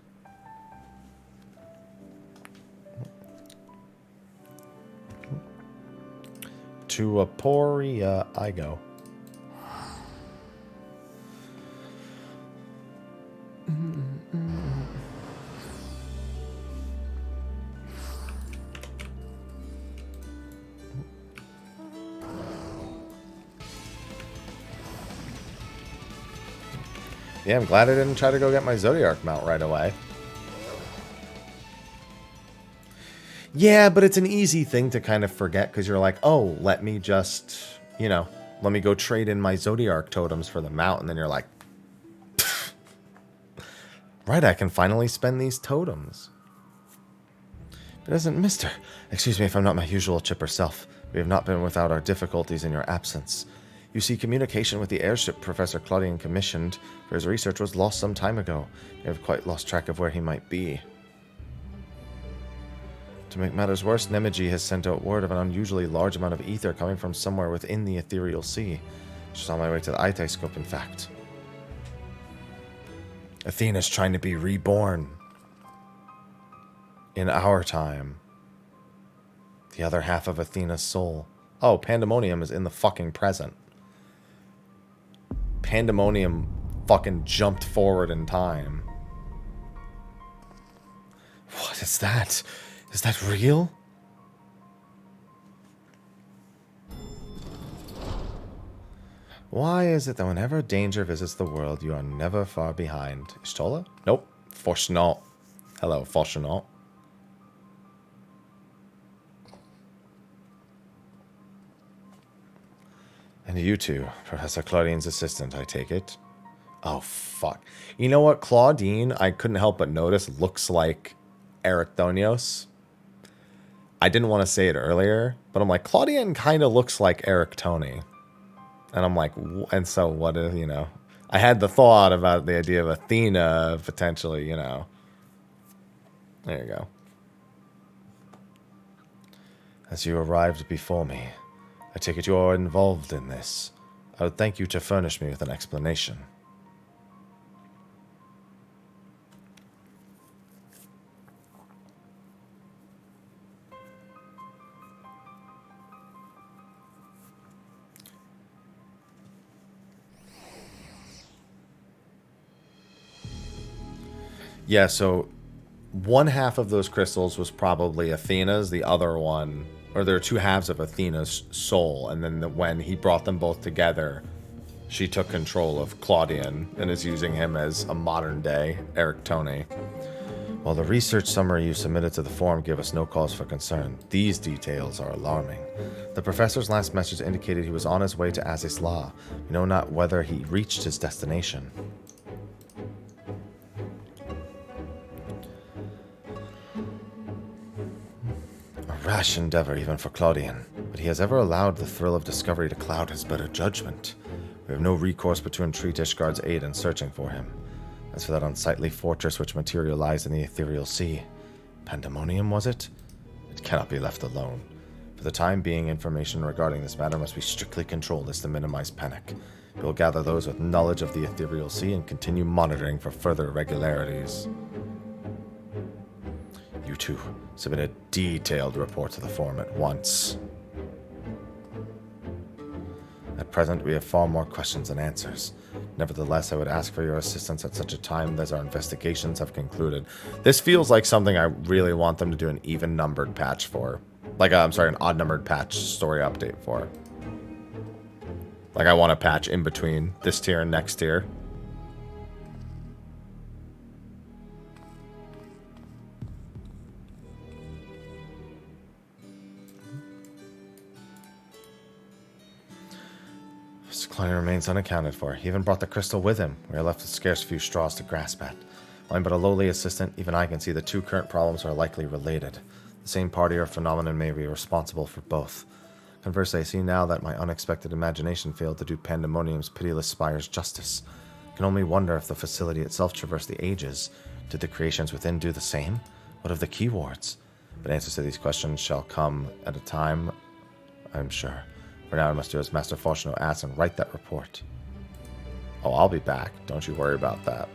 To Aporia I go. Yeah, I'm glad I didn't try to go get my Zodiac mount right away. Yeah, but it's an easy thing to kind of forget because you're like, oh, let me just, let me go trade in my Zodiac totems for the mount. And then you're like, right, I can finally spend these totems. But isn't Mr. Excuse me if I'm not my usual chipper self. We have not been without our difficulties in your absence. You see, communication with the airship Professor Claudian commissioned for his research was lost some time ago. We have quite lost track of where he might be. To make matters worse, Nemeji has sent out word of an unusually large amount of ether coming from somewhere within the ethereal sea. Just on my way to the Ityscope, in fact. Athena's trying to be reborn. In our time. The other half of Athena's soul. Oh, Pandemonium is in the fucking present. Pandemonium fucking jumped forward in time. What is that? Is that real? Why is it that whenever danger visits the world, you are never far behind? Ishtola? Nope. Fortunat. Hello, Fortunat. And you two, Professor Claudine's assistant, I take it. Oh, fuck. You know what? Claudine, I couldn't help but notice, looks like Eric Thonios. I didn't want to say it earlier, but I'm like, Claudine kind of looks like Eric Tony. And I'm like, and so what if, you know, I had the thought about the idea of Athena potentially, you know. There you go. As you arrived before me, I take it you are involved in this. I would thank you to furnish me with an explanation. Yeah, so one half of those crystals was probably Athena's, the other one, or there are two halves of Athena's soul, and then when he brought them both together, she took control of Claudian and is using him as a modern-day Eric Tony. While the research summary you submitted to the forum gave us no cause for concern, these details are alarming. The professor's last message indicated he was on his way to Azys Law. We know not whether he reached his destination. A rash endeavor even for Claudian, but he has ever allowed the thrill of discovery to cloud his better judgment. We have no recourse but to entreat Ishgard's aid in searching for him. As for that unsightly fortress which materialized in the ethereal sea, Pandemonium, was it? It cannot be left alone. For the time being, information regarding this matter must be strictly controlled as to minimize panic. We will gather those with knowledge of the ethereal sea and continue monitoring for further irregularities. You two, submit a detailed report to the forum at once. At present, we have far more questions than answers. Nevertheless, I would ask for your assistance at such a time as our investigations have concluded. This feels like something I really want them to do an even-numbered patch for. Like, I'm sorry, an odd-numbered patch story update for. Like, I want a patch in between this tier and next tier. Claudian remains unaccounted for. He even brought the crystal with him. We are left with scarce few straws to grasp at. While I'm but a lowly assistant, even I can see the two current problems are likely related. The same party or phenomenon may be responsible for both. Conversely, I see now that my unexpected imagination failed to do Pandemonium's pitiless spires justice. I can only wonder if the facility itself traversed the ages. Did the creations within do the same? What of the keywords? But answers to these questions shall come at a time, I'm sure. For now, I must do as Master Fortuno asks and write that report. Oh, I'll be back. Don't you worry about that.